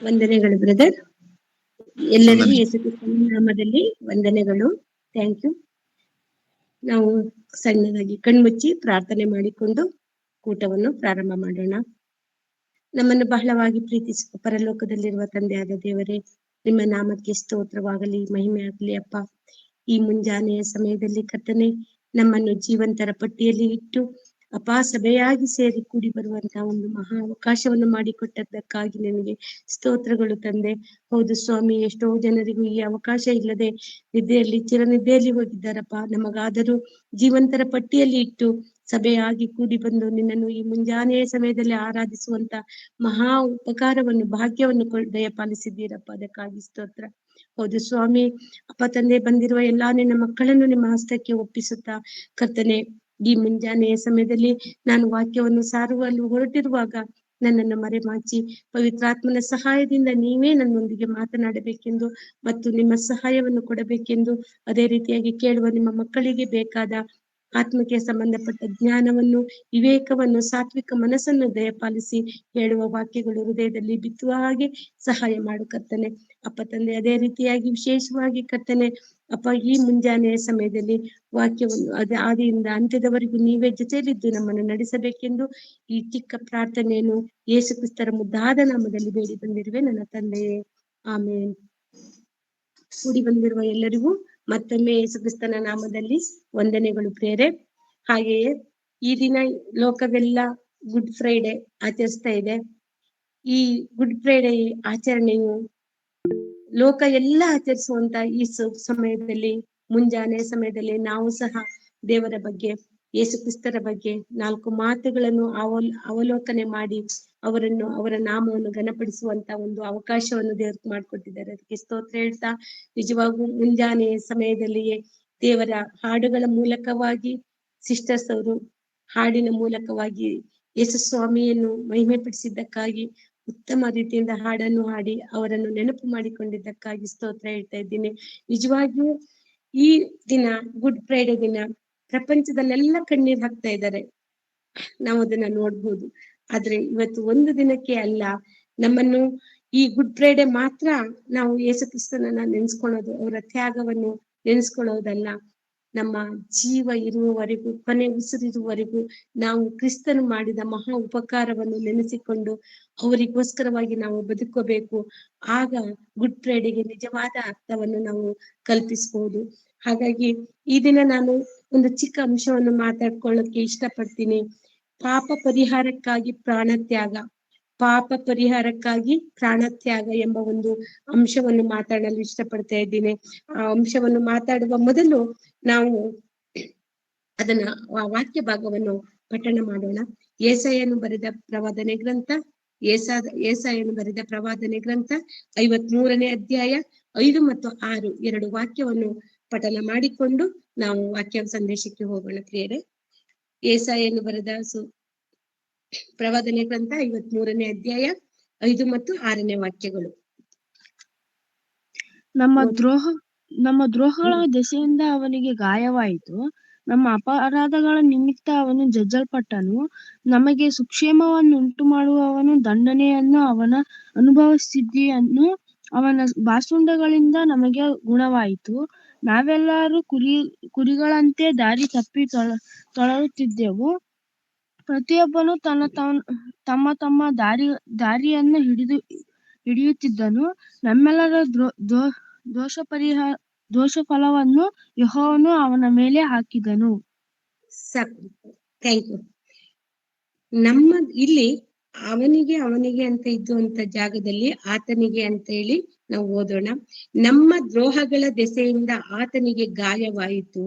ವಂದನೆಗಳು ಬ್ರದರ್. ಎಲ್ಲರಿಗೂ ಯೇಸು ಕ್ರಿಸ್ತನ ನಾಮದಲ್ಲಿ ವಂದನೆಗಳು. Thank you. ನಾವು ಸಣ್ಣದಾಗಿ ಕಣ್ಮುಚ್ಚಿ ಪ್ರಾರ್ಥನೆ ಮಾಡಿಕೊಂಡು ಕೂಟವನ್ನು ಪ್ರಾರಂಭ ಮಾಡೋಣ. ನಮ್ಮನ್ನು ಬಹಳವಾಗಿ ಪ್ರೀತಿಸುವ ಪರಲೋಕದಲ್ಲಿರುವ ತಂದೆಯಾದ ದೇವರೇ, ನಿಮ್ಮ ನಾಮಕ್ಕೆ ಸ್ತೋತ್ರವಾಗಲಿ, ಮಹಿಮೆ ಆಗಲಿ ಅಪ್ಪ. ಈ ಮುಂಜಾನೆಯ ಸಮಯದಲ್ಲಿ ಕರ್ತನೆ, ನಮ್ಮನ್ನು ಜೀವಂತರ ಪಟ್ಟಿಯಲ್ಲಿ ಇಟ್ಟು ಅಪ್ಪ ಸಭೆಯಾಗಿ ಸೇರಿ ಕೂಡಿ ಬರುವಂತಹ ಒಂದು ಮಹಾ ಅವಕಾಶವನ್ನು ಮಾಡಿಕೊಟ್ಟದ್ದಕ್ಕಾಗಿ ನಿನಗೆ ಸ್ತೋತ್ರಗಳು ತಂದೆ. ಹೌದು ಸ್ವಾಮಿ, ಎಷ್ಟೋ ಜನರಿಗೂ ಈ ಅವಕಾಶ ಇಲ್ಲದೆ ನಿದ್ದೆಯಲ್ಲಿ ಚಿರನಿದ್ದೆಯಲ್ಲಿ ಹೋಗಿದ್ದಾರಪ್ಪ. ನಮಗಾದರೂ ಜೀವಂತರ ಪಟ್ಟಿಯಲ್ಲಿ ಇಟ್ಟು ಸಭೆಯಾಗಿ ಕೂಡಿ ಬಂದು ನಿನ್ನನ್ನು ಈ ಮುಂಜಾನೆಯ ಸಮಯದಲ್ಲಿ ಆರಾಧಿಸುವಂತ ಮಹಾ ಉಪಕಾರವನ್ನು, ಭಾಗ್ಯವನ್ನು ದಯಪಾಲಿಸಿದ್ದೀರಪ್ಪ. ಅದಕ್ಕಾಗಿ ಸ್ತೋತ್ರ. ಹೌದು ಸ್ವಾಮಿ, ಅಪ್ಪ ತಂದೆ, ಬಂದಿರುವ ಎಲ್ಲಾ ನಿನ್ನ ಮಕ್ಕಳನ್ನು ನಿಮ್ಮ ಹಸ್ತಕ್ಕೆ ಒಪ್ಪಿಸುತ್ತಾ ಕರ್ತನೆ, ಈ ಮುಂಜಾನೆಯ ಸಮಯದಲ್ಲಿ ನಾನು ವಾಕ್ಯವನ್ನು ಸಾರುವಲ್ಲಿ ಹೊರಟಿರುವಾಗ ನನ್ನನ್ನು ಮರೆಮಾಚಿ ಪವಿತ್ರಾತ್ಮನ ಸಹಾಯದಿಂದ ನೀವೇ ನನ್ನೊಂದಿಗೆ ಮಾತನಾಡಬೇಕೆಂದು ಮತ್ತು ನಿಮ್ಮ ಸಹಾಯವನ್ನು ಕೊಡಬೇಕೆಂದು, ಅದೇ ರೀತಿಯಾಗಿ ಕೇಳುವ ನಿಮ್ಮ ಮಕ್ಕಳಿಗೆ ಬೇಕಾದ ಆತ್ಮಕ್ಕೆ ಸಂಬಂಧಪಟ್ಟ ಜ್ಞಾನವನ್ನು, ವಿವೇಕವನ್ನು, ಸಾತ್ವಿಕ ಮನಸ್ಸನ್ನು ದಯಪಾಲಿಸಿ ಹೇಳುವ ವಾಕ್ಯಗಳು ಹೃದಯದಲ್ಲಿ ಬಿತ್ತುವ ಹಾಗೆ ಸಹಾಯ ಮಾಡು ಕರ್ತನೆ. ಅಪ್ಪ ತಂದೆ, ಅದೇ ರೀತಿಯಾಗಿ ವಿಶೇಷವಾಗಿ ಕರ್ತನೆ ಅಪ್ಪ, ಈ ಮುಂಜಾನೆಯ ಸಮಯದಲ್ಲಿ ವಾಕ್ಯವನ್ನು ಆದಿಯಿಂದ ಅಂತ್ಯದವರೆಗೂ ನೀವೇ ಜೊತೆಯಲ್ಲಿದ್ದು ನಮ್ಮನ್ನು ನಡೆಸಬೇಕೆಂದು ಈ ಚಿಕ್ಕ ಪ್ರಾರ್ಥನೆಯನ್ನು ಯೇಸು ಕ್ರಿಸ್ತರ ಮುದ್ದಾದ ನಾಮದಲ್ಲಿ ಬೇಡಿ ಬಂದಿರುವೆ ನನ್ನ ತಂದೆಯೇ, ಆಮೇನ್. ಕೂಡಿ ಬಂದಿರುವ ಎಲ್ಲರಿಗೂ ಮತ್ತೊಮ್ಮೆ ಯೇಸು ಕ್ರಿಸ್ತನ ನಾಮದಲ್ಲಿ ವಂದನೆಗಳು ಪ್ರೇರೆ. ಹಾಗೆಯೇ ಈ ದಿನ ಲೋಕವೆಲ್ಲ ಗುಡ್ ಫ್ರೈಡೆ ಆಚರಿಸ್ತಾ ಇದೆ. ಈ ಗುಡ್ ಫ್ರೈಡೆ ಆಚರಣೆಯು ಲೋಕ ಎಲ್ಲ ಆಚರಿಸುವಂತ ಈ ಸಮಯದಲ್ಲಿ, ಮುಂಜಾನೆ ಸಮಯದಲ್ಲಿ ನಾವು ಸಹ ದೇವರ ಬಗ್ಗೆ, ಯೇಸು ಕ್ರಿಸ್ತರ ಬಗ್ಗೆ 4 ಮಾತುಗಳನ್ನು ಅವಲೋಕನೆ ಮಾಡಿ ಅವರ ನಾಮವನ್ನು ಘನಪಡಿಸುವಂತ ಒಂದು ಅವಕಾಶವನ್ನು ದೇವರು ಮಾಡಿಕೊಟ್ಟಿದ್ದಾರೆ. ಅದಕ್ಕೆ ಸ್ತೋತ್ರ ಹೇಳ್ತಾ, ನಿಜವಾಗೂ ಮುಂಜಾನೆಯ ಸಮಯದಲ್ಲಿಯೇ ದೇವರ ಹಾಡುಗಳ ಮೂಲಕವಾಗಿ ಸಿಸ್ಟರ್ಸ್ ಅವರು ಹಾಡಿನ ಮೂಲಕವಾಗಿ ಯೇಸು ಸ್ವಾಮಿಯನ್ನು ಮಹಿಮೆ ಪಡಿಸಿದ್ದಕ್ಕಾಗಿ, ಉತ್ತಮ ರೀತಿಯಿಂದ ಹಾಡನ್ನು ಹಾಡಿ ಅವರನ್ನು ನೆನಪು ಮಾಡಿಕೊಂಡಿದ್ದಕ್ಕಾಗಿ ಸ್ತೋತ್ರ ಹೇಳ್ತಾ ಇದ್ದೀನಿ. ನಿಜವಾಗಿಯೂ ಈ ದಿನ, ಗುಡ್ ಫ್ರೈಡೆ ದಿನ, ಪ್ರಪಂಚದಲ್ಲೆಲ್ಲ ಕಣ್ಣೀರ್ ಹಾಕ್ತಾ ಇದ್ದಾರೆ, ನಾವು ಅದನ್ನ ನೋಡ್ಬೋದು. ಆದ್ರೆ ಇವತ್ತು ಒಂದು ದಿನಕ್ಕೆ ಅಲ್ಲ, ನಮ್ಮನ್ನು ಈ ಗುಡ್ ಫ್ರೈಡೆ ಮಾತ್ರ ನಾವು ಯೇಸು ಕ್ರಿಸ್ತನನ್ನ ನೆನ್ಸ್ಕೊಳ್ಳೋದು, ಅವರ ತ್ಯಾಗವನ್ನು ನೆನ್ಸ್ಕೊಳ್ಳೋದಲ್ಲ. ನಮ್ಮ ಜೀವ ಇರುವವರೆಗೂ, ಕೊನೆ ಉಸಿರಿರುವವರೆಗೂ ನಾವು ಕ್ರಿಸ್ತನು ಮಾಡಿದ ಮಹಾ ಉಪಕಾರವನ್ನು ನೆನೆಸಿಕೊಂಡು ಅವರಿಗೋಸ್ಕರವಾಗಿ ನಾವು ಬದುಕಬೇಕು. ಆಗ ಗುಡ್ ಫ್ರೈಡೆಗೆ ನಿಜವಾದ ಅರ್ಥವನ್ನು ನಾವು ಕಲ್ಪಿಸಬಹುದು. ಹಾಗಾಗಿ ಈ ದಿನ ನಾನು ಒಂದು ಚಿಕ್ಕ ಅಂಶವನ್ನು ಮಾತಾಡ್ಕೊಳ್ಳೋಕೆ ಇಷ್ಟಪಡ್ತೀನಿ. ಪಾಪ ಪರಿಹಾರಕ್ಕಾಗಿ ಪ್ರಾಣತ್ಯಾಗ, ಪಾಪ ಪರಿಹಾರಕ್ಕಾಗಿ ಪ್ರಾಣತ್ಯಾಗ ಎಂಬ ಒಂದು ಅಂಶವನ್ನು ಮಾತಾಡಲು ಇಷ್ಟಪಡ್ತಾ ಇದ್ದೀನಿ. ಆ ಅಂಶವನ್ನು ಮಾತಾಡುವ ಮೊದಲು ನಾವು ಅದನ್ನ ವಾಕ್ಯ ಭಾಗವನ್ನು ಪಠಣ ಮಾಡೋಣ. ಯೆಶಾಯನು ಬರೆದ ಪ್ರವಾದನೆ ಗ್ರಂಥ, ಯೆಶಾಯನು ಬರೆದ ಪ್ರವಾದನೆ ಗ್ರಂಥ 53ನೇ ಅಧ್ಯಾಯ 5 ಮತ್ತು 6 2 ವಾಕ್ಯವನ್ನು ಪಠಣ ಮಾಡಿಕೊಂಡು ನಾವು ವಾಕ್ಯ ಸಂದೇಶಕ್ಕೆ ಹೋಗೋಣ ಪ್ರಿಯರೇ. ಯೆಶಾಯನು ಬರೆದ ಪ್ರವಾದನೆ ಗ್ರಂಥ 53ನೇ ಅಧ್ಯಾಯ 5 ಮತ್ತು 6ನೇ ವಾಕ್ಯಗಳು. ನಮ್ಮ ದ್ರೋಹಗಳ ದೆಸೆಯಿಂದ ಅವನಿಗೆ ಗಾಯವಾಯಿತು, ನಮ್ಮ ಅಪರಾಧಗಳ ನಿಮಿತ್ತ ಅವನು ಜಜ್ಜಲ್ಪಟ್ಟನು. ನಮಗೆ ಸುಕ್ಷೇಮವನ್ನುಂಟು ಮಾಡುವವನು ದಂಡನೆಯನ್ನು ಅವನ ಅನುಭವಿಸಿದ್ದನು. ಅವನ ಬಾಸುಂಡಗಳಿಂದ ನಮಗೆ ಗುಣವಾಯಿತು. ನಾವೆಲ್ಲರೂ ಕುರಿಗಳಂತೆ ದಾರಿ ತಪ್ಪಿ ತೊಳಲುತ್ತಿದ್ದೆವು. ಪ್ರತಿಯೊಬ್ಬನು ತಮ್ಮ ದಾರಿಯನ್ನು ಹಿಡಿಯುತ್ತಿದ್ದನು. ನಮ್ಮೆಲ್ಲರ ದೋಷಫಲವನ್ನು ಯೆಹೋವನು ಅವನ ಮೇಲೆ ಹಾಕಿದನು. Thank you. ನಮ್ಮ ಇಲ್ಲಿ ಅವನಿಗೆ ಅಂತ ಇದ್ದುವಂತ ಜಾಗದಲ್ಲಿ ಆತನಿಗೆ ಅಂತ ಹೇಳಿ ನಾವು ಓದೋಣ. ನಮ್ಮ ದ್ರೋಹಗಳ ದೆಸೆಯಿಂದ ಆತನಿಗೆ ಗಾಯವಾಯಿತು,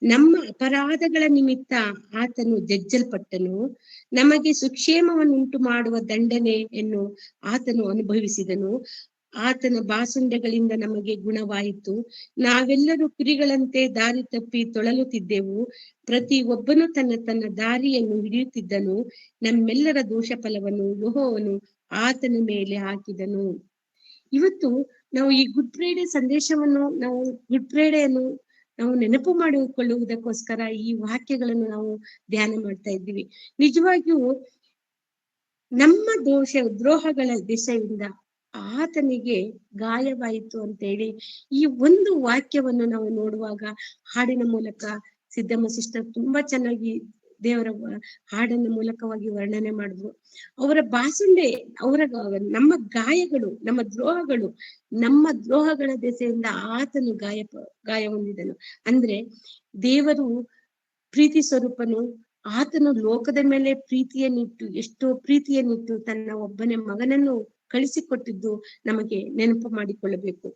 ನಮ್ಮ ಅಪರಾಧಗಳ ನಿಮಿತ್ತ ಆತನು ಜಜ್ಜಲ್ಪಟ್ಟನು. ನಮಗೆ ಸುಕ್ಷೇಮವನ್ನುಂಟು ಮಾಡುವ ದಂಡನೆಯನ್ನು ಆತನು ಅನುಭವಿಸಿದನು. ಆತನ ಬಾಸುಂಡೆಗಳಿಂದ ನಮಗೆ ಗುಣವಾಯಿತು. ನಾವೆಲ್ಲರೂ ಕುರಿಗಳಂತೆ ದಾರಿ ತಪ್ಪಿ ತೊಳಲುತ್ತಿದ್ದೆವು. ಪ್ರತಿ ಒಬ್ಬನು ತನ್ನ ದಾರಿಯನ್ನು ಹಿಡಿಯುತ್ತಿದ್ದನು. ನಮ್ಮೆಲ್ಲರ ದೋಷ ಫಲವನ್ನು ಯೆಹೋವನು ಆತನ ಮೇಲೆ ಹಾಕಿದನು. ಇವತ್ತು ನಾವು ಈ ಗುಡ್ ಫ್ರೈಡೆ ಸಂದೇಶವನ್ನು, ನಾವು ಗುಡ್ ಫ್ರೈಡೆಯನ್ನು ನಾವು ನೆನಪು ಮಾಡಿಕೊಳ್ಳುವುದಕ್ಕೋಸ್ಕರ ಈ ವಾಕ್ಯಗಳನ್ನು ನಾವು ಧ್ಯಾನ ಮಾಡ್ತಾ ಇದ್ದೀವಿ. ನಿಜವಾಗಿಯೂ ನಮ್ಮ ದ್ರೋಹಗಳ ದೆಸೆಯಿಂದ ಆತನಿಗೆ ಗಾಯವಾಯಿತು ಅಂತ ಹೇಳಿ ಈ ಒಂದು ವಾಕ್ಯವನ್ನು ನಾವು ನೋಡುವಾಗ ಹಾಡಿನ ಮೂಲಕ ಸಿದ್ದಮ್ಮ ಸಿಸ್ಟರ್ ತುಂಬಾ ಚೆನ್ನಾಗಿ ದೇವರ ಹಾಡಿನ ಮೂಲಕವಾಗಿ ವರ್ಣನೆ ಮಾಡಿದ್ರು. ಅವರ ಬಾಸುಂಡೆ, ನಮ್ಮ ಗಾಯಗಳು, ನಮ್ಮ ದ್ರೋಹಗಳ ದೆಸೆಯಿಂದ ಆತನು ಗಾಯ ಹೊಂದಿದನು. ಅಂದ್ರೆ ದೇವರು ಪ್ರೀತಿ ಸ್ವರೂಪನು, ಆತನು ಲೋಕದ ಮೇಲೆ ಪ್ರೀತಿಯನ್ನಿಟ್ಟು, ಎಷ್ಟೋ ಪ್ರೀತಿಯನ್ನಿಟ್ಟು ತನ್ನ ಒಬ್ಬನೇ ಮಗನನ್ನು ಕಳಿಸಿಕೊಟ್ಟಿದ್ದು ನಮಗೆ ನೆನಪು ಮಾಡಿಕೊಳ್ಳಬೇಕು.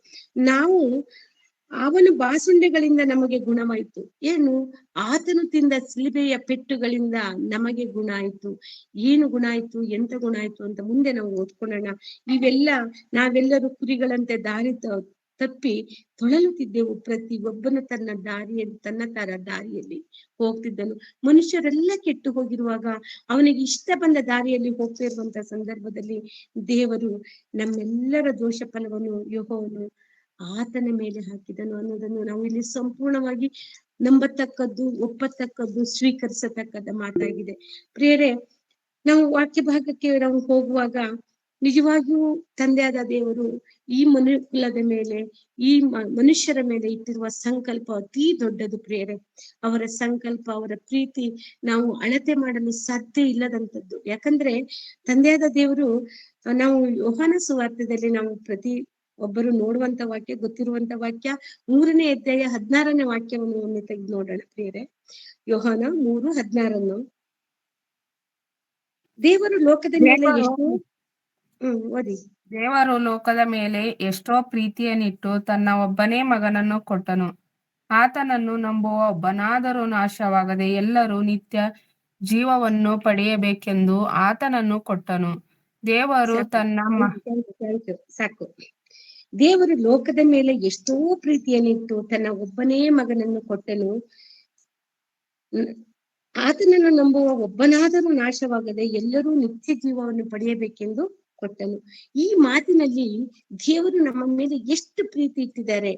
ನಾವು ಅವನ ಬಾಸುಂಡೆಗಳಿಂದ ನಮಗೆ ಗುಣವಾಯಿತು. ಏನು? ಆತನು ತಿಂದ ಸಿಲುಬೆಯ ಪೆಟ್ಟುಗಳಿಂದ ನಮಗೆ ಗುಣ ಆಯ್ತು. ಏನು ಗುಣ ಆಯ್ತು, ಎಂತ ಗುಣ ಆಯ್ತು ಅಂತ ಮುಂದೆ ನಾವು ಓದ್ಕೊಳ್ಳೋಣ. ನಾವೆಲ್ಲರೂ ಕುರಿಗಳಂತೆ ದಾರಿ ತಪ್ಪಿ ತೊಳಲುತ್ತಿದ್ದೆವು. ಪ್ರತಿ ಒಬ್ಬನು ತನ್ನ ದಾರಿಯಲ್ಲಿ ಹೋಗ್ತಿದ್ದನು. ಮನುಷ್ಯರೆಲ್ಲ ಕೆಟ್ಟು ಹೋಗಿರುವಾಗ ಅವನಿಗೆ ಇಷ್ಟ ಬಂದ ದಾರಿಯಲ್ಲಿ ಹೋಗ್ತಿರುವಂತ ಸಂದರ್ಭದಲ್ಲಿ ದೇವರು ನಮ್ಮೆಲ್ಲರ ದೋಷ ಫಲವನ್ನು ಯೆಹೋವನು ಆತನ ಮೇಲೆ ಹಾಕಿದನು ಅನ್ನೋದನ್ನು ನಾವು ಇಲ್ಲಿ ಸಂಪೂರ್ಣವಾಗಿ ನಂಬತಕ್ಕದ್ದು, ಒಪ್ಪತಕ್ಕದ್ದು, ಸ್ವೀಕರಿಸತಕ್ಕದ ಮಾತಾಗಿದೆ. ಪ್ರಿಯರೇ, ನಾವು ವಾಕ್ಯ ಭಾಗಕ್ಕೆ ನಾವು ಹೋಗುವಾಗ ನಿಜವಾಗಿಯೂ ತಂದೆಯಾದ ದೇವರು ಈ ಮನುಕುಲದ ಮೇಲೆ, ಈ ಮನುಷ್ಯರ ಮೇಲೆ ಇಟ್ಟಿರುವ ಸಂಕಲ್ಪ ಅತಿ ದೊಡ್ಡದು. ಪ್ರಿಯರೇ, ಅವರ ಸಂಕಲ್ಪ, ಅವರ ಪ್ರೀತಿ ನಾವು ಅಳತೆ ಮಾಡಲು ಸಾಧ್ಯ ಇಲ್ಲದಂಥದ್ದು. ಯಾಕಂದ್ರೆ ತಂದೆಯಾದ ದೇವರು, ನಾವು ಯೋಹಾನ ಸುವಾರ್ತೆಯಲ್ಲಿ ನಾವು ಪ್ರತಿ ಒಬ್ಬರು ನೋಡುವಂತ ವಾಕ್ಯ, ಗೊತ್ತಿರುವಂತ ವಾಕ್ಯ, 3ನೇ ಅಧ್ಯಾಯ 16ನೇ ವಾಕ್ಯವನ್ನು ಒಮ್ಮೆ ತೆಗೆದು ನೋಡೋಣ ಪ್ರಿಯರೇ. ಯೋಹಾನ 3:16. ದೇವರು ಲೋಕದ ಮೇಲೆ ಎಷ್ಟು ಓದಿ. ದೇವರು ಲೋಕದ ಮೇಲೆ ಎಷ್ಟೋ ಪ್ರೀತಿಯನ್ನಿಟ್ಟು ತನ್ನ ಒಬ್ಬನೇ ಮಗನನ್ನು ಕೊಟ್ಟನು. ಆತನನ್ನು ನಂಬುವ ಒಬ್ಬನಾದರೂ ನಾಶವಾಗದೆ ಎಲ್ಲರೂ ನಿತ್ಯ ಜೀವವನ್ನು ಪಡೆಯಬೇಕೆಂದು ಆತನನ್ನು ಕೊಟ್ಟನು. ದೇವರು ಸಾಕು. ದೇವರು ಲೋಕದ ಮೇಲೆ ಎಷ್ಟೋ ಪ್ರೀತಿಯನ್ನಿಟ್ಟು ತನ್ನ ಒಬ್ಬನೇ ಮಗನನ್ನು ಕೊಟ್ಟನು. ಆತನನ್ನು ನಂಬುವ ಒಬ್ಬನಾದರೂ ನಾಶವಾಗದೆ ಎಲ್ಲರೂ ನಿತ್ಯ ಜೀವವನ್ನು ಪಡೆಯಬೇಕೆಂದು ಕೊಟ್ಟನು. ಈ ಮಾತಿನಲ್ಲಿ ದೇವರು ನಮ್ಮ ಮೇಲೆ ಎಷ್ಟು ಪ್ರೀತಿ ಇಟ್ಟಿದ್ದಾರೆ,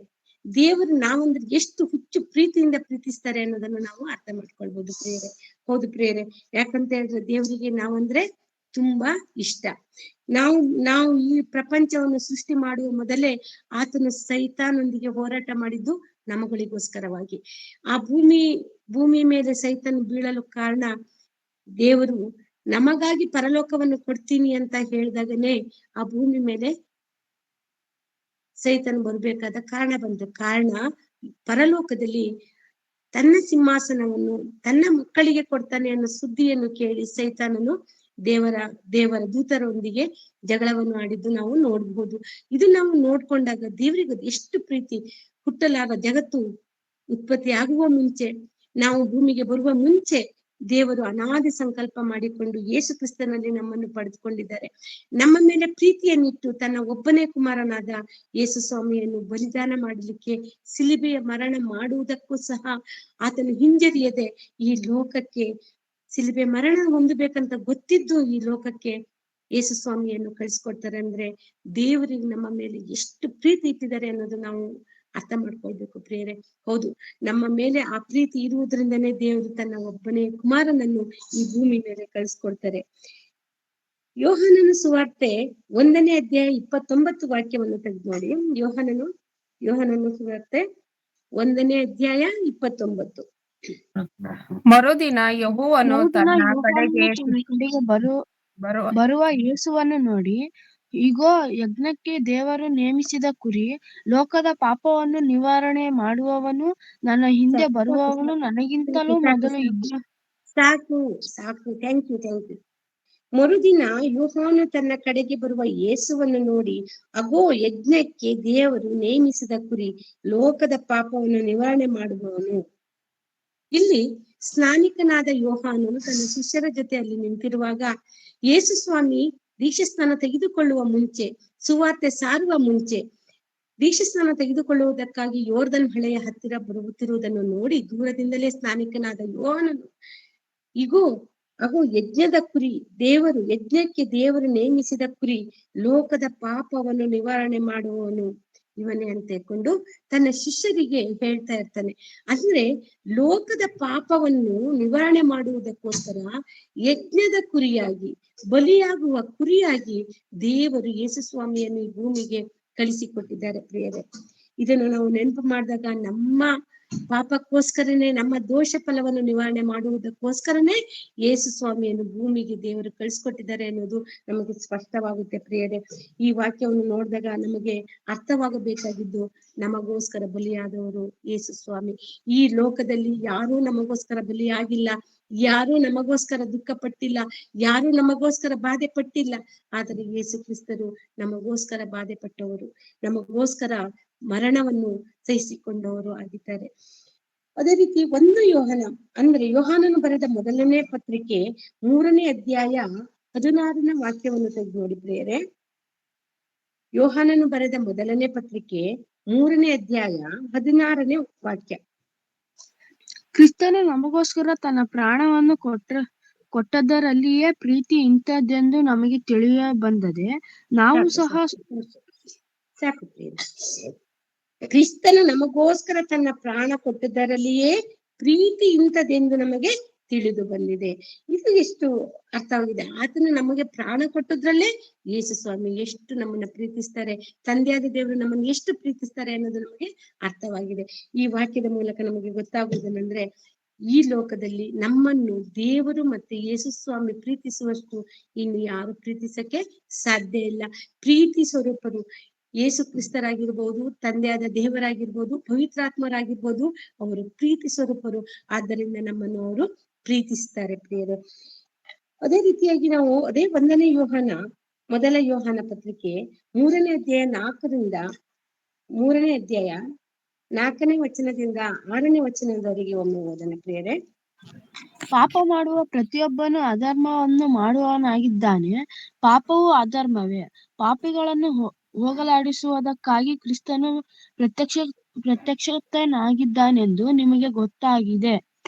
ದೇವರು ನಾವಂದ್ರೆ ಎಷ್ಟು ಹುಚ್ಚು ಪ್ರೀತಿಯಿಂದ ಪ್ರೀತಿಸ್ತಾರೆ ಅನ್ನೋದನ್ನು ನಾವು ಅರ್ಥ ಮಾಡ್ಕೊಳ್ಬಹುದು ಪ್ರಿಯರೇ. ಹೌದು ಪ್ರಿಯರೇ, ಯಾಕಂತ ಹೇಳಿದ್ರೆ ದೇವರಿಗೆ ನಾವಂದ್ರೆ ತುಂಬಾ ಇಷ್ಟ. ನಾವು ಈ ಪ್ರಪಂಚವನ್ನು ಸೃಷ್ಟಿ ಮಾಡುವ ಮೊದಲೇ ಆತನು ಸೈತಾನೊಂದಿಗೆ ಹೋರಾಟ ಮಾಡಿದ್ದು ನಮಗಳಿಗೋಸ್ಕರವಾಗಿ. ಆ ಭೂಮಿ ಮೇಲೆ ಸೈತಾನ್ ಬೀಳಲು ಕಾರಣ ದೇವರು ನಮಗಾಗಿ ಪರಲೋಕವನ್ನು ಕೊಡ್ತೀನಿ ಅಂತ ಹೇಳಿದಾಗನೇ ಆ ಭೂಮಿ ಮೇಲೆ ಸೈತಾನ್ ಬರ್ಬೇಕಾದ ಕಾರಣ ಬಂತು. ಕಾರಣ ಪರಲೋಕದಲ್ಲಿ ತನ್ನ ಸಿಂಹಾಸನವನ್ನು ತನ್ನ ಮಕ್ಕಳಿಗೆ ಕೊಡ್ತಾನೆ ಅನ್ನೋ ಸುದ್ದಿಯನ್ನು ಕೇಳಿ ಸೈತಾನನು ದೇವರ ದೂತರೊಂದಿಗೆ ಜಗಳವನ್ನು ಆಡಿದ್ದು ನಾವು ನೋಡ್ಬಹುದು. ಇದು ನಾವು ನೋಡ್ಕೊಂಡಾಗ ದೇವರಿಗೆ ಎಷ್ಟು ಪ್ರೀತಿ. ಹುಟ್ಟಲಾಗ ಜಗತ್ತು ಉತ್ಪತ್ತಿ ಆಗುವ ಮುಂಚೆ, ನಾವು ಭೂಮಿಗೆ ಬರುವ ಮುಂಚೆ ದೇವರು ಅನಾದಿ ಸಂಕಲ್ಪ ಮಾಡಿಕೊಂಡು ಯೇಸು ಕ್ರಿಸ್ತನಲ್ಲಿ ನಮ್ಮನ್ನು ಪಡೆದುಕೊಂಡಿದ್ದಾರೆ. ನಮ್ಮ ಮೇಲೆ ಪ್ರೀತಿಯನ್ನಿಟ್ಟು ತನ್ನ ಒಬ್ಬನೇ ಕುಮಾರನಾದ ಯೇಸು ಸ್ವಾಮಿಯನ್ನು ಬಲಿದಾನ ಮಾಡಲಿಕ್ಕೆ, ಸಿಲುಬೆಯ ಮರಣ ಮಾಡುವುದಕ್ಕೂ ಸಹ ಆತನು ಹಿಂಜರಿಯದೆ ಈ ಲೋಕಕ್ಕೆ ಸಿಲುಬೆ ಮರಣ ಹೊಂದಬೇಕಂತ ಗೊತ್ತಿದ್ದು ಈ ಲೋಕಕ್ಕೆ ಯೇಸು ಸ್ವಾಮಿಯನ್ನು ಕಳಿಸ್ಕೊಡ್ತಾರೆ. ಅಂದ್ರೆ ದೇವರಿಗೆ ನಮ್ಮ ಮೇಲೆ ಎಷ್ಟು ಪ್ರೀತಿ ಇಟ್ಟಿದ್ದಾರೆ ಅನ್ನೋದು ನಾವು ಅರ್ಥ ಮಾಡ್ಕೊಳ್ಬೇಕು ಪ್ರಿಯರೇ. ಹೌದು, ನಮ್ಮ ಮೇಲೆ ಆ ಪ್ರೀತಿ ಇರುವುದರಿಂದನೇ ದೇವರು ತನ್ನ ಒಬ್ಬನೇ ಕುಮಾರನನ್ನು ಈ ಭೂಮಿ ಮೇಲೆ ಕಳಿಸ್ಕೊಡ್ತಾರೆ. ಯೋಹಾನನ ಸುವಾರ್ತೆ 1ನೇ ಅಧ್ಯಾಯ 29 ವಾಕ್ಯವನ್ನು ತೆಗೆದು ನೋಡಿ. ಯೋಹಾನನ ಸುವಾರ್ತೆ 1ನೇ ಅಧ್ಯಾಯ 29. ಮರುದಿನ ಯೆಹೋವನು ತನ್ನ ಕಡೆಗೆ ಬರುವ ಯೇಸುವನ್ನು ನೋಡಿ, ಇಗೋ, ಯಜ್ಞಕ್ಕೆ ದೇವರು ನೇಮಿಸಿದ ಕುರಿ, ಲೋಕದ ಪಾಪವನ್ನು ನಿವಾರಣೆ ಮಾಡುವವನು, ನನ್ನ ಹಿಂದೆ ಬರುವವನು ನನಗಿಂತಲೂ ಮೊದಲು ಇದ್ದ. ಸಾಕು. Thank you. ಮರುದಿನ ಯೋಹಾನು ತನ್ನ ಕಡೆಗೆ ಬರುವ ಯೇಸುವನ್ನು ನೋಡಿ, ಅಗೋ, ಯಜ್ಞಕ್ಕೆ ದೇವರು ನೇಮಿಸಿದ ಕುರಿ, ಲೋಕದ ಪಾಪವನ್ನು ನಿವಾರಣೆ ಮಾಡುವವನು. ಇಲ್ಲಿ ಸ್ನಾನಿಕನಾದ ಯೋಹಾನನು ತನ್ನ ಶಿಷ್ಯರ ಜೊತೆ ಅಲ್ಲಿ ನಿಂತಿರುವಾಗ ಯೇಸು ಸ್ವಾಮಿ ದೀಕ್ಷಾಸ್ನಾನ ತೆಗೆದುಕೊಳ್ಳುವ ಮುಂಚೆ, ಸುವಾರ್ತೆ ಸಾರುವ ಮುಂಚೆ, ದೀಕ್ಷಾಸ್ನಾನ ತೆಗೆದುಕೊಳ್ಳುವುದಕ್ಕಾಗಿ ಯೋರ್ದನ್ ಹೊಳೆಯ ಹತ್ತಿರ ಬರುತ್ತಿರುವುದನ್ನು ನೋಡಿ ದೂರದಿಂದಲೇ ಸ್ನಾನಿಕನಾದ ಯೋಹಾನನು, ಅಗೋ ಯಜ್ಞದ ಕುರಿ, ಯಜ್ಞಕ್ಕೆ ದೇವರು ನೇಮಿಸಿದ ಕುರಿ, ಲೋಕದ ಪಾಪವನ್ನು ನಿವಾರಣೆ ಮಾಡುವವನು ಇವನೇ ಅಂತ ಹೇಳ್ಕೊಂಡು ತನ್ನ ಶಿಷ್ಯರಿಗೆ ಹೇಳ್ತಾ ಇರ್ತಾನೆ. ಅಂದ್ರೆ ಲೋಕದ ಪಾಪವನ್ನು ನಿವಾರಣೆ ಮಾಡುವುದಕ್ಕೋಸ್ಕರ ಯಜ್ಞದ ಕುರಿಯಾಗಿ, ಬಲಿಯಾಗುವ ಕುರಿಯಾಗಿ ದೇವರು ಯೇಸು ಸ್ವಾಮಿಯನ್ನು ಈ ಭೂಮಿಗೆ ಕಳಿಸಿಕೊಟ್ಟಿದ್ದಾರೆ ಪ್ರಿಯರೇ. ಇದನ್ನು ನಾವು ನೆನಪು ಮಾಡಿದಾಗ ನಮ್ಮ ಪಾಪಕ್ಕೋಸ್ಕರನೇ, ನಮ್ಮ ದೋಷ ಫಲವನ್ನು ನಿವಾರಣೆ ಮಾಡುವುದಕ್ಕೋಸ್ಕರನೇ ಯೇಸು ಸ್ವಾಮಿಯನ್ನು ಭೂಮಿಗೆ ದೇವರು ಕಳಿಸ್ಕೊಟ್ಟಿದ್ದಾರೆ ಅನ್ನೋದು ನಮಗೆ ಸ್ಪಷ್ಟವಾಗುತ್ತೆ ಪ್ರಿಯರೇ. ಈ ವಾಕ್ಯವನ್ನು ನೋಡಿದಾಗ ನಮಗೆ ಅರ್ಥವಾಗಬೇಕಾಗಿದ್ದು, ನಮಗೋಸ್ಕರ ಬಲಿಯಾದವರು ಯೇಸು ಸ್ವಾಮಿ. ಈ ಲೋಕದಲ್ಲಿ ಯಾರೂ ನಮಗೋಸ್ಕರ ಬಲಿಯಾಗಿಲ್ಲ, ಯಾರೂ ನಮಗೋಸ್ಕರ ದುಃಖ ಪಟ್ಟಿಲ್ಲ, ಯಾರೂ ನಮಗೋಸ್ಕರ ಬಾಧೆ ಪಟ್ಟಿಲ್ಲ. ಆದರೆ ಯೇಸು ಕ್ರಿಸ್ತರು ನಮಗೋಸ್ಕರ ಬಾಧೆ ಪಟ್ಟವರು, ನಮಗೋಸ್ಕರ ಮರಣವನ್ನು ಸಹಿಸಿಕೊಂಡವರು ಆಗಿದ್ದಾರೆ. ಅದೇ ರೀತಿ 1 ಯೋಹಾನ ಅಂದ್ರೆ ಯೋಹಾನನು ಬರೆದ ಮೊದಲನೇ ಪತ್ರಿಕೆ 3ನೇ ಅಧ್ಯಾಯ 16ನೇ ವಾಕ್ಯವನ್ನು ತೆಗೆದು ನೋಡಿ ಪ್ರಿಯರೇ. ಯೋಹಾನನು ಬರೆದ ಮೊದಲನೇ ಪತ್ರಿಕೆ 3ನೇ ಅಧ್ಯಾಯ 16ನೇ ವಾಕ್ಯ. ಕ್ರಿಸ್ತನು ನಮಗೋಸ್ಕರ ತನ್ನ ಪ್ರಾಣವನ್ನು ಕೊಟ್ಟದರಲ್ಲಿಯೇ ಪ್ರೀತಿ ಇಂಥದ್ದೆಂದು ನಮಗೆ ತಿಳಿಯ ಬಂದದೆ. ನಾವು ಸಹ ಸಾಕು ಪ್ರಿಯ. ಕ್ರಿಸ್ತನು ನಮಗೋಸ್ಕರ ತನ್ನ ಪ್ರಾಣ ಕೊಟ್ಟದರಲ್ಲಿಯೇ ಪ್ರೀತಿ ಇಂಥದ್ದೆಂದು ನಮಗೆ ತಿಳಿದು ಬಂದಿದೆ. ಇದು ಎಷ್ಟು ಅರ್ಥವಾಗಿದೆ. ಆತನು ನಮಗೆ ಪ್ರಾಣ ಕೊಟ್ಟದ್ರಲ್ಲೇ ಯೇಸು ಸ್ವಾಮಿ ಎಷ್ಟು ನಮ್ಮನ್ನ ಪ್ರೀತಿಸ್ತಾರೆ, ತಂದೆಯಾದ ದೇವರು ನಮ್ಮನ್ನು ಎಷ್ಟು ಪ್ರೀತಿಸ್ತಾರೆ ಅನ್ನೋದು ನಮಗೆ ಅರ್ಥವಾಗಿದೆ. ಈ ವಾಕ್ಯದ ಮೂಲಕ ನಮಗೆ ಗೊತ್ತಾಗುವುದೇನೆಂದ್ರೆ, ಈ ಲೋಕದಲ್ಲಿ ನಮ್ಮನ್ನು ದೇವರು ಮತ್ತೆ ಯೇಸು ಸ್ವಾಮಿ ಪ್ರೀತಿಸುವಷ್ಟು ಇನ್ನು ಯಾರು ಪ್ರೀತಿಸಕ್ಕೆ ಸಾಧ್ಯ ಇಲ್ಲ. ಪ್ರೀತಿ ಸ್ವರೂಪರು ಯೇಸು ಕ್ರಿಸ್ತರಾಗಿರ್ಬೋದು, ತಂದೆಯಾದ ದೇವರಾಗಿರ್ಬೋದು, ಪವಿತ್ರಾತ್ಮರಾಗಿರ್ಬೋದು, ಅವರು ಪ್ರೀತಿ ಸ್ವರೂಪರು. ಆದ್ದರಿಂದ ನಮ್ಮನ್ನು ಅವರು ಪ್ರೀತಿಸ್ತಾರೆ ಪ್ರಿಯರು. ಅದೇ ರೀತಿಯಾಗಿ ನಾವು ಅದೇ 1ನೇ ಯೋಹಾನ ಮೊದಲ ಯೋಹಾನ ಪತ್ರಿಕೆ 3ನೇ ಅಧ್ಯಾಯ 4ನೇ ವಚನದಿಂದ 6ನೇ ವಚನದವರೆಗೆ ಒಮ್ಮೆ ಓದೋಣ ಪ್ರಿಯರೇ. ಪಾಪ ಮಾಡುವ ಪ್ರತಿಯೊಬ್ಬನು ಅಧರ್ಮವನ್ನು ಮಾಡುವವನಾಗಿದ್ದಾನೆ. ಪಾಪವು ಅಧರ್ಮವೇ. ಪಾಪಿಗಳನ್ನು ಹೋಗಲಾಡಿಸುವುದಕ್ಕಾಗಿ ಕ್ರಿಸ್ತನು ಪ್ರತ್ಯಕ್ಷನಾಗಿದ್ದಾನೆಂದು ನಿಮಗೆ ಗೊತ್ತಾಗಿದೆ.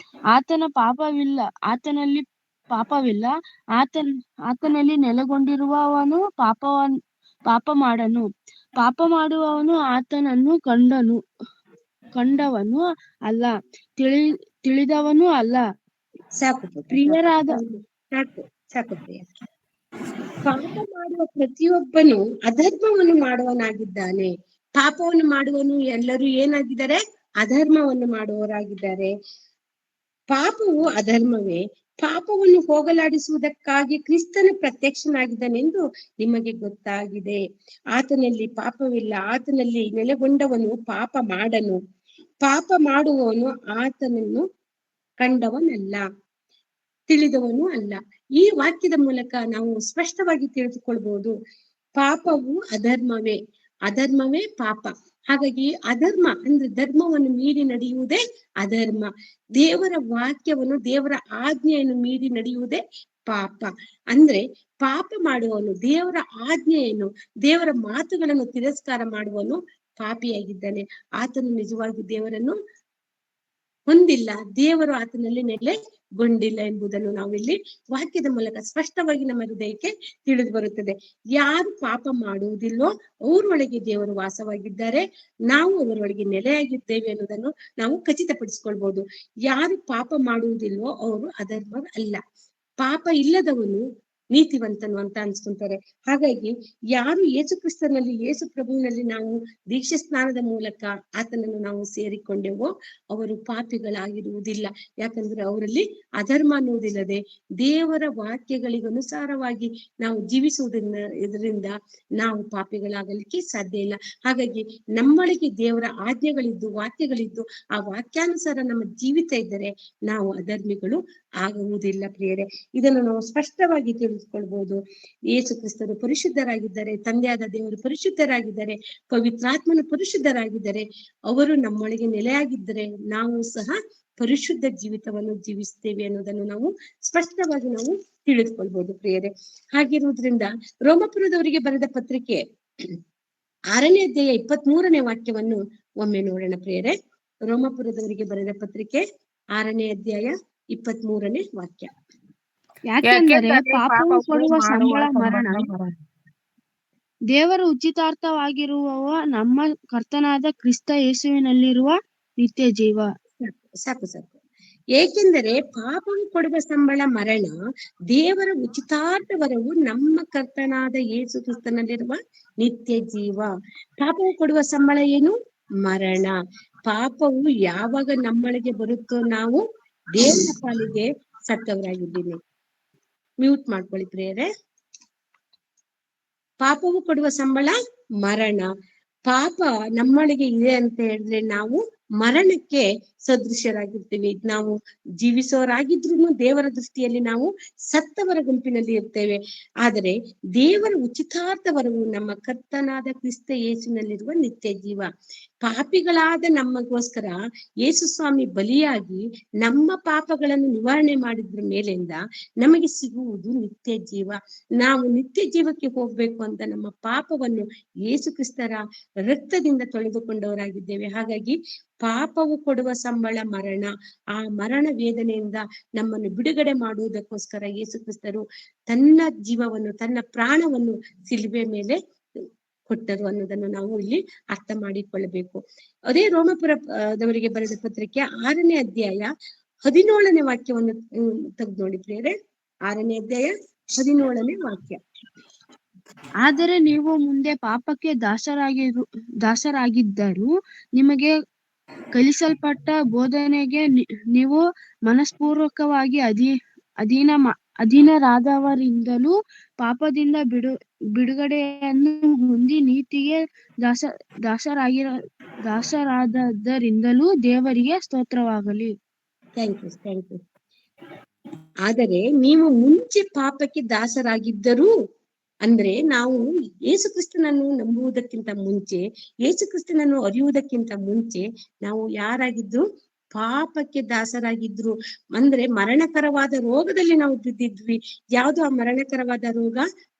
ಆತನಲ್ಲಿ ಪಾಪವಿಲ್ಲ. ಆತನಲ್ಲಿ ನೆಲೆಗೊಂಡಿರುವವನು ಪಾಪ ಮಾಡನು. ಪಾಪ ಮಾಡುವವನು ಆತನನ್ನು ಕಂಡವನು ಅಲ್ಲ, ತಿಳಿದವನು ಅಲ್ಲ. ಪ್ರಿಯರಾದ ಸಾಕು ಪ್ರಿಯ. ಪಾಪ ಮಾಡುವ ಪ್ರತಿಯೊಬ್ಬನು ಅಧರ್ಮವನ್ನು ಮಾಡುವನಾಗಿದ್ದಾನೆ. ಪಾಪವನ್ನು ಮಾಡುವನು ಎಲ್ಲರೂ ಏನಾಗಿದ್ದಾರೆ? ಅಧರ್ಮವನ್ನು ಮಾಡುವವರಾಗಿದ್ದಾರೆ. ಪಾಪವು ಅಧರ್ಮವೇ. ಪಾಪವನ್ನು ಹೋಗಲಾಡಿಸುವುದಕ್ಕಾಗಿ ಕ್ರಿಸ್ತನು ಪ್ರತ್ಯಕ್ಷನಾಗಿದ್ದಾನೆಂದು ನಿಮಗೆ ಗೊತ್ತಾಗಿದೆ. ಆತನಲ್ಲಿ ಪಾಪವಿಲ್ಲ. ಆತನಲ್ಲಿ ನೆಲೆಗೊಂಡವನು ಪಾಪ ಮಾಡನು. ಪಾಪ ಮಾಡುವವನು ಆತನನ್ನು ಕಂಡವನಲ್ಲ, ತಿಳಿದವನು ಅಲ್ಲ. ಈ ವಾಕ್ಯದ ಮೂಲಕ ನಾವು ಸ್ಪಷ್ಟವಾಗಿ ತಿಳಿದುಕೊಳ್ಬಹುದು, ಪಾಪವು ಅಧರ್ಮವೇ ಪಾಪ. ಹಾಗಾಗಿ ಅಧರ್ಮ ಅಂದ್ರೆ ಧರ್ಮವನ್ನು ಮೀರಿ ನಡೆಯುವುದೇ ಅಧರ್ಮ. ದೇವರ ವಾಕ್ಯವನ್ನು, ದೇವರ ಆಜ್ಞೆಯನ್ನು ಮೀರಿ ನಡೆಯುವುದೇ ಪಾಪ. ಅಂದ್ರೆ ಪಾಪ ಮಾಡುವವನು, ದೇವರ ಆಜ್ಞೆಯನ್ನು, ದೇವರ ಮಾತುಗಳನ್ನು ತಿರಸ್ಕಾರ ಮಾಡುವವನು ಪಾಪಿಯಾಗಿದ್ದಾನೆ. ಆತನು ನಿಜವಾಗಿ ದೇವರನ್ನು ಹೊಂದಿಲ್ಲ, ದೇವರು ಆತನಲ್ಲಿ ನೆಲೆಗೊಂಡಿಲ್ಲ ಎಂಬುದನ್ನು ನಾವಿಲ್ಲಿ ವಾಕ್ಯದ ಮೂಲಕ ಸ್ಪಷ್ಟವಾಗಿ ನಮ್ಮ ಹೃದಯಕ್ಕೆ ತಿಳಿದು ಬರುತ್ತದೆ. ಯಾರು ಪಾಪ ಮಾಡುವುದಿಲ್ಲೋ ಅವರೊಳಗೆ ದೇವರು ವಾಸವಾಗಿದ್ದಾರೆ, ನಾವು ಅವರೊಳಗೆ ನೆಲೆಯಾಗಿದ್ದೇವೆ ಅನ್ನೋದನ್ನು ನಾವು ಖಚಿತಪಡಿಸಿಕೊಳ್ಬಹುದು. ಯಾರು ಪಾಪ ಮಾಡುವುದಿಲ್ಲೋ ಅವರು ಅಧರ್ಮ ಅಲ್ಲ. ಪಾಪ ಇಲ್ಲದವನು ನೀತಿವಂತನು ಅಂತ ಅನ್ಸ್ಕೊಂತಾರೆ. ಹಾಗಾಗಿ ಯಾರು ಯೇಸು ಕ್ರಿಸ್ತನಲ್ಲಿ, ಯೇಸು ಪ್ರಭುವಿನಲ್ಲಿ ನಾವು ದೀಕ್ಷೆ ಸ್ನಾನದ ಮೂಲಕ ಆತನನ್ನು ನಾವು ಸೇರಿಕೊಂಡೆವೋ ಅವರು ಪಾಪಿಗಳಾಗಿರುವುದಿಲ್ಲ. ಯಾಕಂದ್ರೆ ಅವರಲ್ಲಿ ಅಧರ್ಮ ಅನ್ನುವುದಿಲ್ಲದೆ ದೇವರ ವಾಕ್ಯಗಳಿಗೆ ಅನುಸಾರವಾಗಿ ನಾವು ಇದರಿಂದ ನಾವು ಪಾಪಿಗಳಾಗಲಿಕ್ಕೆ ಸಾಧ್ಯ ಇಲ್ಲ. ಹಾಗಾಗಿ ನಮ್ಮೊಳಗೆ ದೇವರ ಆಜ್ಞೆಗಳಿದ್ದು, ವಾಕ್ಯಗಳಿದ್ದು, ಆ ವಾಕ್ಯಾನುಸಾರ ನಮ್ಮ ಜೀವಿತ ಇದ್ದರೆ ನಾವು ಅಧರ್ಮಿಗಳು ಆಗುವುದಿಲ್ಲ ಪ್ರಿಯರೇ. ಇದನ್ನು ನಾವು ಸ್ಪಷ್ಟವಾಗಿ ತಿಳಿದುಕೊಳ್ಬಹುದು. ಯೇಸು ಕ್ರಿಸ್ತರು ಪರಿಶುದ್ಧರಾಗಿದ್ದಾರೆ, ತಂದೆಯಾದ ದೇವರು ಪರಿಶುದ್ಧರಾಗಿದ್ದಾರೆ, ಪವಿತ್ರಾತ್ಮನು ಪರಿಶುದ್ಧರಾಗಿದ್ದಾರೆ. ಅವರು ನಮ್ಮೊಳಗೆ ನೆಲೆಯಾಗಿದ್ದರೆ ನಾವು ಸಹ ಪರಿಶುದ್ಧ ಜೀವಿತವನ್ನು ಜೀವಿಸ್ತೇವೆ ಅನ್ನೋದನ್ನು ನಾವು ಸ್ಪಷ್ಟವಾಗಿ ನಾವು ತಿಳಿದುಕೊಳ್ಬಹುದು ಪ್ರಿಯರೇ. ಹಾಗಿರುವುದರಿಂದ ರೋಮಪುರದವರಿಗೆ ಬರೆದ ಪತ್ರಿಕೆ 6ನೇ ಅಧ್ಯಾಯ 23ನೇ ವಾಕ್ಯವನ್ನು ಒಮ್ಮೆ ನೋಡೋಣ ಪ್ರಿಯರೇ. ರೋಮಪುರದವರಿಗೆ ಬರೆದ ಪತ್ರಿಕೆ 6ನೇ ಅಧ್ಯಾಯ 23ನೇ ವಾಕ್ಯ. ಯಾಕೆಂದರೆ ಪಾಪವು ಕೊಡುವ ಸಂಬಳ ಮರಣ, ದೇವರ ಉಚಿತಾರ್ಥವಾಗಿರುವ ನಮ್ಮ ಕರ್ತನಾದ ಕ್ರಿಸ್ತ ಯೇಸುವಿನಲ್ಲಿರುವ ನಿತ್ಯ ಜೀವ. ಸಾಕು ಸಾಕು. ಏಕೆಂದರೆ ಪಾಪವು ಕೊಡುವ ಸಂಬಳ ಮರಣ, ದೇವರ ಉಚಿತಾರ್ಥವರವು ನಮ್ಮ ಕರ್ತನಾದ ಯೇಸು ಕ್ರಿಸ್ತನಲ್ಲಿರುವ ನಿತ್ಯ ಜೀವ. ಪಾಪವು ಕೊಡುವ ಸಂಬಳ ಏನು? ಮರಣ. ಪಾಪವು ಯಾವಾಗ ನಮ್ಮೊಳಗೆ ಬರುತ್ತೋ ನಾವು ದೇವರ ಪಾಲಿಗೆ ಸತ್ತವರಾಗಿದ್ದೀನಿ. ಮ್ಯೂಟ್ ಮಾಡ್ಕೊಳ್ಳಿ ಪ್ರಿಯರೇ. ಪಾಪವು ಕೊಡುವ ಸಂಬಳ ಮರಣ. ಪಾಪ ನಮ್ಮೊಳಗೆ ಇದೆ ಅಂತ ಹೇಳಿದ್ರೆ ನಾವು ಮರಣಕ್ಕೆ ಸದೃಶ್ಯರಾಗಿರ್ತೀವಿ. ನಾವು ಜೀವಿಸೋರಾಗಿದ್ರು ದೇವರ ದೃಷ್ಟಿಯಲ್ಲಿ ನಾವು ಸತ್ತವರ ಗುಂಪಿನಲ್ಲಿ ಇರ್ತೇವೆ. ಆದರೆ ದೇವರ ಉಚಿತಾರ್ಥವರವು ನಮ್ಮ ಕರ್ತನಾದ ಕ್ರಿಸ್ತ ಯೇಸುವಿನಲ್ಲಿರುವ ನಿತ್ಯ ಜೀವ. ಪಾಪಿಗಳಾದ ನಮಗೋಸ್ಕರ ಯೇಸು ಸ್ವಾಮಿ ಬಲಿಯಾಗಿ ನಮ್ಮ ಪಾಪಗಳನ್ನು ನಿವಾರಣೆ ಮಾಡಿದ್ರ ಮೇಲಿಂದ ನಮಗೆ ಸಿಗುವುದು ನಿತ್ಯ ಜೀವ. ನಾವು ನಿತ್ಯ ಜೀವಕ್ಕೆ ಹೋಗ್ಬೇಕು ಅಂತ ನಮ್ಮ ಪಾಪವನ್ನು ಯೇಸು ಕ್ರಿಸ್ತರ ರಕ್ತದಿಂದ ತೊಳೆದುಕೊಂಡವರಾಗಿದ್ದೇವೆ. ಹಾಗಾಗಿ ಪಾಪವು ಕೊಡುವ ಸಂಬಳ ಮರಣ. ಆ ಮರಣ ವೇದನೆಯಿಂದ ನಮ್ಮನ್ನು ಬಿಡುಗಡೆ ಮಾಡುವುದಕ್ಕೋಸ್ಕರ ಯೇಸು ಕ್ರಿಸ್ತರು ತನ್ನ ಜೀವವನ್ನು, ತನ್ನ ಪ್ರಾಣವನ್ನು ಸಿಲುಬೆ ಮೇಲೆ ಕೊಟ್ಟರು ಅನ್ನೋದನ್ನು ನಾವು ಇಲ್ಲಿ ಅರ್ಥ ಮಾಡಿಕೊಳ್ಳಬೇಕು. ಅದೇ ರೋಮಪುರದವರಿಗೆ ಬರೆದ ಪತ್ರಿಕೆ 6ನೇ ಅಧ್ಯಾಯ 17ನೇ ವಾಕ್ಯವನ್ನು ತೆಗೆದು ನೋಡಿ ಪ್ರಿಯರೇ. 6ನೇ ಅಧ್ಯಾಯ 17ನೇ ವಾಕ್ಯ. ಆದರೆ ನೀವು ಮುಂದೆ ಪಾಪಕ್ಕೆ ದಾಸರಾಗಿದ್ದರೂ ನಿಮಗೆ ಕಲಿಸಲ್ಪಟ್ಟ ಬೋಧನೆಗೆ ನೀವು ಮನಸ್ಪೂರ್ವಕವಾಗಿ ಅಧೀನರಾದವರಿಂದಲೂ ಪಾಪದಿಂದ ಬಿಡುಗಡೆಯನ್ನು ಹೊಂದಿ ನೀತಿಗೆ ದಾಸರಾದರಿಂದಲೂ ದೇವರಿಗೆ ಸ್ತೋತ್ರವಾಗಲಿ. Thank you. ಆದರೆ ನೀವು ಮುಂಚೆ ಪಾಪಕ್ಕೆ ದಾಸರಾಗಿದ್ದರೂ, ಅಂದ್ರೆ ನಾವು ಯೇಸು ಕ್ರಿಸ್ತನನ್ನು ನಂಬುವುದಕ್ಕಿಂತ ಮುಂಚೆ, ಯೇಸು ಕ್ರಿಸ್ತನನ್ನು ಅರಿಯುವುದಕ್ಕಿಂತ ಮುಂಚೆ ನಾವು ಯಾರಾಗಿದ್ರು? ಪಾಪಕ್ಕೆ ದಾಸರಾಗಿದ್ರು. ಅಂದ್ರೆ ಮರಣಕರವಾದ ರೋಗದಲ್ಲಿ ನಾವು ಬಿದ್ದಿದ್ವಿ. ಯಾವುದು ಆ ಮರಣಕರವಾದ ರೋಗ?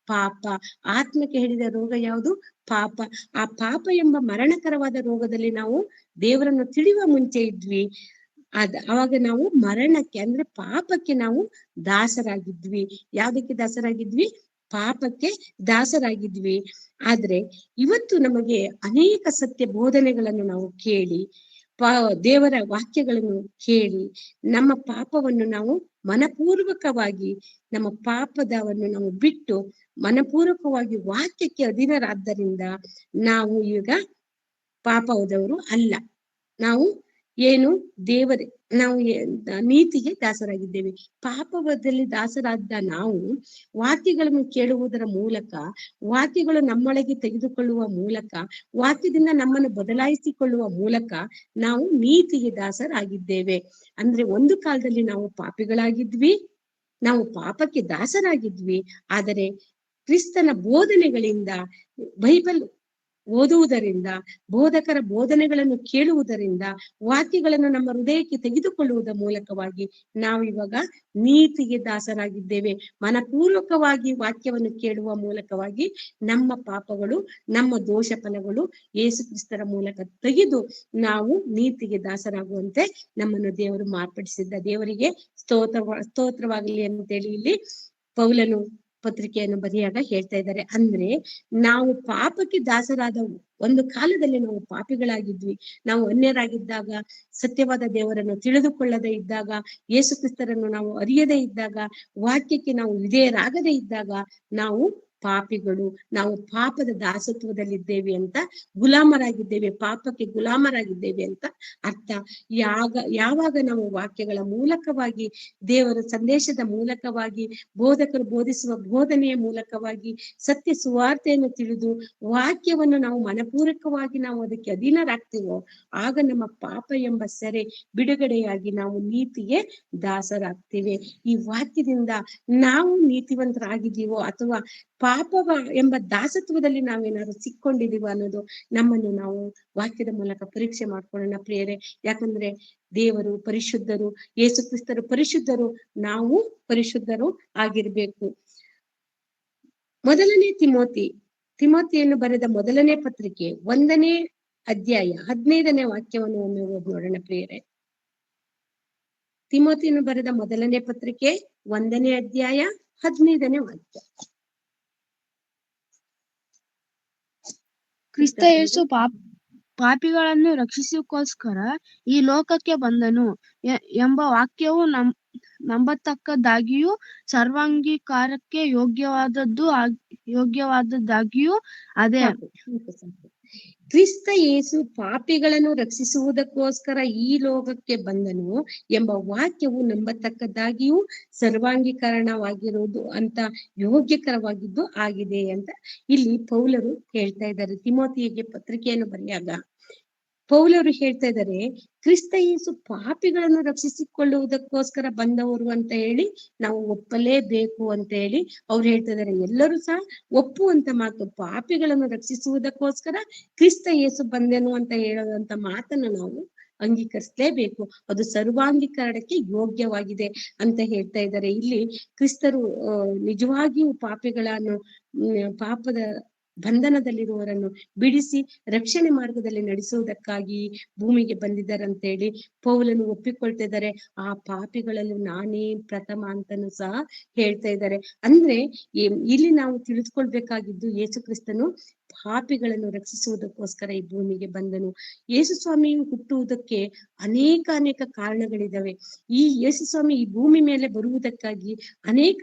ಪಾಪ. ಆತ್ಮಕ್ಕೆ ಹಿಡಿದ ರೋಗ ಯಾವುದು? ಪಾಪ. ಆ ಪಾಪ ಎಂಬ ಮರಣಕರವಾದ ರೋಗದಲ್ಲಿ ನಾವು ದೇವರನ್ನು ತಿಳಿಯುವ ಮುಂಚೆ ಇದ್ವಿ. ಅವಾಗ ನಾವು ಮರಣಕ್ಕೆ ಅಂದ್ರೆ ಪಾಪಕ್ಕೆ ನಾವು ದಾಸರಾಗಿದ್ವಿ. ಯಾವ್ದಕ್ಕೆ ದಾಸರಾಗಿದ್ವಿ? ಪಾಪಕ್ಕೆ ದಾಸರಾಗಿದ್ವಿ. ಆದ್ರೆ ಇವತ್ತು ನಮಗೆ ಅನೇಕ ಸತ್ಯ ಬೋಧನೆಗಳನ್ನು ನಾವು ಕೇಳಿ, ದೇವರ ವಾಕ್ಯಗಳನ್ನು ಕೇಳಿ ನಮ್ಮ ಪಾಪವನ್ನು ನಾವು ಮನಪೂರ್ವಕವಾಗಿ, ನಮ್ಮ ಪಾಪದವನ್ನು ನಾವು ಬಿಟ್ಟು ಮನಪೂರ್ವಕವಾಗಿ ವಾಕ್ಯಕ್ಕೆ ಅಧೀನರಾದ್ದರಿಂದ ನಾವು ಈಗ ಪಾಪದವರು ಅಲ್ಲ. ನಾವು ಏನು? ನಾವು ನೀತಿಗೆ ದಾಸರಾಗಿದ್ದೇವೆ. ಪಾಪದಲ್ಲಿ ದಾಸರಾದ ನಾವು ವಾಕ್ಯಗಳನ್ನು ಕೇಳುವುದರ ಮೂಲಕ, ವಾಕ್ಯಗಳು ನಮ್ಮೊಳಗೆ ತೆಗೆದುಕೊಳ್ಳುವ ಮೂಲಕ, ವಾಕ್ಯದಿಂದ ನಮ್ಮನ್ನು ಬದಲಾಯಿಸಿಕೊಳ್ಳುವ ಮೂಲಕ ನಾವು ನೀತಿಗೆ ದಾಸರಾಗಿದ್ದೇವೆ. ಅಂದ್ರೆ ಒಂದು ಕಾಲದಲ್ಲಿ ನಾವು ಪಾಪಿಗಳಾಗಿದ್ವಿ, ನಾವು ಪಾಪಕ್ಕೆ ದಾಸರಾಗಿದ್ವಿ. ಆದರೆ ಕ್ರಿಸ್ತನ ಬೋಧನೆಗಳಿಂದ, ಬೈಬಲ್ ಓದುವುದರಿಂದ, ಬೋಧಕರ ಬೋಧನೆಗಳನ್ನು ಕೇಳುವುದರಿಂದ, ವಾಕ್ಯಗಳನ್ನು ನಮ್ಮ ಹೃದಯಕ್ಕೆ ತೆಗೆದುಕೊಳ್ಳುವುದರ ಮೂಲಕವಾಗಿ ನಾವು ಇವಾಗ ನೀತಿಗೆ ದಾಸರಾಗಿದ್ದೇವೆ. ಮನಪೂರ್ವಕವಾಗಿ ವಾಕ್ಯವನ್ನು ಕೇಳುವ ಮೂಲಕವಾಗಿ ನಮ್ಮ ಪಾಪಗಳು, ನಮ್ಮ ದೋಷ ಫಲಗಳು ಯೇಸು ಕ್ರಿಸ್ತರ ಮೂಲಕ ನಾವು ನೀತಿಗೆ ದಾಸರಾಗುವಂತೆ ನಮ್ಮನ್ನು ದೇವರು ಮಾರ್ಪಡಿಸಿದ್ದ. ದೇವರಿಗೆ ಸ್ತೋತ್ರವಾಗಲಿ ಅಂತೇಳಿ ಇಲ್ಲಿ ಪೌಲನು ಪತ್ರಿಕೆಯನ್ನು ಬರೆಯಾಗ ಹೇಳ್ತಾ ಇದ್ದಾರೆ. ಅಂದ್ರೆ ನಾವು ಪಾಪಕ್ಕೆ ದಾಸರಾದ ಒಂದು ಕಾಲದಲ್ಲಿ ನಾವು ಪಾಪಿಗಳಾಗಿದ್ವಿ. ನಾವು ಅನ್ಯರಾಗಿದ್ದಾಗ, ಸತ್ಯವಾದ ದೇವರನ್ನು ತಿಳಿದುಕೊಳ್ಳದೆ ಇದ್ದಾಗ, ಯೇಸು ಕ್ರಿಸ್ತರನ್ನು ನಾವು ಅರಿಯದೇ ಇದ್ದಾಗ, ವಾಕ್ಯಕ್ಕೆ ನಾವು ವಿಧೇಯರಾಗದೇ ಇದ್ದಾಗ ನಾವು ಪಾಪಿಗಳು, ನಾವು ಪಾಪದ ದಾಸತ್ವದಲ್ಲಿದ್ದೇವೆ ಅಂತ, ಗುಲಾಮರಾಗಿದ್ದೇವೆ, ಪಾಪಕ್ಕೆ ಗುಲಾಮರಾಗಿದ್ದೇವೆ ಅಂತ ಅರ್ಥ. ಯಾವಾಗ ನಾವು ವಾಕ್ಯಗಳ ಮೂಲಕವಾಗಿ, ದೇವರ ಸಂದೇಶದ ಮೂಲಕವಾಗಿ, ಬೋಧಕರು ಬೋಧಿಸುವ ಬೋಧನೆಯ ಮೂಲಕವಾಗಿ ಸತ್ಯ ಸುವಾರ್ತೆಯನ್ನು ತಿಳಿದು ವಾಕ್ಯವನ್ನು ನಾವು ಮನಪೂರ್ವಕವಾಗಿ ನಾವು ಅದಕ್ಕೆ ಅಧೀನರಾಗ್ತೀವೋ, ಆಗ ನಮ್ಮ ಪಾಪ ಎಂಬ ಸೆರೆ ಬಿಡುಗಡೆಯಾಗಿ ನಾವು ನೀತಿಗೆ ದಾಸರಾಗ್ತೇವೆ. ಈ ವಾಕ್ಯದಿಂದ ನಾವು ನೀತಿವಂತರಾಗಿದ್ದೀವೋ ಅಥವಾ ಪಾಪ ಎಂಬ ದಾಸತ್ವದಲ್ಲಿ ನಾವೇನಾದ್ರು ಸಿಕ್ಕೊಂಡಿದೀವ ಅನ್ನೋದು ನಮ್ಮನ್ನು ನಾವು ವಾಕ್ಯದ ಮೂಲಕ ಪರೀಕ್ಷೆ ಮಾಡ್ಕೊಳ್ಳೋಣ ಪ್ರಿಯರೇ. ಯಾಕಂದ್ರೆ ದೇವರು ಪರಿಶುದ್ಧರು, ಯೇಸು ಕ್ರಿಸ್ತರು ಪರಿಶುದ್ಧರು, ನಾವು ಪರಿಶುದ್ಧರು ಆಗಿರ್ಬೇಕು. ಮೊದಲನೇ ತಿಮೋತಿಯನ್ನು ಬರೆದ ಮೊದಲನೇ ಪತ್ರಿಕೆ 1ನೇ ಅಧ್ಯಾಯ 15ನೇ ವಾಕ್ಯವನ್ನು ಒಮ್ಮೆ ಓದಿ ನೋಡೋಣ ಪ್ರಿಯರೇ. ತಿಮೋತಿಯನ್ನು ಬರೆದ ಮೊದಲನೇ ಪತ್ರಿಕೆ 1ನೇ ಅಧ್ಯಾಯ 15ನೇ ವಾಕ್ಯ. ಕ್ರಿಸ್ತ ಯೇಸು ಪಾಪಿಗಳನ್ನು ರಕ್ಷಿಸೋಕೋಸ್ಕರ ಈ ಲೋಕಕ್ಕೆ ಬಂದನು ಎಂಬ ವಾಕ್ಯವು ನಂಬತಕ್ಕದ್ದಾಗಿಯೂ ಸರ್ವಾಂಗೀಕಾರಕ್ಕೆ ಯೋಗ್ಯವಾದದ್ದಾಗಿಯೂ ಅದೇ. ಕ್ರಿಸ್ತ ಯೇಸು ಪಾಪಿಗಳನ್ನು ರಕ್ಷಿಸುವುದಕ್ಕೋಸ್ಕರ ಈ ಲೋಕಕ್ಕೆ ಬಂದನು ಎಂಬ ವಾಕ್ಯವು ನಂಬತಕ್ಕದ್ದಾಗಿಯೂ ಸರ್ವಾಂಗೀಕರಣವಾಗಿರುವುದು ಅಂತ ಯೋಗ್ಯಕರವಾಗಿದ್ದು ಆಗಿದೆ ಅಂತ ಇಲ್ಲಿ ಪೌಲರು ಹೇಳ್ತಾ ಇದ್ದಾರೆ. ತಿಮೋತಿಗೆ ಪತ್ರಿಕೆಯನ್ನು ಬರೆಯಾಗ ಪೌಲರು ಹೇಳ್ತಾ ಇದ್ದಾರೆ, ಕ್ರಿಸ್ತ ಯೇಸು ಪಾಪಿಗಳನ್ನು ರಕ್ಷಿಸಿಕೊಳ್ಳುವುದಕ್ಕೋಸ್ಕರ ಬಂದವರು ಅಂತ ಹೇಳಿ ನಾವು ಒಪ್ಪಲೇಬೇಕು ಅಂತ ಹೇಳಿ ಅವ್ರು ಹೇಳ್ತಾ ಇದ್ದಾರೆ. ಎಲ್ಲರೂ ಸಹ ಒಪ್ಪುವಂತ ಮಾತು, ಪಾಪಿಗಳನ್ನು ರಕ್ಷಿಸುವುದಕ್ಕೋಸ್ಕರ ಕ್ರಿಸ್ತ ಯೇಸು ಬಂದೆನು ಅಂತ ಹೇಳುವಂತ ಮಾತನ್ನು ನಾವು ಅಂಗೀಕರಿಸಲೇಬೇಕು. ಅದು ಸರ್ವಾಂಗೀಕರಣಕ್ಕೆ ಯೋಗ್ಯವಾಗಿದೆ ಅಂತ ಹೇಳ್ತಾ ಇದ್ದಾರೆ. ಇಲ್ಲಿ ಕ್ರಿಸ್ತರು ನಿಜವಾಗಿಯೂ ಪಾಪಿಗಳನ್ನು ಪಾಪದ ಬಂಧನದಲ್ಲಿರುವವರನ್ನು ಬಿಡಿಸಿ ರಕ್ಷಣೆ ಮಾರ್ಗದಲ್ಲಿ ನಡೆಸುವುದಕ್ಕಾಗಿ ಭೂಮಿಗೆ ಬಂದಿದ್ದಾರಂತೇಳಿ ಪೌಲನು ಒಪ್ಪಿಕೊಳ್ತಾ ಇದ್ದಾರೆ. ಆ ಪಾಪಿಗಳಲ್ಲಿ ನಾನೇ ಪ್ರಥಮ ಅಂತನೂ ಸಹ ಹೇಳ್ತಾ ಇದ್ದಾರೆ. ಅಂದ್ರೆ ಇಲ್ಲಿ ನಾವು ತಿಳಿದುಕೊಳ್ಬೇಕಾಗಿದ್ದು, ಯೇಸು ಕ್ರಿಸ್ತನು ಪಾಪಿಗಳನ್ನು ರಕ್ಷಿಸುವುದಕ್ಕೋಸ್ಕರ ಈ ಭೂಮಿಗೆ ಬಂದನು. ಯೇಸು ಸ್ವಾಮಿಯು ಹುಟ್ಟುವುದಕ್ಕೆ ಅನೇಕ ಕಾರಣಗಳಿದಾವೆ. ಈ ಯೇಸು ಸ್ವಾಮಿ ಈ ಭೂಮಿ ಮೇಲೆ ಬರುವುದಕ್ಕಾಗಿ ಅನೇಕ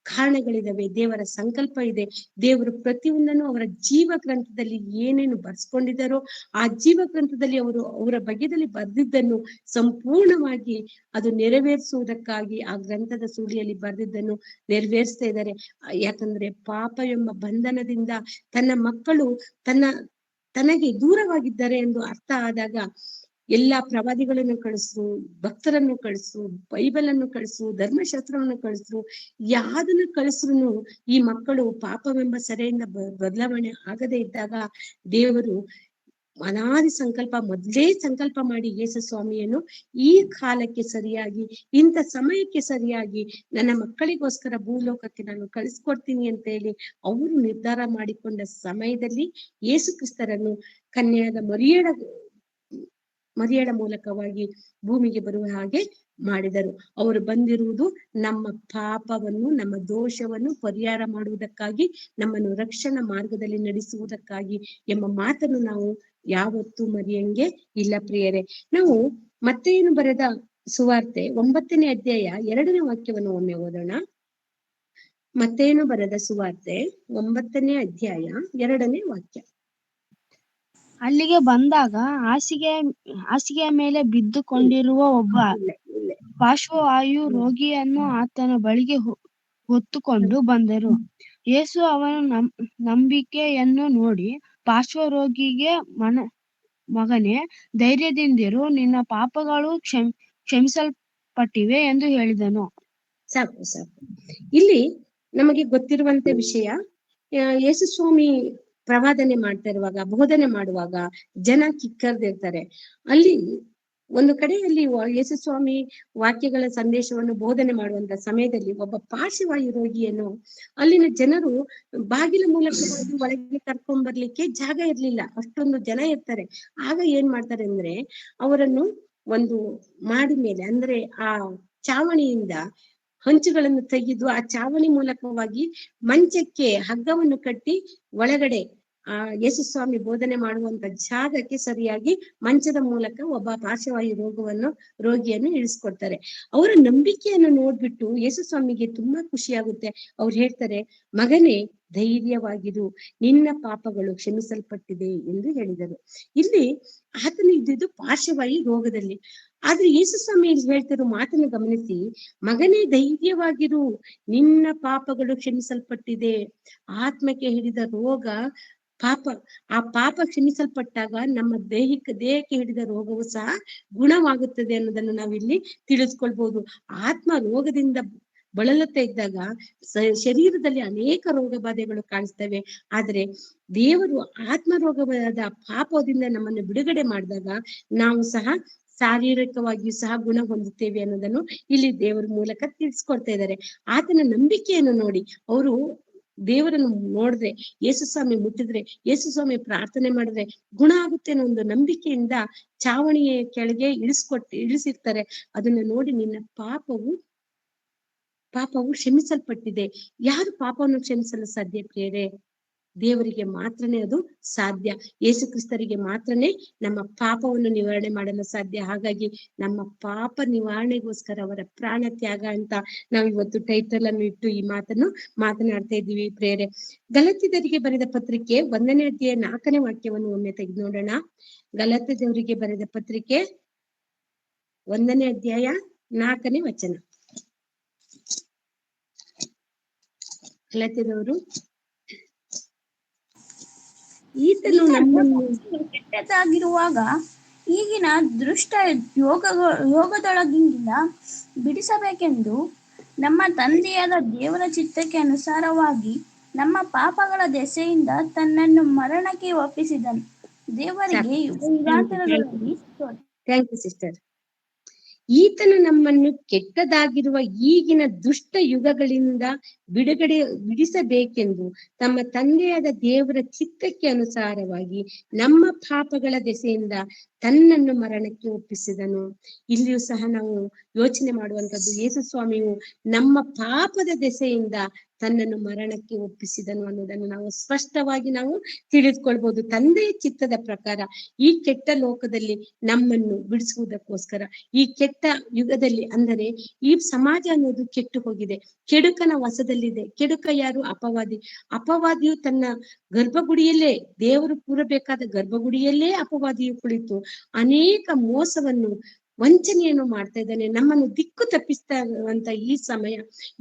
ಕಾರಣಗಳಿದಾವೆ. ದೇವರ ಸಂಕಲ್ಪ ಇದೆ. ದೇವರು ಪ್ರತಿಯೊಂದನ್ನು ಅವರ ಜೀವ ಗ್ರಂಥದಲ್ಲಿ ಏನೇನು ಬರ್ಸ್ಕೊಂಡಿದ್ದಾರೋ ಆ ಜೀವ ಗ್ರಂಥದಲ್ಲಿ ಅವರ ಬಗೆಯಲ್ಲಿ ಬರೆದಿದ್ದನ್ನು ಸಂಪೂರ್ಣವಾಗಿ ಅದು ನೆರವೇರಿಸುವುದಕ್ಕಾಗಿ ಆ ಗ್ರಂಥದ ಸುಳಿಯಲ್ಲಿ ಬರೆದಿದ್ದನ್ನು ನೆರವೇರಿಸ್ತಾ ಇದ್ದಾರೆ. ಯಾಕಂದ್ರೆ ಪಾಪ ಎಂಬ ಬಂಧನದಿಂದ ತನ್ನ ಮಕ್ಕಳು ತನಗೆ ದೂರವಾಗಿದ್ದಾರೆ ಎಂದು ಅರ್ಥ ಆದಾಗ ಎಲ್ಲಾ ಪ್ರವಾದಿಗಳನ್ನು ಕಳಿಸು, ಭಕ್ತರನ್ನು ಕಳಿಸು, ಬೈಬಲ್ ಅನ್ನು ಕಳಿಸು, ಧರ್ಮಶಾಸ್ತ್ರವನ್ನು ಕಳಿಸು, ಯಾವ್ದನ್ನು ಕಳಿಸ್ರು ಈ ಮಕ್ಕಳು ಪಾಪವೆಂಬ ಸೆರೆಯಿಂದ ಬದಲಾವಣೆ ಆಗದೆ ಇದ್ದಾಗ ದೇವರು ಅನಾದಿ ಮೊದಲೇ ಸಂಕಲ್ಪ ಮಾಡಿ ಯೇಸು ಸ್ವಾಮಿಯನ್ನು ಈ ಕಾಲಕ್ಕೆ ಸರಿಯಾಗಿ, ಇಂಥ ಸಮಯಕ್ಕೆ ಸರಿಯಾಗಿ ನನ್ನ ಮಕ್ಕಳಿಗೋಸ್ಕರ ಭೂಲೋಕಕ್ಕೆ ನಾನು ಕಳಿಸ್ಕೊಡ್ತೀನಿ ಅಂತ ಹೇಳಿ ಅವರು ನಿರ್ಧಾರ ಮಾಡಿಕೊಂಡ ಸಮಯದಲ್ಲಿ ಯೇಸು ಕ್ರಿಸ್ತರನ್ನು ಕನ್ಯಾದ ಮರಿಯಳ ಮೂಲಕವಾಗಿ ಭೂಮಿಗೆ ಬರುವ ಹಾಗೆ ಮಾಡಿದರು. ಅವರು ಬಂದಿರುವುದು ನಮ್ಮ ಪಾಪವನ್ನು, ನಮ್ಮ ದೋಷವನ್ನು ಪರಿಹಾರ ಮಾಡುವುದಕ್ಕಾಗಿ, ನಮ್ಮನ್ನು ರಕ್ಷಣಾ ಮಾರ್ಗದಲ್ಲಿ ನಡೆಸುವುದಕ್ಕಾಗಿ ಎಂಬ ಮಾತನ್ನು ನಾವು ಯಾವತ್ತೂ ಮರೆಯಂಗೆ ಇಲ್ಲ ಪ್ರಿಯರೇ. ನಾವು ಮತ್ತೇನು ಬರೆದ ಸುವಾರ್ತೆ 9ನೇ ಅಧ್ಯಾಯ 2ನೇ ವಾಕ್ಯವನ್ನು ಒಮ್ಮೆ ಓದೋಣ. ಮತ್ತೇನು ಬರೆದ ಸುವಾರ್ತೆ 9ನೇ ಅಧ್ಯಾಯ 2ನೇ ವಾಕ್ಯ. ಅಲ್ಲಿಗೆ ಬಂದಾಗ ಹಾಸಿಗೆಯ ಮೇಲೆ ಬಿದ್ದುಕೊಂಡಿರುವ ಒಬ್ಬ ಪಾರ್ಶ್ವವಾಯು ರೋಗಿಯನ್ನು ಆತನ ಬಳಿಗೆ ಹೊತ್ತುಕೊಂಡು ಬಂದರು. ಯೇಸು ಅವನ ನಂಬಿಕೆಯನ್ನು ನೋಡಿ ಪಾರ್ಶ್ವರೋಗಿಗೆ, ಮಗನೇ, ಧೈರ್ಯದಿಂದಿರು, ನಿನ್ನ ಪಾಪಗಳು ಕ್ಷಮಿಸಲ್ಪಟ್ಟಿವೆ ಎಂದು ಹೇಳಿದನು. ಸಾಕು. ಇಲ್ಲಿ ನಮಗೆ ಗೊತ್ತಿರುವಂತ ವಿಷಯ, ಯೇಸು ಸ್ವಾಮಿ ಪ್ರವಾದನೆ ಮಾಡ್ತಾ ಇರುವಾಗ, ಬೋಧನೆ ಮಾಡುವಾಗ ಜನ ಕಿಕ್ಕರ್ದಿರ್ತಾರೆ. ಅಲ್ಲಿ ಒಂದು ಕಡೆಯಲ್ಲಿ ಯೇಸು ಸ್ವಾಮಿ ವಾಕ್ಯಗಳ ಸಂದೇಶವನ್ನು ಬೋಧನೆ ಮಾಡುವಂತ ಸಮಯದಲ್ಲಿ ಒಬ್ಬ ಪಾರ್ಶ್ವವಾಯು ರೋಗಿಯನ್ನು ಅಲ್ಲಿನ ಜನರು ಬಾಗಿಲ ಮೂಲಕವಾಗಿ ಒಳಗೆ ಕರ್ಕೊಂಡ್ ಬರ್ಲಿಕ್ಕೆ ಜಾಗ ಇರ್ಲಿಲ್ಲ, ಅಷ್ಟೊಂದು ಜನ ಇರ್ತಾರೆ. ಆಗ ಏನ್ ಮಾಡ್ತಾರೆ ಅಂದ್ರೆ, ಅವರನ್ನು ಒಂದು ಮಾಡಿ ಮೇಲೆ ಅಂದ್ರೆ ಆ ಚಾವಣಿಯಿಂದ ಹಂಚುಗಳನ್ನು ತೆಗೆದು ಆ ಚಾವಣಿ ಮೂಲಕವಾಗಿ ಮಂಚಕ್ಕೆ ಹಗ್ಗವನ್ನು ಕಟ್ಟಿ ಒಳಗಡೆ ಯೇಸು ಸ್ವಾಮಿ ಬೋಧನೆ ಮಾಡುವಂತ ಜಾಗಕ್ಕೆ ಸರಿಯಾಗಿ ಮಂಚದ ಮೂಲಕ ಒಬ್ಬ ಪಾರ್ಶ್ವವಾಯು ರೋಗಿಯನ್ನು ಇಳಿಸ್ಕೊಡ್ತಾರೆ. ಅವರ ನಂಬಿಕೆಯನ್ನು ನೋಡ್ಬಿಟ್ಟು ಯೇಸು ಸ್ವಾಮಿಗೆ ತುಂಬಾ ಖುಷಿಯಾಗುತ್ತೆ. ಅವ್ರು ಹೇಳ್ತಾರೆ, ಮಗನೇ, ಧೈರ್ಯವಾಗಿರು, ನಿನ್ನ ಪಾಪಗಳು ಕ್ಷಮಿಸಲ್ಪಟ್ಟಿದೆ ಎಂದು ಹೇಳಿದರು. ಇಲ್ಲಿ ಆತನು ಇದ್ದಿದ್ದು ಪಾರ್ಶ್ವವಾಯು ರೋಗದಲ್ಲಿ. ಆದ್ರೆ ಯೇಸು ಸ್ವಾಮಿ ಇಲ್ಲಿ ಹೇಳ್ತಿರೋ ಮಾತನ್ನು ಗಮನಿಸಿ, ಮಗನೇ, ಧೈರ್ಯವಾಗಿರು, ನಿನ್ನ ಪಾಪಗಳು ಕ್ಷಮಿಸಲ್ಪಟ್ಟಿದೆ. ಆತ್ಮಕ್ಕೆ ಹಿಡಿದ ರೋಗ ಆ ಪಾಪ ಕ್ಷಮಿಸಲ್ಪಟ್ಟಾಗ ನಮ್ಮ ದೇಹಕ್ಕೆ ಹಿಡಿದ ರೋಗವು ಸಹ ಗುಣವಾಗುತ್ತದೆ ಅನ್ನೋದನ್ನು ನಾವಿಲ್ಲಿ ತಿಳಿದುಕೊಳ್ಬಹುದು. ಆತ್ಮ ರೋಗದಿಂದ ಬಳಲುತ್ತಾ ಇದ್ದಾಗ ಶರೀರದಲ್ಲಿ ಅನೇಕ ರೋಗ ಬಾಧೆಗಳು ಕಾಣಿಸ್ತವೆ. ಆದ್ರೆ ದೇವರು ಆತ್ಮ ರೋಗವಾದ ಪಾಪದಿಂದ ನಮ್ಮನ್ನು ಬಿಡುಗಡೆ ಮಾಡಿದಾಗ ನಾವು ಸಹ ಶಾರೀರಿಕವಾಗಿಯೂ ಸಹ ಗುಣ ಹೊಂದುತ್ತೇವೆ ಅನ್ನೋದನ್ನು ಇಲ್ಲಿ ದೇವರ ಮೂಲಕ ತಿಳಿಸ್ಕೊಡ್ತಾ ಇದ್ದಾರೆ. ಆತನ ನಂಬಿಕೆಯನ್ನು ನೋಡಿ ಅವರು ದೇವರನ್ನು ನೋಡಿದ್ರೆ, ಯೇಸು ಸ್ವಾಮಿ ಮುಟ್ಟಿದ್ರೆ, ಯೇಸು ಸ್ವಾಮಿ ಪ್ರಾರ್ಥನೆ ಮಾಡಿದ್ರೆ ಗುಣ ಆಗುತ್ತೆ ಅನ್ನೋ ಒಂದು ನಂಬಿಕೆಯಿಂದ ಚಾವಣಿಯ ಕೆಳಗೆ ಇಳಿಸಿರ್ತಾರೆ. ಅದನ್ನ ನೋಡಿ ನಿನ್ನ ಪಾಪವು ಕ್ಷಮಿಸಲ್ಪಟ್ಟಿದೆ. ಯಾರು ಪಾಪವನ್ನು ಕ್ಷಮಿಸಲು ಸಾಧ್ಯ ಪ್ರಿಯರೇ? ದೇವರಿಗೆ ಮಾತ್ರನೇ ಅದು ಸಾಧ್ಯ. ಯೇಸು ಕ್ರಿಸ್ತರಿಗೆ ಮಾತ್ರನೇ ನಮ್ಮ ಪಾಪವನ್ನು ನಿವಾರಣೆ ಮಾಡಲು ಸಾಧ್ಯ. ಹಾಗಾಗಿ ನಮ್ಮ ಪಾಪ ನಿವಾರಣೆಗೋಸ್ಕರ ಅವರ ಪ್ರಾಣ ತ್ಯಾಗ ಅಂತ ನಾವು ಇವತ್ತು ಟೈಟಲ್ ಅನ್ನು ಇಟ್ಟು ಈ ಮಾತನ್ನು ಮಾತನಾಡ್ತಾ ಇದ್ದೀವಿ ಪ್ರೇರೆ. ಗಲಾತ್ಯರಿಗೆ ಬರೆದ ಪತ್ರಿಕೆ 1ನೇ ಅಧ್ಯಾಯ 4ನೇ ವಾಕ್ಯವನ್ನು ಒಮ್ಮೆ ತೆಗೆದು ನೋಡೋಣ. ಗಲಾತ್ಯರಿಗೆ ಬರೆದ ಪತ್ರಿಕೆ 1ನೇ ಅಧ್ಯಾಯ 4ನೇ ವಚನ. ಗಲಾತ್ಯದವರು, ಈತನು ನಮ್ಮನ್ನು ಕೆಟ್ಟದಾಗಿರುವಾಗ ಈಗಿನ ದುಷ್ಟ ಯೋಗದೊಳಗಿಂದ ಬಿಡಿಸಬೇಕೆಂದು ನಮ್ಮ ತಂದೆಯಾದ ದೇವರ ಚಿತ್ತಕ್ಕೆ ಅನುಸಾರವಾಗಿ ನಮ್ಮ ಪಾಪಗಳ ದೆಸೆಯಿಂದ ತನ್ನನ್ನು ಮರಣಕ್ಕೆ ಒಪ್ಪಿಸಿದನು. ದೇವರಿಗೆ ಯುಗಾಂತರಗಳಲ್ಲಿ ಥ್ಯಾಂಕ್ ಯು ಸಿಸ್ಟರ್. ಈತನು ನಮ್ಮನ್ನು ಕೆಟ್ಟದಾಗಿರುವ ಈಗಿನ ದುಷ್ಟ ಯುಗಗಳಿಂದ ಬಿಡಿಸಬೇಕೆಂದು ತಮ್ಮ ತಂದೆಯಾದ ದೇವರ ಚಿತ್ತಕ್ಕೆ ಅನುಸಾರವಾಗಿ ನಮ್ಮ ಪಾಪಗಳ ದೆಸೆಯಿಂದ ತನ್ನನ್ನು ಮರಣಕ್ಕೆ ಒಪ್ಪಿಸಿದನು. ಇಲ್ಲಿಯೂ ಸಹ ನಾವು ಯೋಚನೆ ಮಾಡುವಂತದ್ದು, ಯೇಸು ಸ್ವಾಮಿಯು ನಮ್ಮ ಪಾಪದ ದೆಸೆಯಿಂದ ತನ್ನನ್ನು ಮರಣಕ್ಕೆ ಒಪ್ಪಿಸಿದನು ಅನ್ನೋದನ್ನು ನಾವು ಸ್ಪಷ್ಟವಾಗಿ ನಾವು ತಿಳಿದುಕೊಳ್ಬಹುದು. ತಂದೆಯ ಚಿತ್ತದ ಪ್ರಕಾರ ಈ ಕೆಟ್ಟ ಲೋಕದಲ್ಲಿ ನಮ್ಮನ್ನು ಬಿಡಿಸುವುದಕ್ಕೋಸ್ಕರ, ಈ ಕೆಟ್ಟ ಯುಗದಲ್ಲಿ, ಅಂದರೆ ಈ ಸಮಾಜ ಅನ್ನೋದು ಕೆಟ್ಟು ಹೋಗಿದೆ, ಕೆಡುಕನ ವಶದಲ್ಲಿದೆ. ಕೆಡುಕ ಯಾರು? ಅಪವಾದಿ. ಅಪವಾದಿಯು ತನ್ನ ಗರ್ಭಗುಡಿಯಲ್ಲೇ, ದೇವರು ಕೂರಬೇಕಾದ ಗರ್ಭಗುಡಿಯಲ್ಲೇ ಅಪವಾದಿಯು ಕುಳಿತು ಅನೇಕ ಮೋಸವನ್ನು, ವಂಚನೆಯನ್ನು ಮಾಡ್ತಾ ಇದ್ದಾನೆ. ನಮ್ಮನ್ನು ದಿಕ್ಕು ತಪ್ಪಿಸ್ತಾ ಇರುವಂತ ಈ ಸಮಯ,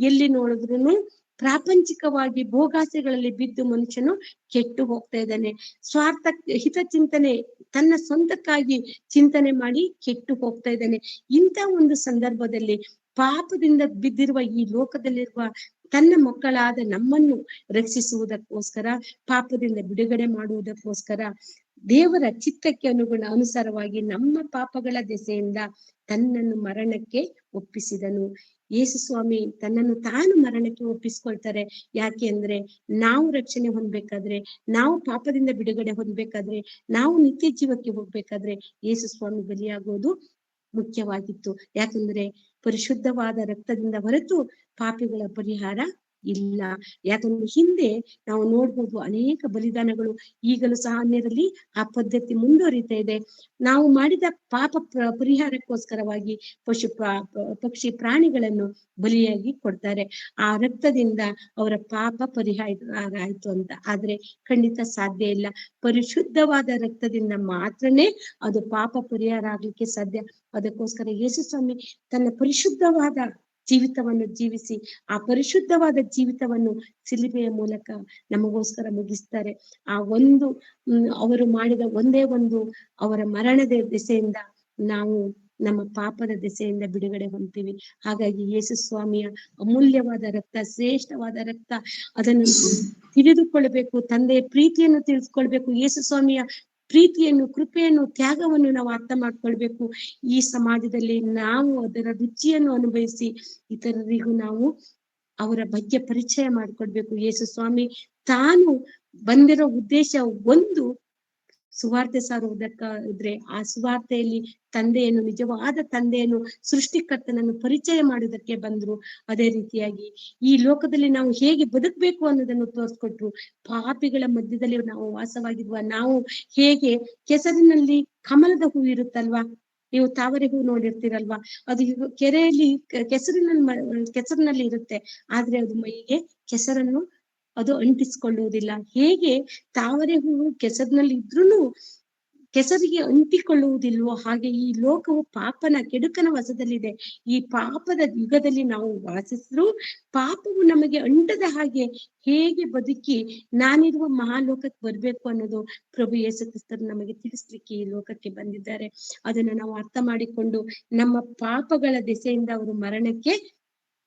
ಎಲ್ಲಿ ನೋಡಿದ್ರು ಪ್ರಾಪಂಚಿಕವಾಗಿ ಭೋಗಾಸೆಗಳಲ್ಲಿ ಬಿದ್ದು ಮನುಷ್ಯನು ಕೆಟ್ಟು ಹೋಗ್ತಾ ಇದ್ದಾನೆ. ಸ್ವಾರ್ಥ ಹಿತ ಚಿಂತನೆ, ತನ್ನ ಸ್ವಂತಕ್ಕಾಗಿ ಚಿಂತನೆ ಮಾಡಿ ಕೆಟ್ಟು ಹೋಗ್ತಾ ಇದ್ದಾನೆ. ಇಂಥ ಒಂದು ಸಂದರ್ಭದಲ್ಲಿ ಪಾಪದಿಂದ ಬಿದ್ದಿರುವ ಈ ಲೋಕದಲ್ಲಿರುವ ತನ್ನ ಮಕ್ಕಳಾದ ನಮ್ಮನ್ನು ರಕ್ಷಿಸುವುದಕ್ಕೋಸ್ಕರ, ಪಾಪದಿಂದ ಬಿಡುಗಡೆ ಮಾಡುವುದಕ್ಕೋಸ್ಕರ ದೇವರ ಚಿತ್ತಕ್ಕೆ ಅನುಸಾರವಾಗಿ ನಮ್ಮ ಪಾಪಗಳ ದೆಸೆಯಿಂದ ತನ್ನನ್ನು ಮರಣಕ್ಕೆ ಒಪ್ಪಿಸಿದನು. ಯೇಸು ಸ್ವಾಮಿ ತನ್ನನ್ನು ತಾನು ಮರಣಕ್ಕೆ ಒಪ್ಪಿಸ್ಕೊಳ್ತಾರೆ. ಯಾಕೆ ಅಂದ್ರೆ, ನಾವು ರಕ್ಷಣೆ ಹೊಂದಬೇಕಾದ್ರೆ, ನಾವು ಪಾಪದಿಂದ ಬಿಡುಗಡೆ ಹೊಂದಬೇಕಾದ್ರೆ, ನಾವು ನಿತ್ಯ ಜೀವಕ್ಕೆ ಹೋಗ್ಬೇಕಾದ್ರೆ ಯೇಸು ಸ್ವಾಮಿ ಬಲಿಯಾಗೋದು ಮುಖ್ಯವಾಗಿತ್ತು. ಯಾಕಂದ್ರೆ ಪರಿಶುದ್ಧವಾದ ರಕ್ತದಿಂದ ಹೊರತು ಪಾಪಿಗಳ ಪರಿಹಾರ ಇಲ್ಲ. ಯಾಕಂದ್ರೆ ಹಿಂದೆ ನಾವು ನೋಡ್ಬೋದು ಅನೇಕ ಬಲಿದಾನಗಳು, ಈಗಲೂ ಸಹ ಅನ್ಯರಲ್ಲಿ ಆ ಪದ್ಧತಿ ಮುಂದುವರಿತಾ ಇದೆ. ನಾವು ಮಾಡಿದ ಪಾಪ ಪರಿಹಾರಕ್ಕೋಸ್ಕರವಾಗಿ ಪಕ್ಷಿ ಪ್ರಾಣಿಗಳನ್ನು ಬಲಿಯಾಗಿ ಕೊಡ್ತಾರೆ, ಆ ರಕ್ತದಿಂದ ಅವರ ಪಾಪ ಪರಿಹಾರ ಆಯ್ತು ಅಂತ. ಆದ್ರೆ ಖಂಡಿತ ಸಾಧ್ಯ ಇಲ್ಲ. ಪರಿಶುದ್ಧವಾದ ರಕ್ತದಿಂದ ಮಾತ್ರನೇ ಅದು ಪಾಪ ಪರಿಹಾರ ಆಗ್ಲಿಕ್ಕೆ ಸಾಧ್ಯ. ಅದಕ್ಕೋಸ್ಕರ ಯೇಸು ಸ್ವಾಮಿ ತನ್ನ ಪರಿಶುದ್ಧವಾದ ಜೀವಿತವನ್ನು ಜೀವಿಸಿ, ಆ ಪರಿಶುದ್ಧವಾದ ಜೀವಿತವನ್ನು ಸಿಲುಬೆಯ ಮೂಲಕ ನಮಗೋಸ್ಕರ ಮುಗಿಸ್ತಾರೆ. ಆ ಒಂದು ಅವರು ಮಾಡಿದ ಒಂದೇ ಒಂದು ಅವರ ಮರಣದ ದೆಸೆಯಿಂದ ನಾವು ನಮ್ಮ ಪಾಪದ ದೆಸೆಯಿಂದ ಬಿಡುಗಡೆ ಹೊಂದ್ತೀವಿ. ಹಾಗಾಗಿ ಯೇಸು ಸ್ವಾಮಿಯ ಅಮೂಲ್ಯವಾದ ರಕ್ತ, ಶ್ರೇಷ್ಠವಾದ ರಕ್ತ, ಅದನ್ನು ತಿಳಿದುಕೊಳ್ಬೇಕು. ತಂದೆಯ ಪ್ರೀತಿಯನ್ನು ತಿಳಿದುಕೊಳ್ಬೇಕು. ಯೇಸು ಸ್ವಾಮಿಯ ಪ್ರೀತಿಯನ್ನು, ಕೃಪೆಯನ್ನು, ತ್ಯಾಗವನ್ನು ನಾವು ಅರ್ಥ ಮಾಡ್ಕೊಳ್ಬೇಕು. ಈ ಸಮಾಜದಲ್ಲಿ ನಾವು ಅದರ ರುಚಿಯನ್ನು ಅನುಭವಿಸಿ ಇತರರಿಗೂ ನಾವು ಅವರ ಬಗ್ಗೆ ಪರಿಚಯ ಮಾಡಿಕೊಡ್ಬೇಕು. ಯೇಸು ಸ್ವಾಮಿ ತಾನು ಬಂದಿರೋ ಉದ್ದೇಶ ಒಂದು, ಸುವಾರ್ತೆ ಸಾರುವುದಕ್ಕಾದ್ರೆ ಆ ಸುವಾರ್ತೆಯಲ್ಲಿ ತಂದೆಯನ್ನು, ನಿಜವಾದ ತಂದೆಯನ್ನು, ಸೃಷ್ಟಿಕರ್ತನನ್ನು ಪರಿಚಯ ಮಾಡುವುದಕ್ಕೆ ಬಂದ್ರು. ಅದೇ ರೀತಿಯಾಗಿ ಈ ಲೋಕದಲ್ಲಿ ನಾವು ಹೇಗೆ ಬದುಕಬೇಕು ಅನ್ನೋದನ್ನು ತೋರಿಸ್ಕೊಟ್ರು. ಪಾಪಿಗಳ ಮಧ್ಯದಲ್ಲಿ ನಾವು ವಾಸವಾಗಿರುವ ನಾವು ಹೇಗೆ, ಕೆಸರಿನಲ್ಲಿ ಕಮಲದ ಹೂ ಇರುತ್ತಲ್ವಾ, ನೀವು ತಾವರೆ ಹೂ ನೋಡಿರ್ತೀರಲ್ವಾ, ಅದು ಕೆರೆಯಲ್ಲಿ ಕೆಸರಿನಲ್ಲಿ ಇರುತ್ತೆ, ಆದ್ರೆ ಅದು ಮೈಗೆ ಕೆಸರನ್ನು ಅದು ಅಂಟಿಸಿಕೊಳ್ಳುವುದಿಲ್ಲ. ಹೇಗೆ ತಾವರೆ ಹೂವು ಕೆಸರಿನಲ್ಲಿ ಇದ್ರೂ ಕೆಸರಿಗೆ ಅಂಟಿಕೊಳ್ಳುವುದಿಲ್ವೋ, ಹಾಗೆ ಈ ಲೋಕವು ಪಾಪನ, ಕೆಡುಕನ ವಶದಲ್ಲಿದೆ. ಈ ಪಾಪದ ಯುಗದಲ್ಲಿ ನಾವು ವಾಸಿಸಿದ್ರು ಪಾಪವು ನಮಗೆ ಅಂಟದ ಹಾಗೆ ಹೇಗೆ ಬದುಕಿ ನಾನಿರುವ ಮಹಾಲೋಕಕ್ಕೆ ಬರ್ಬೇಕು ಅನ್ನೋದು ಪ್ರಭು ಯೇಸು ಕ್ರಿಸ್ತರು ನಮಗೆ ತಿಳಿಸ್ಲಿಕ್ಕೆ ಈ ಲೋಕಕ್ಕೆ ಬಂದಿದ್ದಾರೆ. ಅದನ್ನ ನಾವು ಅರ್ಥ ಮಾಡಿಕೊಂಡು ನಮ್ಮ ಪಾಪಗಳ ದೆಸೆಯಿಂದ ಅವರು ಮರಣಕ್ಕೆ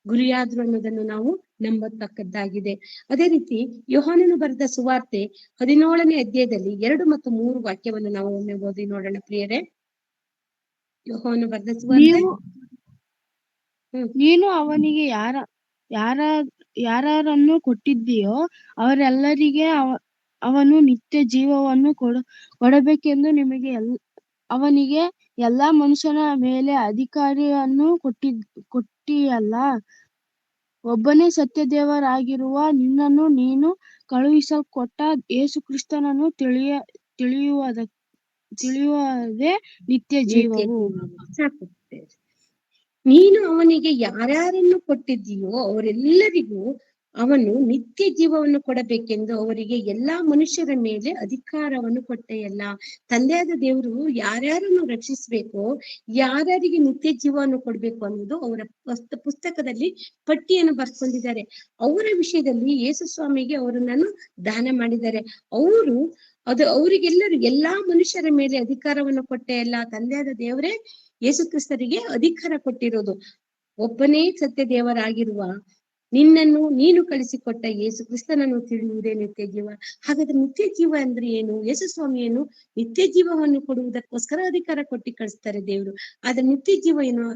ಗುರಿಯಾದ್ರು ಅನ್ನೋದನ್ನು ನಾವು ನಂಬತಕ್ಕದ್ದಾಗಿದೆ. ಅದೇ ರೀತಿ ಯೋಹಾನನು ಬರೆದ ಸುವಾರ್ತೆ 17ನೇ ಅಧ್ಯಾಯದಲ್ಲಿ 2 ಮತ್ತು 3 ವಾಕ್ಯವನ್ನು ನಾವು ಒಮ್ಮೆ ಓದಿ ನೋಡೋಣ ಪ್ರಿಯರೇ. ಯೋಹಾನನು ಬರೆದ ಸುವಾರ್ತೆ, ನೀನು ಅವನಿಗೆ ಯಾರನ್ನು ಕೊಟ್ಟಿದ್ದೀಯೋ ಅವರೆಲ್ಲರಿಗೆ ಅವನು ನಿತ್ಯ ಜೀವವನ್ನು ಕೊಡಬೇಕೆಂದು ನಿಮಗೆ ಅವನಿಗೆ ಎಲ್ಲಾ ಮನುಷ್ಯನ ಮೇಲೆ ಅಧಿಕಾರಿಯನ್ನು ಕೊಟ್ಟಿಯಲ್ಲ. ಒಬ್ಬನೇ ಸತ್ಯದೇವರಾಗಿರುವ ನಿನ್ನನ್ನು ನೀನು ಕಳುಹಿಸಲ್ಪಟ್ಟ ಯೇಸು ಕ್ರಿಸ್ತನನ್ನು ತಿಳಿಯುವುದೇ ನಿತ್ಯ ಜೀವವು. ಸಾಕು. ನೀನು ಅವನಿಗೆ ಯಾರ್ಯಾರನ್ನು ಕೊಟ್ಟಿದ್ದೀಯೋ ಅವರೆಲ್ಲರಿಗೂ ಅವನು ನಿತ್ಯ ಜೀವವನ್ನು ಕೊಡಬೇಕೆಂದು ಅವರಿಗೆ ಎಲ್ಲಾ ಮನುಷ್ಯರ ಮೇಲೆ ಅಧಿಕಾರವನ್ನು ಕೊಟ್ಟೆಯಲ್ಲ. ತಂದೆಯಾದ ದೇವರು ಯಾರ್ಯಾರನ್ನು ರಕ್ಷಿಸ್ಬೇಕೋ, ಯಾರ್ಯಾರಿಗೆ ನಿತ್ಯ ಜೀವವನ್ನು ಕೊಡ್ಬೇಕು ಅನ್ನೋದು ಅವರ ಪುಸ್ತಕದಲ್ಲಿ ಪಟ್ಟಿಯನ್ನು ಬರ್ಕೊಂಡಿದ್ದಾರೆ. ಅವರ ವಿಷಯದಲ್ಲಿ ಯೇಸು ಸ್ವಾಮಿಗೆ ಅವರನ್ನು ದಾನ ಮಾಡಿದ್ದಾರೆ. ಅವರಿಗೆಲ್ಲರೂ ಎಲ್ಲಾ ಮನುಷ್ಯರ ಮೇಲೆ ಅಧಿಕಾರವನ್ನು ಕೊಟ್ಟೆ ಅಲ್ಲ. ತಂದೆಯಾದ ದೇವರೇ ಯೇಸು ಕ್ರಿಸ್ತರಿಗೆ ಅಧಿಕಾರ ಕೊಟ್ಟಿರೋದು. ಒಬ್ಬನೇ ಸತ್ಯ ದೇವರಾಗಿರುವ ನಿನ್ನನ್ನು ನೀನು ಕಳಿಸಿಕೊಟ್ಟ ಯೇಸು ಕ್ರಿಸ್ತನನ್ನು ತಿಳಿಯುವುದೇ ನಿತ್ಯ ಜೀವ. ಹಾಗಾದ್ರೆ ನಿತ್ಯ ಜೀವ ಅಂದ್ರೆ ಏನು? ಯೇಸು ಸ್ವಾಮಿಯನ್ನು ನಿತ್ಯ ಜೀವವನ್ನು ಕೊಡುವುದಕ್ಕೋಸ್ಕರ ಅಧಿಕಾರ ಕೊಟ್ಟು ಕಳಿಸ್ತಾರೆ ದೇವರು. ಆದ್ರೆ ನಿತ್ಯ ಜೀವ ಏನು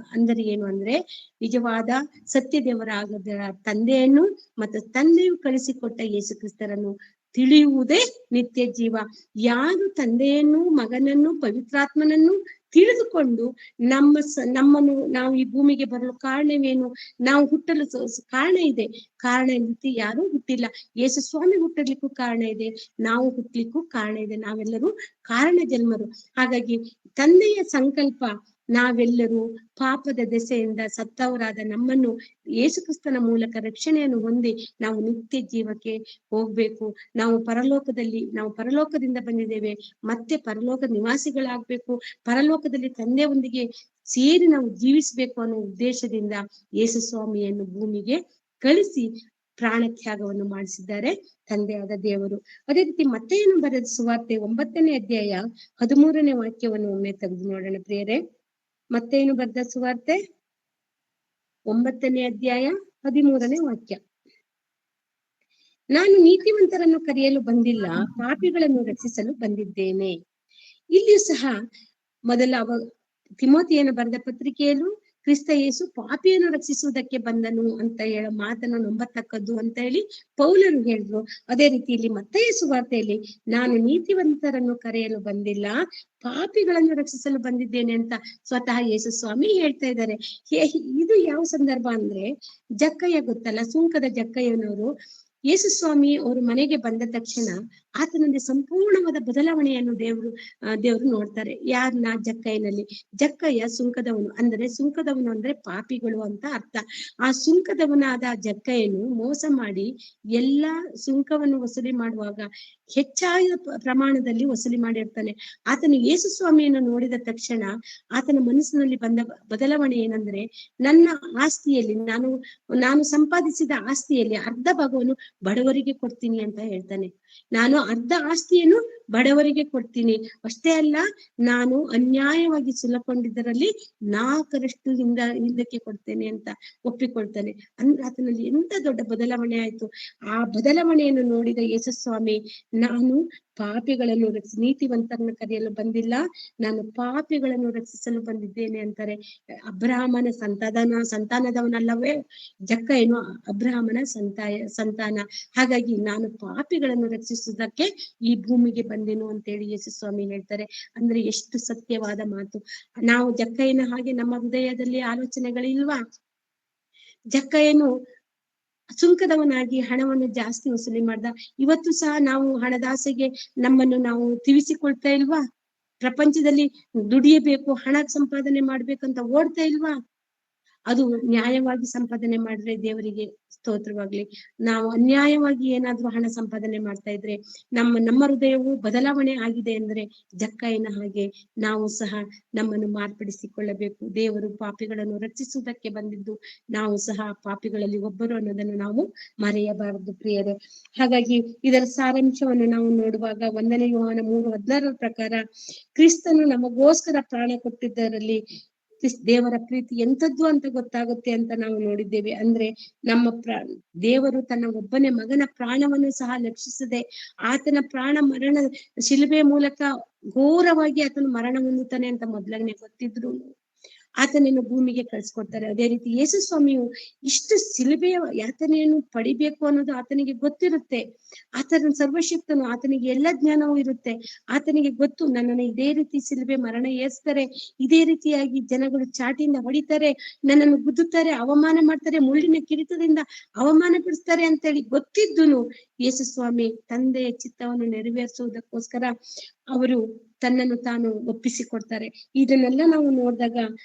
ಅಂದ್ರೆ ನಿಜವಾದ ಸತ್ಯ ದೇವರಾಗದ ತಂದೆಯನ್ನು ಮತ್ತು ತಂದೆಯು ಕಳಿಸಿಕೊಟ್ಟ ಯೇಸು ಕ್ರಿಸ್ತರನ್ನು ತಿಳಿಯುವುದೇ ನಿತ್ಯ ಜೀವ. ಯಾರು ತಂದೆಯನ್ನು, ಮಗನನ್ನು, ಪವಿತ್ರಾತ್ಮನನ್ನು ತಿಳಿದುಕೊಂಡು ನಮ್ಮನ್ನು ನಾವು ಈ ಭೂಮಿಗೆ ಬರಲು ಕಾರಣವೇನು? ನಾವು ಹುಟ್ಟಲು ಕಾರಣ ಇದೆ. ಕಾರಣ ಇಲ್ಲದೆ ಯಾರೂ ಹುಟ್ಟಿಲ್ಲ. ಯೇಸು ಸ್ವಾಮಿ ಹುಟ್ಟಲಿಕ್ಕೂ ಕಾರಣ ಇದೆ, ನಾವು ಹುಟ್ಟಲಿಕ್ಕೂ ಕಾರಣ ಇದೆ. ನಾವೆಲ್ಲರೂ ಕಾರಣ ಜನ್ಮರು. ಹಾಗಾಗಿ ತಂದೆಯ ಸಂಕಲ್ಪ ನಾವೆಲ್ಲರೂ ಪಾಪದ ದೆಸೆಯಿಂದ ಸತ್ತವರಾದ ನಮ್ಮನ್ನು ಯೇಸು ಕ್ರಿಸ್ತನ ಮೂಲಕ ರಕ್ಷಣೆಯನ್ನು ಹೊಂದಿ ನಾವು ನಿತ್ಯ ಜೀವಕ್ಕೆ ಹೋಗ್ಬೇಕು. ನಾವು ಪರಲೋಕದಿಂದ ಬಂದಿದ್ದೇವೆ, ಮತ್ತೆ ಪರಲೋಕ ನಿವಾಸಿಗಳಾಗ್ಬೇಕು. ಪರಲೋಕದಲ್ಲಿ ತಂದೆಯೊಂದಿಗೆ ಸೇರಿ ನಾವು ಜೀವಿಸ್ಬೇಕು ಅನ್ನೋ ಉದ್ದೇಶದಿಂದ ಯೇಸು ಸ್ವಾಮಿಯನ್ನು ಭೂಮಿಗೆ ಕಳಿಸಿ ಪ್ರಾಣ ತ್ಯಾಗವನ್ನು ಮಾಡಿಸಿದ್ದಾರೆ ತಂದೆಯಾದ ದೇವರು. ಅದೇ ರೀತಿ ಮತ್ತೇನು ಬರೆದ ಸುವಾರ್ತೆ 9ನೇ ಅಧ್ಯಾಯ 13ನೇ ವಾಕ್ಯವನ್ನು ಒಮ್ಮೆ ತೆಗೆದು ನೋಡೋಣ ಪ್ರಿಯರೇ. ಮತ್ತೇನು ಬರೆದ ಸುವಾರ್ತೆ 9ನೇ ಅಧ್ಯಾಯ 13ನೇ ವಾಕ್ಯ. ನಾನು ನೀತಿವಂತರನ್ನು ಕರೆಯಲು ಬಂದಿಲ್ಲ, ಪಾಪಿಗಳನ್ನು ರಕ್ಷಿಸಲು ಬಂದಿದ್ದೇನೆ. ಇಲ್ಲಿಯೂ ಸಹ ಮೊದಲ ತಿಮೋತಿಯನ್ನು ಬರೆದ ಪತ್ರಿಕೆಯಲ್ಲೂ ಕ್ರಿಸ್ತ ಯೇಸು ಪಾಪಿಯನ್ನು ರಕ್ಷಿಸುವುದಕ್ಕೆ ಬಂದನು ಅಂತ ಹೇಳೋ ಮಾತನ್ನು ನಂಬತಕ್ಕದ್ದು ಅಂತ ಹೇಳಿ ಪೌಲರು ಹೇಳಿದ್ರು. ಅದೇ ರೀತಿ ಇಲ್ಲಿ ಮತ್ತೇಯ ಸುವಾರ್ತೆಯಲ್ಲಿ ನಾನು ನೀತಿವಂತರನ್ನು ಕರೆಯಲು ಬಂದಿಲ್ಲ, ಪಾಪಿಗಳನ್ನು ರಕ್ಷಿಸಲು ಬಂದಿದ್ದೇನೆ ಅಂತ ಸ್ವತಃ ಯೇಸು ಸ್ವಾಮಿ ಹೇಳ್ತಾ ಇದ್ದಾರೆ. ಇದು ಯಾವ ಸಂದರ್ಭ ಅಂದ್ರೆ, ಜಕ್ಕಯ್ಯ ಗೊತ್ತಲ್ಲ, ಸುಂಕದ ಜಕ್ಕಯ್ಯನವರು ಯೇಸು ಸ್ವಾಮಿ ಅವರು ಮನೆಗೆ ಬಂದ ತಕ್ಷಣ ಆತನಲ್ಲಿ ಸಂಪೂರ್ಣವಾದ ಬದಲಾವಣೆಯನ್ನು ದೇವರು ನೋಡ್ತಾರೆ. ಯಾರನ್ನ? ಜಕ್ಕಯ್ಯನಲ್ಲಿ. ಜಕ್ಕಯ್ಯ ಸುಂಕದವನು, ಅಂದ್ರೆ ಪಾಪಿಗಳು ಅಂತ ಅರ್ಥ. ಆ ಸುಂಕದವನಾದ ಜಕ್ಕಯ್ಯನು ಮೋಸ ಮಾಡಿ ಎಲ್ಲಾ ಸುಂಕವನ್ನು ವಸೂಲಿ ಮಾಡುವಾಗ ಹೆಚ್ಚಾದ ಪ್ರಮಾಣದಲ್ಲಿ ವಸೂಲಿ ಮಾಡಿರ್ತಾನೆ. ಆತನು ಯೇಸು ಸ್ವಾಮಿಯನ್ನು ನೋಡಿದ ತಕ್ಷಣ ಆತನ ಮನಸ್ಸಿನಲ್ಲಿ ಬಂದ ಬದಲಾವಣೆ ಏನಂದ್ರೆ, ನನ್ನ ಆಸ್ತಿಯಲ್ಲಿ ನಾನು ಸಂಪಾದಿಸಿದ ಆಸ್ತಿಯಲ್ಲಿ ಅರ್ಧ ಭಾಗವನ್ನು ಬಡವರಿಗೆ ಕೊಡ್ತೀನಿ ಅಂತ ಹೇಳ್ತಾನೆ. ನಾನು ಅರ್ಧ ಆಸ್ತಿಯನ್ನು ಬಡವರಿಗೆ ಕೊಡ್ತೀನಿ, ಅಷ್ಟೇ ಅಲ್ಲ ನಾನು ಅನ್ಯಾಯವಾಗಿ ಸುಲಕೊಂಡಿದ್ದರಲ್ಲಿ 4ರಷ್ಟು ಹಿಂದಕ್ಕೆ ಕೊಡ್ತೇನೆ ಅಂತ ಒಪ್ಪಿಕೊಳ್ತಾನೆ. ಅಂದ್ರೆ ಆತನಲ್ಲಿ ಎಂತ ದೊಡ್ಡ ಬದಲಾವಣೆ ಆಯ್ತು. ಆ ಬದಲಾವಣೆಯನ್ನು ನೋಡಿದ ಯೇಸು ಸ್ವಾಮಿ, ನಾನು ಪಾಪಿಗಳನ್ನು ನೀತಿವಂತರನ್ನು ಕರೆಯಲು ಬಂದಿಲ್ಲ, ನಾನು ಪಾಪಿಗಳನ್ನು ರಕ್ಷಿಸಲು ಬಂದಿದ್ದೇನೆ ಅಂತಾರೆ. ಅಬ್ರಹಾಮನ ಸಂತಾನದವನಲ್ಲವೇ ಜಕ್ಕಯ್ಯನು? ಅಬ್ರಹಾಮನ ಸಂತಾನ. ಹಾಗಾಗಿ ನಾನು ಪಾಪಿಗಳನ್ನು ರಕ್ಷಿಸುವುದಕ್ಕೆ ಈ ಭೂಮಿಗೆ ಬಂದೆನು ಅಂತೇಳಿ ಯೇಸು ಸ್ವಾಮಿ ಹೇಳ್ತಾರೆ. ಅಂದ್ರೆ ಎಷ್ಟು ಸತ್ಯವಾದ ಮಾತು. ನಾವು ಜಕ್ಕಯ್ಯನ ಹಾಗೆ ನಮ್ಮ ಹೃದಯದಲ್ಲಿ ಆಲೋಚನೆಗಳಿಲ್ವಾ? ಜಕ್ಕಯ್ಯನು ಸುಂಕದವನಾಗಿ ಹಣವನ್ನು ಜಾಸ್ತಿ ವಸೂಲಿ ಮಾಡ್ದ. ಇವತ್ತು ಸಹ ನಾವು ಹಣದಾಸೆಗೆ ನಮ್ಮನ್ನು ನಾವು ತಿವಿಸಿಕೊಳ್ತಾ ಇಲ್ವಾ? ಪ್ರಪಂಚದಲ್ಲಿ ದುಡಿಯಬೇಕು, ಹಣ ಸಂಪಾದನೆ ಮಾಡ್ಬೇಕಂತ ಓಡ್ತಾ ಇಲ್ವಾ? ಅದು ನ್ಯಾಯವಾಗಿ ಸಂಪಾದನೆ ಮಾಡಿದ್ರೆ ದೇವರಿಗೆ ಸ್ತೋತ್ರವಾಗ್ಲಿ. ನಾವು ಅನ್ಯಾಯವಾಗಿ ಏನಾದ್ರೂ ಹಣ ಸಂಪಾದನೆ ಮಾಡ್ತಾ ಇದ್ರೆ ನಮ್ಮ ಹೃದಯವು ಬದಲಾವಣೆ ಆಗಿದೆ ಅಂದ್ರೆ ಜಕ್ಕಯ್ಯನ ಹಾಗೆ ನಾವು ಸಹ ನಮ್ಮನ್ನು ಮಾರ್ಪಡಿಸಿಕೊಳ್ಳಬೇಕು. ದೇವರು ಪಾಪಿಗಳನ್ನು ರಕ್ಷಿಸುವುದಕ್ಕೆ ಬಂದಿದ್ದು ನಾವು ಸಹ ಪಾಪಿಗಳಲ್ಲಿ ಒಬ್ಬರು ಅನ್ನೋದನ್ನು ನಾವು ಮರೆಯಬಾರದು ಪ್ರಿಯರೇ. ಹಾಗಾಗಿ ಇದರ ಸಾರಾಂಶವನ್ನು ನಾವು ನೋಡುವಾಗ 1ನೇ ಯೋಹಾನ 3:16 ಪ್ರಕಾರ ಕ್ರಿಸ್ತನು ನಮಗೋಸ್ಕರ ಪ್ರಾಣ ಕೊಟ್ಟಿದ್ದರಲ್ಲಿ ದೇವರ ಪ್ರೀತಿ ಎಂಥದ್ದು ಅಂತ ಗೊತ್ತಾಗುತ್ತೆ ಅಂತ ನಾವು ನೋಡಿದ್ದೇವೆ. ಅಂದ್ರೆ ದೇವರು ತನ್ನ ಒಬ್ಬನೇ ಮಗನ ಪ್ರಾಣವನ್ನು ಸಹ ಲಕ್ಷಿಸದೆ ಆತನ ಪ್ರಾಣ ಮರಣ ಶಿಲುಬೆ ಮೂಲಕ ಘೋರವಾಗಿ ಆತನು ಮರಣ ಹೊಂದುತ್ತಾನೆ ಅಂತ ಮೊದಲನೇ ಗೊತ್ತಿದ್ರು ಆತನನ್ನು ಭೂಮಿಗೆ ಕಳ್ಸಿಕೊಡ್ತಾರೆ. ಅದೇ ರೀತಿ ಯೇಸು ಸ್ವಾಮಿಯು ಇಷ್ಟು ಸಿಲುಬೆಯ ಯಾತನೆಯನ್ನು ಪಡಿಬೇಕು ಅನ್ನೋದು ಆತನಿಗೆ ಗೊತ್ತಿರುತ್ತೆ. ಆತನ ಸರ್ವಶಕ್ತನು, ಆತನಿಗೆ ಎಲ್ಲ ಜ್ಞಾನವೂ ಇರುತ್ತೆ. ಆತನಿಗೆ ಗೊತ್ತು, ನನ್ನನ್ನು ಇದೇ ರೀತಿ ಸಿಲುಬೆ ಮರಣ ಏರಿಸ್ತಾರೆ, ಇದೇ ರೀತಿಯಾಗಿ ಜನಗಳು ಚಾಟಿಯಿಂದ ಹೊಡಿತಾರೆ, ನನ್ನನ್ನು ಗುದ್ದುತ್ತಾರೆ, ಅವಮಾನ ಮಾಡ್ತಾರೆ, ಮುಳ್ಳಿನ ಕಿರೀಟದಿಂದ ಅವಮಾನ ಪಡಿಸ್ತಾರೆ ಅಂತೇಳಿ ಗೊತ್ತಿದ್ದುನು ಯೇಸು ಸ್ವಾಮಿ ತಂದೆಯ ಚಿತ್ತವನ್ನು ನೆರವೇರಿಸುವುದಕ್ಕೋಸ್ಕರ ಅವರು ತನ್ನನ್ನು ತಾನು ಒಪ್ಪಿಸಿಕೊಡ್ತಾರೆ. ಇದನ್ನೆಲ್ಲ ನಾವು ನೋಡಿದಾಗ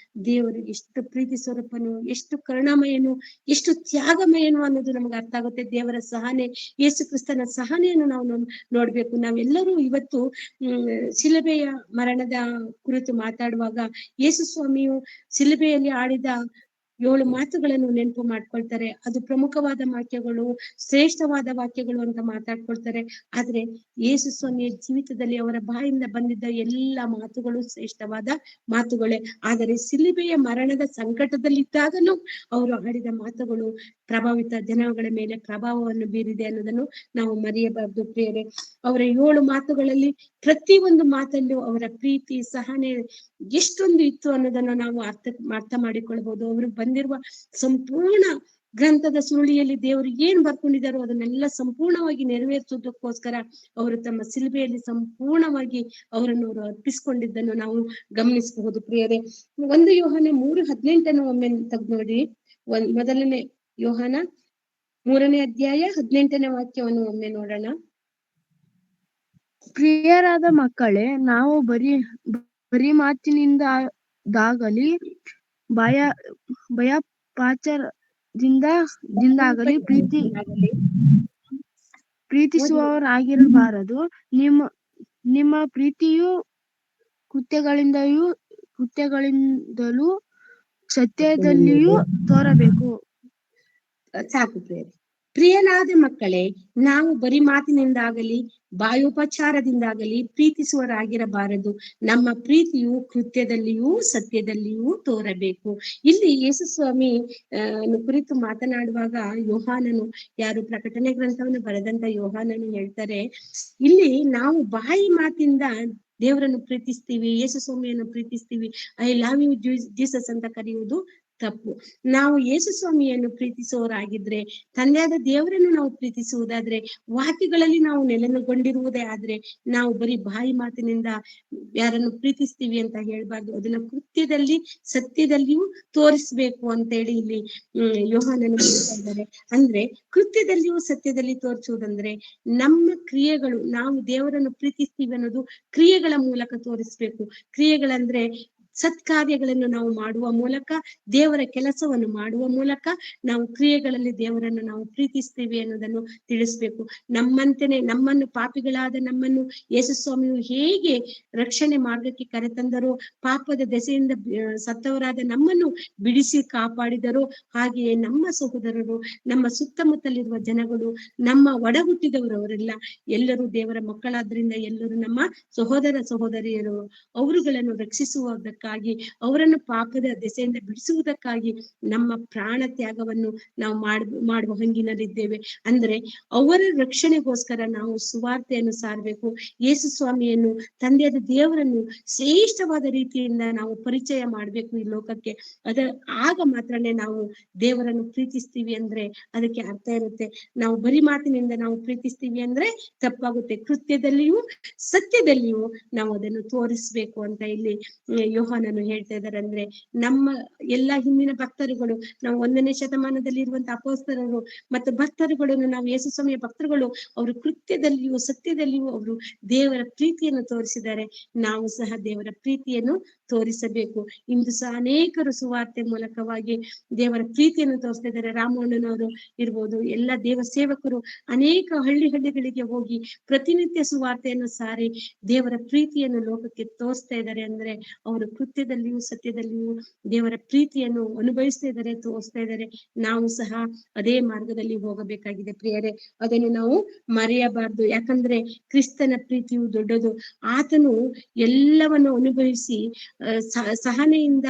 ದೇವರು ಎಷ್ಟು ಪ್ರೀತಿ ಸ್ವರೂಪನು, ಎಷ್ಟು ಕರುಣಾಮಯನು, ಎಷ್ಟು ತ್ಯಾಗಮಯನು ಅನ್ನೋದು ನಮ್ಗೆ ಅರ್ಥ ಆಗುತ್ತೆ. ದೇವರ ಸಹನೆ, ಯೇಸು ಕ್ರಿಸ್ತನ ಸಹನೆಯನ್ನು ನಾವು ನೋಡ್ಬೇಕು. ನಾವೆಲ್ಲರೂ ಇವತ್ತು ಶಿಲುಬೆಯ ಮರಣದ ಕುರಿತು ಮಾತಾಡುವಾಗ ಯೇಸು ಸ್ವಾಮಿಯು ಶಿಲುಬೆಯಲ್ಲಿ ಆಡಿದ 7 ಮಾತುಗಳನ್ನು ನೆನಪು ಮಾಡ್ಕೊಳ್ತಾರೆ. ಅದು ಪ್ರಮುಖವಾದ ವಾಕ್ಯಗಳು, ಶ್ರೇಷ್ಠವಾದ ವಾಕ್ಯಗಳು ಅಂತ ಮಾತಾಡ್ಕೊಳ್ತಾರೆ. ಆದ್ರೆ ಯೇಸು ಸ್ವಾಮಿಯ ಜೀವಿತದಲ್ಲಿ ಅವರ ಬಾಯಿಂದ ಬಂದಿದ್ದ ಎಲ್ಲ ಮಾತುಗಳು ಶ್ರೇಷ್ಠವಾದ ಮಾತುಗಳೇ. ಆದರೆ ಶಿಲುಬೆಯ ಮರಣದ ಸಂಕಟದಲ್ಲಿದ್ದಾಗಲೂ ಅವರು ಆಡಿದ ಮಾತುಗಳು ಪ್ರಭಾವಿತ ಜನಗಳ ಮೇಲೆ ಪ್ರಭಾವವನ್ನು ಬೀರಿದೆ ಅನ್ನೋದನ್ನು ನಾವು ಮರೆಯಬಾರದು ಪ್ರಿಯರೇ. ಅವರ 7 ಮಾತುಗಳಲ್ಲಿ ಪ್ರತಿಯೊಂದು ಮಾತಲ್ಲೂ ಅವರ ಪ್ರೀತಿ ಸಹನೆ ಎಷ್ಟೊಂದು ಇತ್ತು ಅನ್ನೋದನ್ನ ನಾವು ಅರ್ಥ ಮಾಡಿಕೊಳ್ಬಹುದು. ಅವರು ಬಂದಿರುವ ಸಂಪೂರ್ಣ ಗ್ರಂಥದ ಸುರುಳಿಯಲ್ಲಿ ದೇವರು ಏನ್ ಬರ್ಕೊಂಡಿದ್ದಾರೋ ಅದನ್ನೆಲ್ಲ ಸಂಪೂರ್ಣವಾಗಿ ನೆರವೇರಿಸುವುದಕ್ಕೋಸ್ಕರ ಅವರು ತಮ್ಮ ಶಿಲುಬೆಯಲ್ಲಿ ಸಂಪೂರ್ಣವಾಗಿ ಅವರನ್ನು ಅವರು ಅರ್ಪಿಸಿಕೊಂಡಿದ್ದನ್ನು ನಾವು ಗಮನಿಸಬಹುದು ಪ್ರಿಯರೇ. 1 ಯೋಹಾನ 3:18 ಒಮ್ಮೆ ತೆಗೆದು ನೋಡಿ. ಮೊದಲನೇ ಯೋಹಾನ 3ನೇ ಅಧ್ಯಾಯ 18ನೇ ವಾಕ್ಯವನ್ನು ಒಮ್ಮೆ ನೋಡೋಣ. ಪ್ರಿಯರಾದ ಮಕ್ಕಳೇ, ನಾವು ಬರೀ ಮಾತಿನಿಂದಾಗಲಿ ಭಯಪಾಚರದಿಂದಾಗಲಿ ಪ್ರೀತಿಸುವವರಾಗಿರಬಾರದು. ನಿಮ್ಮ ಪ್ರೀತಿಯು ಕೃತ್ಯಗಳಿಂದಲೂ ಸತ್ಯದಲ್ಲಿಯೂ ತೋರಬೇಕು. ಸಾಕು ಪ್ರಿಯರೇ. ಪ್ರಿಯನಾದ ಮಕ್ಕಳೇ, ನಾವು ಬರೀ ಮಾತಿನಿಂದಾಗಲಿ ಬಾಯೋಪಚಾರದಿಂದಾಗಲಿ ಪ್ರೀತಿಸುವರಾಗಿರಬಾರದು. ನಮ್ಮ ಪ್ರೀತಿಯು ಕೃತ್ಯದಲ್ಲಿಯೂ ಸತ್ಯದಲ್ಲಿಯೂ ತೋರಬೇಕು. ಇಲ್ಲಿ ಯೇಸು ಸ್ವಾಮಿ ಕುರಿತು ಮಾತನಾಡುವಾಗ ಯೋಹಾನನು, ಯಾರು ಪ್ರಕಟಣೆ ಗ್ರಂಥವನ್ನು ಬರೆದಂತ ಯೋಹಾನನು ಹೇಳ್ತಾರೆ, ಇಲ್ಲಿ ನಾವು ಬಾಯಿ ಮಾತಿಂದ ದೇವರನ್ನು ಪ್ರೀತಿಸ್ತೀವಿ, ಯೇಸು ಸ್ವಾಮಿಯನ್ನು ಪ್ರೀತಿಸ್ತೀವಿ, ಐ ಲವ್ ಯು ಜೀಸಸ್ ಅಂತ ಕರೆಯುವುದು ತಪ್ಪು. ನಾವು ಯೇಸು ಸ್ವಾಮಿಯನ್ನು ಪ್ರೀತಿಸುವವರಾಗಿದ್ರೆ, ತಂದೆಯಾದ ದೇವರನ್ನು ನಾವು ಪ್ರೀತಿಸುವುದಾದ್ರೆ, ವಾಕ್ಯಗಳಲ್ಲಿ ನಾವು ನೆಲೆಗೊಂಡಿರುವುದೇ ಆದ್ರೆ, ನಾವು ಬರೀ ಬಾಯಿ ಮಾತಿನಿಂದ ಯಾರನ್ನು ಪ್ರೀತಿಸ್ತೀವಿ ಅಂತ ಹೇಳ್ಬಾರ್ದು, ಅದನ್ನ ಕೃತ್ಯದಲ್ಲಿ ಸತ್ಯದಲ್ಲಿಯೂ ತೋರಿಸ್ಬೇಕು ಅಂತೇಳಿ ಇಲ್ಲಿ ಯೋಹಾನನು ಹೇಳ್ತಾ ಇದ್ದಾರೆ. ಅಂದ್ರೆ ಕೃತ್ಯದಲ್ಲಿಯೂ ಸತ್ಯದಲ್ಲಿ ತೋರಿಸುವುದಂದ್ರೆ ನಮ್ಮ ಕ್ರಿಯೆಗಳು, ನಾವು ದೇವರನ್ನು ಪ್ರೀತಿಸ್ತೀವಿ ಅನ್ನೋದು ಕ್ರಿಯೆಗಳ ಮೂಲಕ ತೋರಿಸ್ಬೇಕು. ಕ್ರಿಯೆಗಳಂದ್ರೆ ಸತ್ಕಾರ್ಯಗಳನ್ನು ನಾವು ಮಾಡುವ ಮೂಲಕ, ದೇವರ ಕೆಲಸವನ್ನು ಮಾಡುವ ಮೂಲಕ ನಾವು ಕ್ರಿಯೆಗಳಲ್ಲಿ ದೇವರನ್ನು ನಾವು ಪ್ರೀತಿಸ್ತೀವಿ ಅನ್ನೋದನ್ನು ತಿಳಿಸ್ಬೇಕು. ನಮ್ಮನ್ನು ಪಾಪಿಗಳಾದ ನಮ್ಮನ್ನು ಯೇಸು ಸ್ವಾಮಿಯು ಹೇಗೆ ರಕ್ಷಣೆ ಮಾರ್ಗಕ್ಕೆ ಕರೆತಂದರೋ, ಪಾಪದ ದೆಸೆಯಿಂದ ಸತ್ತವರಾದ ನಮ್ಮನ್ನು ಬಿಡಿಸಿ ಕಾಪಾಡಿದರೋ, ಹಾಗೆಯೇ ನಮ್ಮ ಸಹೋದರರು, ನಮ್ಮ ಸುತ್ತಮುತ್ತಲಿರುವ ಜನಗಳು, ನಮ್ಮ ಒಡಹುಟ್ಟಿದವರು ಅವರೆಲ್ಲ ಎಲ್ಲರೂ ದೇವರ ಮಕ್ಕಳಾದ್ರಿಂದ ಎಲ್ಲರೂ ನಮ್ಮ ಸಹೋದರ ಸಹೋದರಿಯರು. ಅವರುಗಳನ್ನು ರಕ್ಷಿಸುವುದಕ್ಕಾಗಿ, ಅವರನ್ನು ಪಾಪದ ದೆಸೆಯಿಂದ ಬಿಡಿಸುವುದಕ್ಕಾಗಿ ನಮ್ಮ ಪ್ರಾಣ ತ್ಯಾಗವನ್ನು ನಾವು ಮಾಡುವ ಹಂಗಿನಲ್ಲಿದ್ದೇವೆ. ಅಂದ್ರೆ ಅವರ ರಕ್ಷಣೆಗೋಸ್ಕರ ನಾವು ಸುವಾರ್ತೆಯನ್ನು ಸಾರಬೇಕು. ಯೇಸು ಸ್ವಾಮಿಯನ್ನು, ತಂದೆಯಾದ ದೇವರನ್ನು ಶ್ರೇಷ್ಠವಾದ ರೀತಿಯಿಂದ ನಾವು ಪರಿಚಯ ಮಾಡ್ಬೇಕು ಈ ಲೋಕಕ್ಕೆ. ಆಗ ಮಾತ್ರನೇ ನಾವು ದೇವರನ್ನು ಪ್ರೀತಿಸ್ತೀವಿ ಅಂದ್ರೆ ಅದಕ್ಕೆ ಅರ್ಥ ಇರುತ್ತೆ. ನಾವು ಬರೀ ಮಾತಿನಿಂದ ನಾವು ಪ್ರೀತಿಸ್ತೀವಿ ಅಂದ್ರೆ ತಪ್ಪಾಗುತ್ತೆ. ಕೃತ್ಯದಲ್ಲಿಯೂ ಸತ್ಯದಲ್ಲಿಯೂ ನಾವು ಅದನ್ನು ತೋರಿಸ್ಬೇಕು ಅಂತ ಇಲ್ಲಿ ಯೋಹಾನನು ಹೇಳ್ತಾ ಇದ್ದಾರೆ. ಅಂದ್ರೆ ನಮ್ಮ ಎಲ್ಲಾ ಹಿಂದಿನ ಭಕ್ತರುಗಳು, ನಾವು 1ನೇ ಶತಮಾನದಲ್ಲಿ ಇರುವಂತಹ ಅಪೊಸ್ತಲರು ಮತ್ತು ಭಕ್ತರುಗಳನ್ನು, ನಾವು ಯೇಸು ಸ್ವಾಮಿಯ ಭಕ್ತರುಗಳು, ಅವರು ಕೃತ್ಯದಲ್ಲಿಯೂ ಸತ್ಯದಲ್ಲಿಯೂ ಅವರು ದೇವರ ಪ್ರೀತಿಯನ್ನು ತೋರಿಸಿದ್ದಾರೆ. ನಾವು ಸಹ ದೇವರ ಪ್ರೀತಿಯನ್ನು ತೋರಿಸಬೇಕು. ಇಂದು ಸಹ ಅನೇಕರು ಸುವಾರ್ತೆ ಮೂಲಕವಾಗಿ ದೇವರ ಪ್ರೀತಿಯನ್ನು ತೋರಿಸ್ತಾ ಇದ್ದಾರೆ. ರಾಮಣ್ಣನವರು ಇರ್ಬೋದು, ಎಲ್ಲ ದೇವ ಸೇವಕರು ಅನೇಕ ಹಳ್ಳಿಗಳಿಗೆ ಹೋಗಿ ಪ್ರತಿನಿತ್ಯ ಸುವಾರ್ತೆಯನ್ನು ಸಾರಿ ದೇವರ ಪ್ರೀತಿಯನ್ನು ಲೋಕಕ್ಕೆ ತೋರಿಸ್ತಾ ಇದ್ದಾರೆ. ಅಂದ್ರೆ ಅವರು ಕೃತ್ಯದಲ್ಲಿಯೂ ಸತ್ಯದಲ್ಲಿಯೂ ದೇವರ ಪ್ರೀತಿಯನ್ನು ಅನುಭವಿಸ್ತಾ ಇದ್ದಾರೆ, ತೋರಿಸ್ತಾ ಇದ್ದಾರೆ. ನಾವು ಸಹ ಅದೇ ಮಾರ್ಗದಲ್ಲಿ ಹೋಗಬೇಕಾಗಿದೆ ಪ್ರಿಯರೇ. ಅದನ್ನು ನಾವು ಮರೆಯಬಾರ್ದು. ಯಾಕಂದ್ರೆ ಕ್ರಿಸ್ತನ ಪ್ರೀತಿಯು ದೊಡ್ಡದು. ಆತನು ಎಲ್ಲವನ್ನು ಅನುಭವಿಸಿ ಸಹನೆಯಿಂದ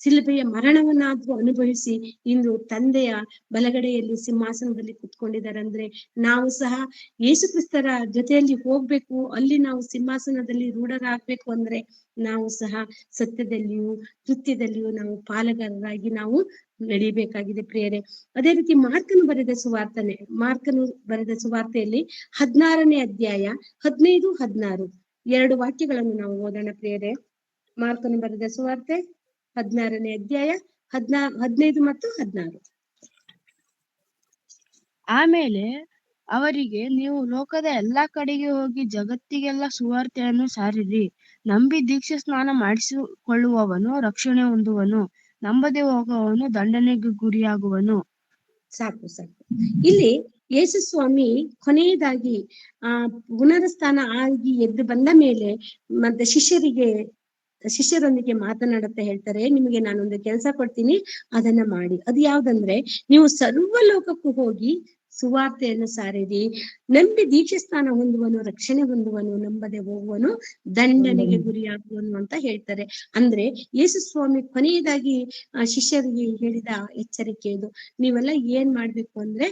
ಶಿಲುಬೆಯ ಮರಣವನ್ನಾದ್ರೂ ಅನುಭವಿಸಿ ಇಂದು ತಂದೆಯ ಬಲಗಡೆಯಲ್ಲಿ ಸಿಂಹಾಸನದಲ್ಲಿ ಕುತ್ಕೊಂಡಿದ್ದಾರೆ. ಅಂದ್ರೆ ನಾವು ಸಹ ಯೇಸು ಕ್ರಿಸ್ತರ ಜೊತೆಯಲ್ಲಿ ಹೋಗ್ಬೇಕು, ಅಲ್ಲಿ ನಾವು ಸಿಂಹಾಸನದಲ್ಲಿ ರೂಢರಾಗ್ಬೇಕು ಅಂದ್ರೆ ನಾವು ಸಹ ಸತ್ಯದಲ್ಲಿಯೂ ಕೃತ್ಯದಲ್ಲಿಯೂ ನಾವು ಪಾಲುಗಾರರಾಗಿ ನಾವು ನಡಿಬೇಕಾಗಿದೆ ಪ್ರಿಯರೇ. ಅದೇ ರೀತಿ ಮಾರ್ಕನು ಬರೆದ ಸುವಾರ್ತೆಯಲ್ಲಿ 16ನೇ ಅಧ್ಯಾಯ 15-16 2 ವಾಕ್ಯಗಳನ್ನು ನಾವು ಓದೋಣ ಪ್ರಿಯರೇ. ಮಾರ್ಕನು ಬರೆದ ಸುವಾರ್ತೆ 16ನೇ ಅಧ್ಯಾಯ 15 ಮತ್ತು 16. ಆಮೇಲೆ ಅವರಿಗೆ, ನೀವು ಲೋಕದ ಎಲ್ಲಾ ಕಡೆಗೆ ಹೋಗಿ ಜಗತ್ತಿಗೆಲ್ಲ ಸುವಾರ್ತೆಯನ್ನು ಸಾರಿರಿ. ನಂಬಿ ದೀಕ್ಷಾ ಸ್ನಾನ ಮಾಡಿಸಿಕೊಳ್ಳುವವನು ರಕ್ಷಣೆ ಹೊಂದುವನು, ನಂಬದೆ ಹೋಗುವವನು ದಂಡನೆಗೆ ಗುರಿಯಾಗುವನು. ಸಾಕು. ಇಲ್ಲಿ ಯೇಸು ಸ್ವಾಮಿ ಕೊನೆಯದಾಗಿ ಪುನರುತ್ಥಾನ ಆಗಿ ಎದ್ದು ಬಂದ ಮೇಲೆ ಮತ್ತೆ ಶಿಷ್ಯರೊಂದಿಗೆ ಮಾತನಾಡುತ್ತಾ ಹೇಳ್ತಾರೆ, ನಿಮಗೆ ನಾನೊಂದು ಕೆಲಸ ಕೊಡ್ತೀನಿ, ಅದನ್ನ ಮಾಡಿ. ಅದು ಯಾವ್ದಂದ್ರೆ, ನೀವು ಸರ್ವ ಲೋಕಕ್ಕೂ ಹೋಗಿ ಸುವಾರ್ತೆಯನ್ನು ಸಾರಿರಿ. ನಂಬಿ ದೀಕ್ಷಾಸ್ನಾನ ಹೊಂದುವನು ರಕ್ಷಣೆ ಹೊಂದುವನು, ನಂಬದೆ ಹೋಗುವನು ದಂಡನೆಗೆ ಗುರಿಯಾಗುವನು ಅಂತ ಹೇಳ್ತಾರೆ. ಅಂದ್ರೆ ಯೇಸು ಸ್ವಾಮಿ ಕೊನೆಯದಾಗಿ ಶಿಷ್ಯರಿಗೆ ಹೇಳಿದ ಎಚ್ಚರಿಕೆ ಇದು. ನೀವೆಲ್ಲ ಏನ್ ಮಾಡ್ಬೇಕು ಅಂದ್ರೆ,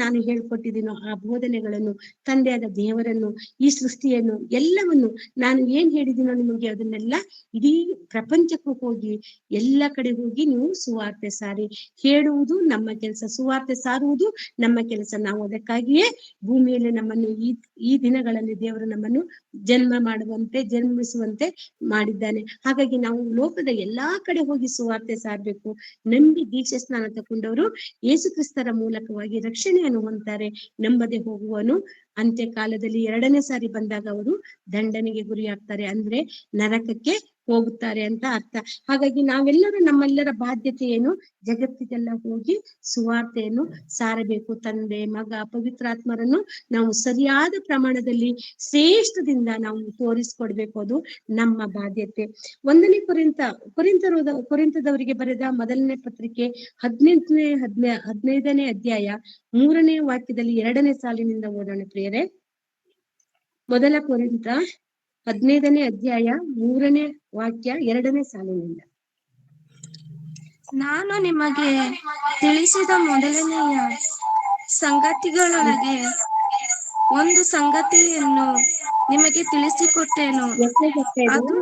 ನಾನು ಹೇಳ್ಕೊಟ್ಟಿದ್ದೀನೋ ಆ ಬೋಧನೆಗಳನ್ನು, ತಂದೆಯಾದ ದೇವರನ್ನು, ಈ ಸೃಷ್ಟಿಯನ್ನು, ಎಲ್ಲವನ್ನು ನಾನು ಏನ್ ಹೇಳಿದ್ದೀನೋ ನಿಮಗೆ ಅದನ್ನೆಲ್ಲ ಇಡೀ ಪ್ರಪಂಚಕ್ಕೂ ಹೋಗಿ ಎಲ್ಲ ಕಡೆ ಹೋಗಿ ನೀವು ಸುವಾರ್ತೆ ಸಾರಿ. ಹೇಳುವುದು ನಮ್ಮ ಕೆಲಸ, ಸುವಾರ್ತೆ ಸಾರುವುದು ನಮ್ಮ ಕೆಲಸ. ನಾವು ಅದಕ್ಕಾಗಿಯೇ ಭೂಮಿಯಲ್ಲಿ ನಮ್ಮನ್ನು ಈ ದಿನಗಳಲ್ಲಿ ದೇವರು ನಮ್ಮನ್ನು ಜನ್ಮಿಸುವಂತೆ ಮಾಡಿದ್ದಾನೆ. ಹಾಗಾಗಿ ನಾವು ಲೋಕದ ಎಲ್ಲಾ ಕಡೆ ಹೋಗಿ ಸುವಾರ್ತೆ ಸಾರ್ಬೇಕು. ನಂಬಿ ದೀಕ್ಷಾ ಸ್ನಾನ ತಗೊಂಡವರು ಯೇಸು ಕ್ರಿಸ್ತರ ಮೂಲಕವಾಗಿ ರಕ್ಷಣೆಯನ್ನು ಹೊಂದ್ತಾರೆ. ನಂಬದೆ ಹೋಗುವನು ಅಂತ್ಯಕಾಲದಲ್ಲಿ 2ನೇ ಸಾರಿ ಬಂದಾಗ ಅವರು ದಂಡನೆಗೆ ಗುರಿಯಾಗ್ತಾರೆ, ಅಂದ್ರೆ ನರಕಕ್ಕೆ ಹೋಗುತ್ತಾರೆ ಅಂತ ಅರ್ಥ. ಹಾಗಾಗಿ ನಾವೆಲ್ಲರೂ, ನಮ್ಮೆಲ್ಲರ ಬಾಧ್ಯತೆ ಏನು, ಜಗತ್ತಿಗೆಲ್ಲ ಹೋಗಿ ಸುವಾರ್ತೆಯನ್ನು ಸಾರಬೇಕು. ತಂದೆ, ಮಗ, ಪವಿತ್ರಾತ್ಮರನ್ನು ನಾವು ಸರಿಯಾದ ಪ್ರಮಾಣದಲ್ಲಿ ಶ್ರೇಷ್ಠದಿಂದ ನಾವು ತೋರಿಸ್ಕೊಡ್ಬೇಕು. ಅದು ನಮ್ಮ ಬಾಧ್ಯತೆ. 1ನೇ ಕೊರಿಂಥದವರಿಗೆ ಬರೆದ ಮೊದಲನೇ ಪತ್ರಿಕೆ 15ನೇ ಅಧ್ಯಾಯ 3ನೇ ವಾಕ್ಯದಲ್ಲಿ 2ನೇ ಸಾಲಿನಿಂದ ಓದೋಣ ಪ್ರಿಯರೇ. ಮೊದಲ ಕೊರಿಂಥ 15ನೇ ಅಧ್ಯಾಯ 3ನೇ ವಾಕ್ಯ 2ನೇ ಸಾಲಿನಿಂದ. ನಾನು ನಿಮಗೆ ತಿಳಿಸಿದ ಮೊದಲನೆಯ ಸಂಗತಿಗಳೊಳಗೆ ಒಂದು ಸಂಗತಿಯನ್ನು ನಿಮಗೆ ತಿಳಿಸಿಕೊಟ್ಟೆನು. ಅದು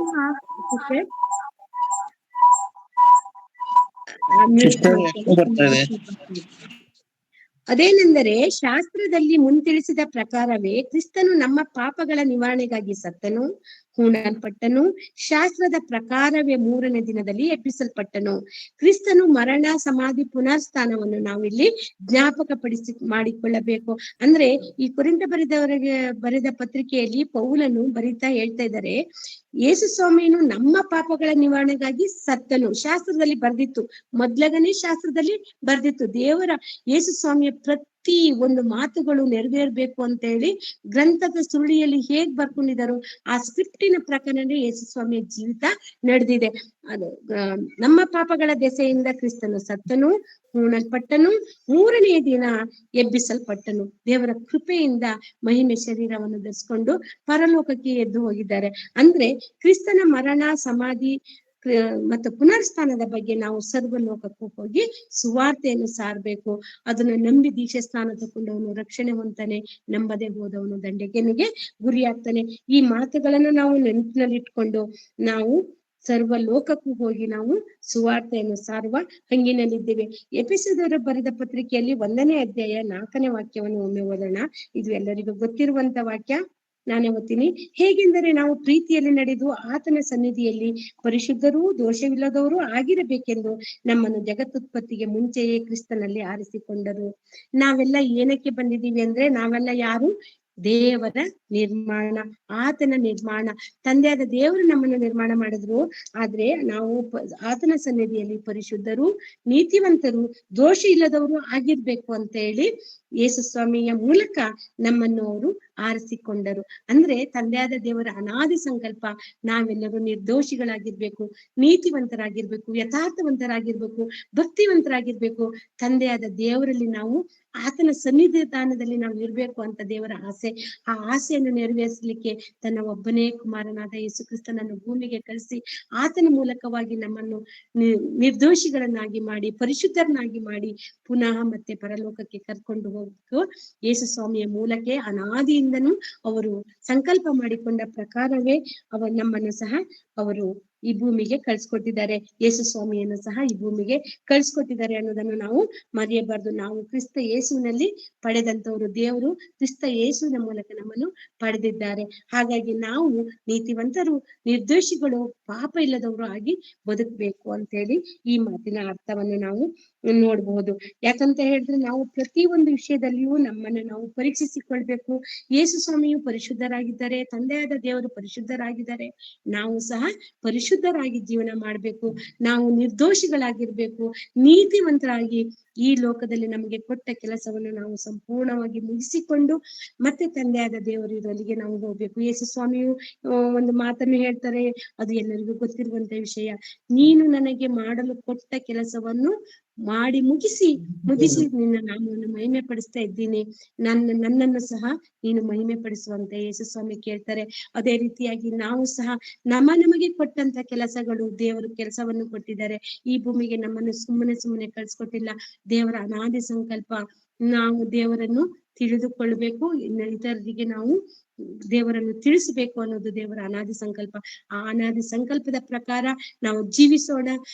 ಅದೇನೆಂದರೆ, ಶಾಸ್ತ್ರದಲ್ಲಿ ಮುಂತಿಳಿಸಿದ ಪ್ರಕಾರವೇ ಕ್ರಿಸ್ತನು ನಮ್ಮ ಪಾಪಗಳ ನಿವಾರಣೆಗಾಗಿ ಸತ್ತನು, ಹೂಣಲ್ಪಟ್ಟನು. ಶಾಸ್ತ್ರದ ಪ್ರಕಾರವೇ 3ನೇ ದಿನದಲ್ಲಿ ಎಬ್ಬಿಸಲ್ಪಟ್ಟನು. ಕ್ರಿಸ್ತನು ಮರಣ, ಸಮಾಧಿ, ಪುನರ್ಸ್ಥಾನವನ್ನು ನಾವಿಲ್ಲಿ ಮಾಡಿಕೊಳ್ಳಬೇಕು. ಅಂದ್ರೆ ಈ ಕೊರಿಂಥ ಬರೆದ ಪತ್ರಿಕೆಯಲ್ಲಿ ಪೌಲನು ಬರೀತಾ ಹೇಳ್ತಾ ಇದ್ದಾರೆ, ಯೇಸು ಸ್ವಾಮಿಯನ್ನು ನಮ್ಮ ಪಾಪಗಳ ನಿವಾರಣೆಗಾಗಿ ಸತ್ತನು. ಶಾಸ್ತ್ರದಲ್ಲಿ ಬರ್ದಿತ್ತು, ಮೊದ್ಲಗನೇ ಶಾಸ್ತ್ರದಲ್ಲಿ ಬರ್ದಿತ್ತು. ದೇವರ ಯೇಸು ಸ್ವಾಮಿಯ ಪ್ರತಿ ಒಂದು ಮಾತುಗಳು ನೆರವೇರ್ಬೇಕು ಅಂತ ಹೇಳಿ ಗ್ರಂಥದ ಸುರುಳಿಯಲ್ಲಿ ಹೇಗ್ ಬರ್ಕೊಂಡಿದ್ದಾರೋ ಆ ಸ್ಕ್ರಿಪ್ಟಿನ ಪ್ರಕಾರನೇ ಯೇಸು ಸ್ವಾಮಿಯ ಜೀವಿತ ನಡೆದಿದೆ. ಅದು ನಮ್ಮ ಪಾಪಗಳ ದೆಸೆಯಿಂದ ಕ್ರಿಸ್ತನು ಸತ್ತನು, ಹೂಣಲ್ಪಟ್ಟನು, 3ನೇ ದಿನ ಎಬ್ಬಿಸಲ್ಪಟ್ಟನು. ದೇವರ ಕೃಪೆಯಿಂದ ಮಹಿಮೆ ಶರೀರವನ್ನು ಧರಿಸಿಕೊಂಡು ಪರಲೋಕಕ್ಕೆ ಎದ್ದು ಹೋಗಿದ್ದಾರೆ. ಅಂದ್ರೆ ಕ್ರಿಸ್ತನ ಮರಣ, ಸಮಾಧಿ ಮತ್ತು ಪುನರ್ಸ್ಥಾನದ ಬಗ್ಗೆ ನಾವು ಸರ್ವ ಲೋಕಕ್ಕೂ ಹೋಗಿ ಸುವಾರ್ತೆಯನ್ನು ಸಾರಬೇಕು. ಅದನ್ನ ನಂಬಿ ದೀಕ್ಷಾ ಸ್ನಾನ ತಗೊಂಡವನು ರಕ್ಷಣೆ ಹೊಂತಾನೆ, ನಂಬದೆ ಹೋದವನು ದಂಡನೆಗೆ ಗುರಿಯಾಗ್ತಾನೆ. ಈ ಮಾತುಗಳನ್ನು ನಾವು ನೆನಪಿನಲ್ಲಿಟ್ಕೊಂಡು ನಾವು ಸರ್ವ ಲೋಕಕ್ಕೂ ಹೋಗಿ ನಾವು ಸುವಾರ್ತೆಯನ್ನು ಸಾರುವ ಹಂಗಿನಲ್ಲಿದ್ದೇವೆ. ಎಫೆಸದವರು ಬರೆದ ಪತ್ರಿಕೆಯಲ್ಲಿ 1ನೇ ಅಧ್ಯಾಯ 4ನೇ ವಾಕ್ಯವನ್ನು ಒಮ್ಮೆ ಓದೋಣ. ಇದು ಎಲ್ಲರಿಗೂ ಗೊತ್ತಿರುವಂತ ವಾಕ್ಯ, ನಾನೇ ಓದ್ತೀನಿ. ಹೇಗೆಂದರೆ, ನಾವು ಪ್ರೀತಿಯಲ್ಲಿ ನಡೆದು ಆತನ ಸನ್ನಿಧಿಯಲ್ಲಿ ಪರಿಶುದ್ಧರೂ ದೋಷವಿಲ್ಲದವರು ಆಗಿರಬೇಕೆಂದು ನಮ್ಮನ್ನು ಜಗತ್ತುತ್ಪತ್ತಿಗೆ ಮುಂಚೆಯೇ ಕ್ರಿಸ್ತನಲ್ಲಿ ಆರಿಸಿಕೊಂಡರು. ನಾವೆಲ್ಲ ಏನಕ್ಕೆ ಬಂದಿದ್ದೀವಿ ಅಂದ್ರೆ, ನಾವೆಲ್ಲ ಯಾರು? ದೇವರ ನಿರ್ಮಾಣ, ಆತನ ನಿರ್ಮಾಣ. ತಂದೆಯಾದ ದೇವರು ನಮ್ಮನ್ನು ನಿರ್ಮಾಣ ಮಾಡಿದ್ರು. ಆದ್ರೆ ನಾವು ಆತನ ಸನ್ನಿಧಿಯಲ್ಲಿ ಪರಿಶುದ್ಧರು, ನೀತಿವಂತರು, ದೋಷ ಇಲ್ಲದವರು ಆಗಿರ್ಬೇಕು ಅಂತ ಹೇಳಿ ಯೇಸು ಸ್ವಾಮಿಯ ಮೂಲಕ ನಮ್ಮನ್ನು ಅವರು ಆರಿಸಿಕೊಂಡರು. ಅಂದ್ರೆ ತಂದೆಯಾದ ದೇವರ ಅನಾದಿ ಸಂಕಲ್ಪ ನಾವೆಲ್ಲರೂ ನಿರ್ದೋಷಿಗಳಾಗಿರ್ಬೇಕು, ನೀತಿವಂತರಾಗಿರ್ಬೇಕು, ಯಥಾರ್ಥವಂತರಾಗಿರ್ಬೇಕು, ಭಕ್ತಿವಂತರಾಗಿರ್ಬೇಕು. ತಂದೆಯಾದ ದೇವರಲ್ಲಿ ನಾವು ಆತನ ಸನ್ನಿಧಾನದಲ್ಲಿ ನಾವು ಇರ್ಬೇಕು ಅಂತ ದೇವರ ಆಸೆ. ಆ ಆಸೆಯನ್ನು ನೆರವೇರಿಸಲಿಕ್ಕೆ ತನ್ನ ಒಬ್ಬನೇ ಕುಮಾರನಾದ ಯೇಸು ಕ್ರಿಸ್ತನನ್ನು ಭೂಮಿಗೆ ಕಳಿಸಿ ಆತನ ಮೂಲಕವಾಗಿ ನಮ್ಮನ್ನು ನಿರ್ದೋಷಿಗಳನ್ನಾಗಿ ಮಾಡಿ ಪರಿಶುದ್ಧರನ್ನಾಗಿ ಮಾಡಿ ಪುನಃ ಮತ್ತೆ ಪರಲೋಕಕ್ಕೆ ಕರ್ಕೊಂಡು ಹೋಗಬೇಕು. ಯೇಸು ಸ್ವಾಮಿಯ ಮೂಲಕ್ಕೆ ಅನಾದಿಯಿಂದನೂ ಅವರು ಸಂಕಲ್ಪ ಮಾಡಿಕೊಂಡ ಪ್ರಕಾರವೇ ನಮ್ಮನ್ನು ಸಹ ಅವರು ಈ ಭೂಮಿಗೆ ಕಳ್ಸಿಕೊಟ್ಟಿದ್ದಾರೆ. ಯೇಸು ಸ್ವಾಮಿಯನ್ನು ಸಹ ಈ ಭೂಮಿಗೆ ಕಳ್ಸಿಕೊಟ್ಟಿದ್ದಾರೆ ಅನ್ನೋದನ್ನು ನಾವು ಮರೆಯಬಾರ್ದು. ನಾವು ಕ್ರಿಸ್ತ ಯೇಸುವಿನಲ್ಲಿ ಪಡೆದಂತವರು, ದೇವರು ಕ್ರಿಸ್ತ ಯೇಸುವಿನ ಮೂಲಕ ನಮ್ಮನ್ನು ಪಡೆದಿದ್ದಾರೆ. ಹಾಗಾಗಿ ನಾವು ನೀತಿವಂತರು, ನಿರ್ದೋಷಿಗಳು, ಪಾಪ ಇಲ್ಲದವರು ಆಗಿ ಬದುಕಬೇಕು ಅಂತ ಹೇಳಿ ಈ ಮಾತಿನ ಅರ್ಥವನ್ನು ನಾವು ನೋಡಬಹುದು. ಯಾಕಂತ ಹೇಳಿದ್ರೆ ನಾವು ಪ್ರತಿ ಒಂದು ವಿಷಯದಲ್ಲಿಯೂ ನಮ್ಮನ್ನು ನಾವು ಪರೀಕ್ಷಿಸಿಕೊಳ್ಬೇಕು. ಯೇಸು ಸ್ವಾಮಿಯು ಪರಿಶುದ್ಧರಾಗಿದ್ದಾರೆ, ತಂದೆಯಾದ ದೇವರು ಪರಿಶುದ್ಧರಾಗಿದ್ದಾರೆ. ನಾವು ಸಹ ಪರಿಶುದ್ಧರಾಗಿ ಜೀವನ ಮಾಡಬೇಕು. ನಾವು ನಿರ್ದೋಷಿಗಳಾಗಿರ್ಬೇಕು, ನೀತಿವಂತರಾಗಿ ಈ ಲೋಕದಲ್ಲಿ ನಮಗೆ ಕೊಟ್ಟ ಕೆಲಸವನ್ನು ನಾವು ಸಂಪೂರ್ಣವಾಗಿ ಮುಗಿಸಿಕೊಂಡು ಮತ್ತೆ ತಂದೆಯಾದ ದೇವರು ಇರಲಿಗೆ ನಾವು ಹೋಗ್ಬೇಕು. ಯೇಸು ಸ್ವಾಮಿಯು ಒಂದು ಮಾತನ್ನು ಹೇಳ್ತಾರೆ, ಅದು ಎಲ್ಲರಿಗೂ ಗೊತ್ತಿರುವಂತ ವಿಷಯ. ನೀನು ನನಗೆ ಮಾಡಲು ಕೊಟ್ಟ ಕೆಲಸವನ್ನು ಮಾಡಿ ಮುಗಿಸಿ ನಿನ್ನ ನಾಮವನ್ನು ಮಹಿಮೆ ಪಡಿಸ್ತಾ ಇದ್ದೀನಿ, ನನ್ನನ್ನು ಸಹ ನೀನು ಮಹಿಮೆ ಪಡಿಸುವಂತೆ ಯೇಸು ಸ್ವಾಮಿ ಕೇಳ್ತಾರೆ. ಅದೇ ರೀತಿಯಾಗಿ ನಾವು ಸಹ ನಮಗೆ ಕೊಟ್ಟಂತ ಕೆಲಸಗಳು, ದೇವರು ಕೆಲಸವನ್ನು ಕೊಟ್ಟಿದ್ದಾರೆ. ಈ ಭೂಮಿಗೆ ನಮ್ಮನ್ನು ಸುಮ್ಮನೆ ಕಳ್ಸಿಕೊಟ್ಟಿಲ್ಲ. ದೇವರ ಅನಾದಿ ಸಂಕಲ್ಪ ನಾವು ದೇವರನ್ನು ತಿಳಿದುಕೊಳ್ಬೇಕು, ಇತರರಿಗೆ ನಾವು ದೇವರನ್ನು ತಿಳಿಸಬೇಕು ಅನ್ನೋದು ದೇವರ ಅನಾದಿ ಸಂಕಲ್ಪ. ಆ ಅನಾದಿ ಸಂಕಲ್ಪದ ಪ್ರಕಾರ ನಾವು ಜೀವಿಸೋಣ.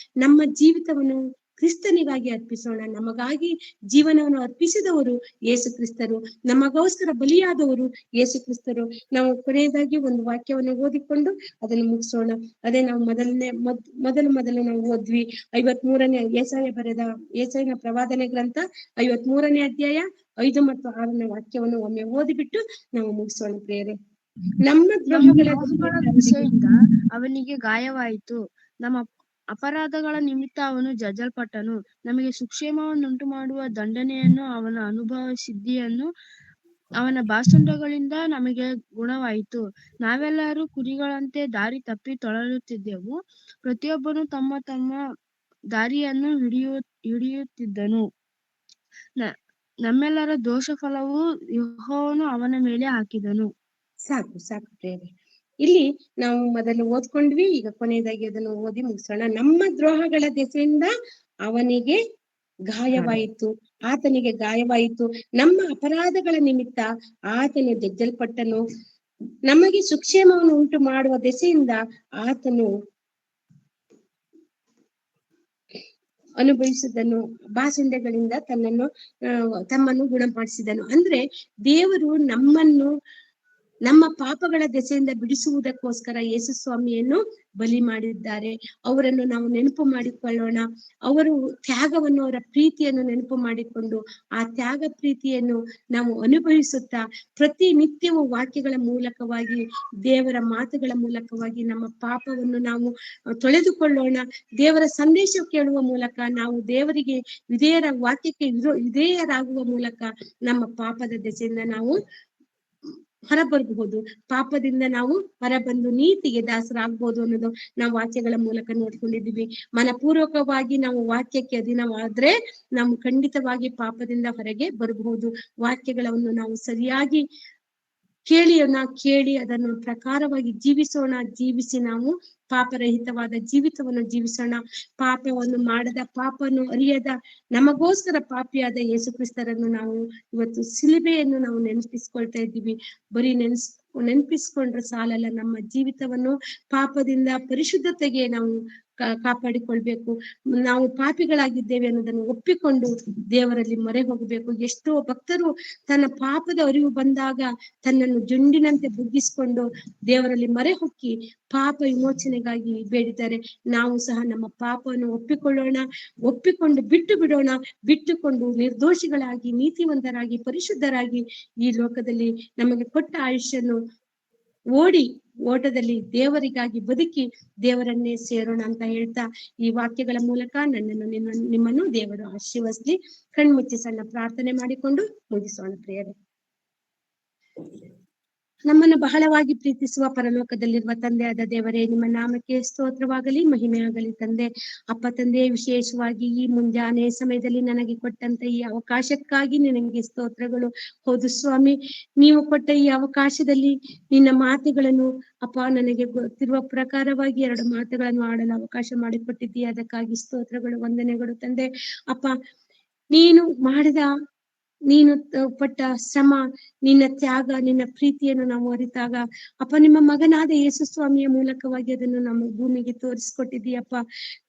ನಮ್ಮ ಜೀವಿತವನ್ನು ಕ್ರಿಸ್ತನಿಗಾಗಿ ಅರ್ಪಿಸೋಣ. ನಮಗಾಗಿ ಜೀವನವನ್ನು ಅರ್ಪಿಸಿದವರು ಯೇಸು ಕ್ರಿಸ್ತರು, ನಮಗೋಸ್ಕರ ಬಲಿಯಾದವರು ಯೇಸು ಕ್ರಿಸ್ತರು. ನಾವು ಕೊನೆಯದಾಗಿ ಒಂದು ವಾಕ್ಯವನ್ನು ಓದಿಕೊಂಡು ಅದನ್ನು ಮುಗಿಸೋಣ. ಅದೇ ನಾವು ಮೊದಲು ನಾವು ಓದ್ವಿ 53ನೇ ಯೆಶಾಯನ ಪ್ರವಾದನೆ ಗ್ರಂಥ 53ನೇ ಅಧ್ಯಾಯ 5 ಮತ್ತು 6ನೇ ವಾಕ್ಯವನ್ನು ಒಮ್ಮೆ ಓದಿಬಿಟ್ಟು ನಾವು ಮುಗಿಸೋಣ ಪ್ರಿಯರೇ. ನಮ್ಮ ದ್ರೋಹಗಳ ದೆಸೆಯಿಂದ ಅವನಿಗೆ ಗಾಯವಾಯಿತು, ನಮ್ಮ ಅಪರಾಧಗಳ ನಿಮಿತ್ತ ಅವನು ಜಜ್ಜಲ್ಪಟ್ಟನು. ನಮಗೆ ಸುಕ್ಷೇಮವನ್ನುಂಟು ಮಾಡುವ ದಂಡನೆಯನ್ನು ಅವನ ಅನುಭವಿಸಿದ್ದೆಯನ್ನು ಅವನ ಬಾಸುಂಡಗಳಿಂದ ನಮಗೆ ಗುಣವಾಯಿತು. ನಾವೆಲ್ಲರೂ ಕುರಿಗಳಂತೆ ದಾರಿ ತಪ್ಪಿ ತೊಳಲುತ್ತಿದ್ದೆವು, ಪ್ರತಿಯೊಬ್ಬನು ತಮ್ಮ ತಮ್ಮ ದಾರಿಯನ್ನು ಹಿಡಿಯುತ್ತಿದ್ದನು. ನಮ್ಮೆಲ್ಲರ ದೋಷ ಫಲವು ಯೆಹೋವನು ಅವನ ಮೇಲೆ ಹಾಕಿದನು. ಸಾಕು ಪ್ರೇರೆ. ಇಲ್ಲಿ ನಾವು ಮೊದಲು ಓದ್ಕೊಂಡ್ವಿ, ಈಗ ಕೊನೆಯದಾಗಿ ಅದನ್ನು ಓದಿ ಮುಗಿಸೋಣ. ನಮ್ಮ ದ್ರೋಹಗಳ ದೆಸೆಯಿಂದ ಅವನಿಗೆ ಗಾಯವಾಯಿತು, ಆತನಿಗೆ ಗಾಯವಾಯಿತು. ನಮ್ಮ ಅಪರಾಧಗಳ ನಿಮಿತ್ತ ಆತನು ಜಜ್ಜಲ್ಪಟ್ಟನು. ನಮಗೆ ಸುಕ್ಷೇಮವನ್ನು ಉಂಟು ಮಾಡುವ ದೆಸೆಯಿಂದ ಆತನು ಅನುಭವಿಸಿದನು, ಬಾಸುಂಡೆಗಳಿಂದ ತಮ್ಮನ್ನು ಗುಣಪಡಿಸಿದನು. ಅಂದ್ರೆ ದೇವರು ನಮ್ಮನ್ನು ನಮ್ಮ ಪಾಪಗಳ ದೆಸೆಯಿಂದ ಬಿಡಿಸುವುದಕ್ಕೋಸ್ಕರ ಯೇಸು ಸ್ವಾಮಿಯನ್ನು ಬಲಿ ಮಾಡಿದ್ದಾರೆ. ಅವರನ್ನು ನಾವು ನೆನಪು ಮಾಡಿಕೊಳ್ಳೋಣ. ಅವರು ತ್ಯಾಗವನ್ನು, ಅವರ ಪ್ರೀತಿಯನ್ನು ನೆನಪು ಮಾಡಿಕೊಂಡು ಆ ತ್ಯಾಗ ಪ್ರೀತಿಯನ್ನು ನಾವು ಅನುಭವಿಸುತ್ತಾ ಪ್ರತಿನಿತ್ಯವೂ ವಾಕ್ಯಗಳ ಮೂಲಕವಾಗಿ, ದೇವರ ಮಾತುಗಳ ಮೂಲಕವಾಗಿ ನಮ್ಮ ಪಾಪವನ್ನು ನಾವು ತೊಳೆದುಕೊಳ್ಳೋಣ. ದೇವರ ಸಂದೇಶ ಕೇಳುವ ಮೂಲಕ ನಾವು ದೇವರಿಗೆ ವಾಕ್ಯಕ್ಕೆ ವಿಧೇಯರಾಗುವ ಮೂಲಕ ನಮ್ಮ ಪಾಪದ ದೆಸೆಯಿಂದ ನಾವು ಹೊರಬರಬಹುದು. ಪಾಪದಿಂದ ನಾವು ಹೊರಬಂದು ನೀತಿಗೆ ದಾಸರಾಗಬಹುದು ಅನ್ನೋದು ನಾವು ವಾಕ್ಯಗಳ ಮೂಲಕ ನೋಡ್ಕೊಂಡಿದ್ದೀವಿ. ಮನಪೂರ್ವಕವಾಗಿ ನಾವು ವಾಕ್ಯಕ್ಕೆ ಅಧೀನವಾದ್ರೆ ನಾವು ಖಂಡಿತವಾಗಿ ಪಾಪದಿಂದ ಹೊರಗೆ ಬರಬಹುದು. ವಾಕ್ಯಗಳನ್ನು ನಾವು ಸರಿಯಾಗಿ ಕೇಳಿ ಅದನ್ನು ಪ್ರಕಾರವಾಗಿ ಜೀವಿಸಿ ನಾವು ಪಾಪರಹಿತವಾದ ಜೀವಿತವನ್ನು ಜೀವಿಸೋಣ. ಪಾಪವನ್ನು ಮಾಡದ, ಪಾಪವನ್ನು ಅರಿಯದ, ನಮಗೋಸ್ಕರ ಪಾಪಿಯಾದ ಯೇಸು ಕ್ರಿಸ್ತರನ್ನು ನಾವು ಇವತ್ತು ಶಿಲುಬೆಯನ್ನು ನಾವು ನೆನಪಿಸ್ಕೊಳ್ತಾ ಇದ್ದೀವಿ. ಬರೀ ನೆನಪಿಸ್ಕೊಂಡ್ರೆ ಸಾಲಲ್ಲ, ನಮ್ಮ ಜೀವಿತವನ್ನು ಪಾಪದಿಂದ ಪರಿಶುದ್ಧತೆಗೆ ನಾವು ಕಾಪಾಡಿಕೊಳ್ಬೇಕು. ನಾವು ಪಾಪಿಗಳಾಗಿದ್ದೇವೆ ಅನ್ನೋದನ್ನು ಒಪ್ಪಿಕೊಂಡು ದೇವರಲ್ಲಿ ಮೊರೆ ಹೋಗಬೇಕು. ಎಷ್ಟೋ ಭಕ್ತರು ತನ್ನ ಪಾಪದ ಅರಿವು ಬಂದಾಗ ತನ್ನನ್ನು ಜೊಂಡಿನಂತೆ ಬುಗ್ಗಿಸಿಕೊಂಡು ದೇವರಲ್ಲಿ ಮೊರೆ ಹೊಕ್ಕಿ ಪಾಪ ವಿಮೋಚನೆಗಾಗಿ ಬೇಡಿದ್ದಾರೆ. ನಾವು ಸಹ ನಮ್ಮ ಪಾಪವನ್ನು ಒಪ್ಪಿಕೊಂಡು ಬಿಟ್ಟುಕೊಂಡು ನಿರ್ದೋಷಿಗಳಾಗಿ, ನೀತಿವಂತರಾಗಿ, ಪರಿಶುದ್ಧರಾಗಿ ಈ ಲೋಕದಲ್ಲಿ ನಮಗೆ ಕೊಟ್ಟ ಆಯುಷ್ಯನ್ನು ಓಟದಲ್ಲಿ ದೇವರಿಗಾಗಿ ಬದುಕಿ ದೇವರನ್ನೇ ಸೇರೋಣ ಅಂತ ಹೇಳ್ತಾ ಈ ವಾಕ್ಯಗಳ ಮೂಲಕ ನಿಮ್ಮನ್ನು ದೇವರು ಆಶೀರ್ವದಿಸಲಿ. ಕಣ್ಮುಚ್ಚಿ ಸಣ್ಣ ಪ್ರಾರ್ಥನೆ ಮಾಡಿಕೊಂಡು ಮುಗಿಸೋಣ ಪ್ರಿಯರೇ. ನಮ್ಮನ್ನು ಬಹಳವಾಗಿ ಪ್ರೀತಿಸುವ ಪರಲೋಕದಲ್ಲಿರುವ ತಂದೆಯಾದ ದೇವರೇ, ನಿಮ್ಮ ನಾಮಕ್ಕೆ ಸ್ತೋತ್ರವಾಗಲಿ, ಮಹಿಮೆ ಆಗಲಿ ತಂದೆ. ಅಪ್ಪ ತಂದೆ, ವಿಶೇಷವಾಗಿ ಈ ಮುಂಜಾನೆ ಸಮಯದಲ್ಲಿ ನನಗೆ ಕೊಟ್ಟಂತ ಈ ಅವಕಾಶಕ್ಕಾಗಿ ನಿನಗೆ ಸ್ತೋತ್ರಗಳು. ಹೌದು ಸ್ವಾಮಿ, ನೀವು ಕೊಟ್ಟ ಈ ಅವಕಾಶದಲ್ಲಿ ನಿನ್ನ ಮಾತುಗಳನ್ನು ಅಪ್ಪ ನನಗೆ ಗೊತ್ತಿರುವ ಪ್ರಕಾರವಾಗಿ 2 ಮಾತುಗಳನ್ನು ಆಡಲು ಅವಕಾಶ ಮಾಡಿಕೊಟ್ಟಿದ್ದೀಯ. ಅದಕ್ಕಾಗಿ ಸ್ತೋತ್ರಗಳು, ವಂದನೆಗಳು ತಂದೆ. ಅಪ್ಪ, ನೀನು ಪಟ್ಟ ಶ್ರಮ, ನಿನ್ನ ತ್ಯಾಗ, ನಿನ್ನ ಪ್ರೀತಿಯನ್ನು ನಾವು ಅರಿತಾಗ ಅಪ್ಪ, ನಿಮ್ಮ ಮಗನಾದ ಯೇಸು ಸ್ವಾಮಿಯ ಮೂಲಕವಾಗಿ ಅದನ್ನು ನಮ್ಮ ಭೂಮಿಗೆ ತೋರಿಸಿಕೊಟ್ಟಿದ್ದೀಯಪ್ಪ.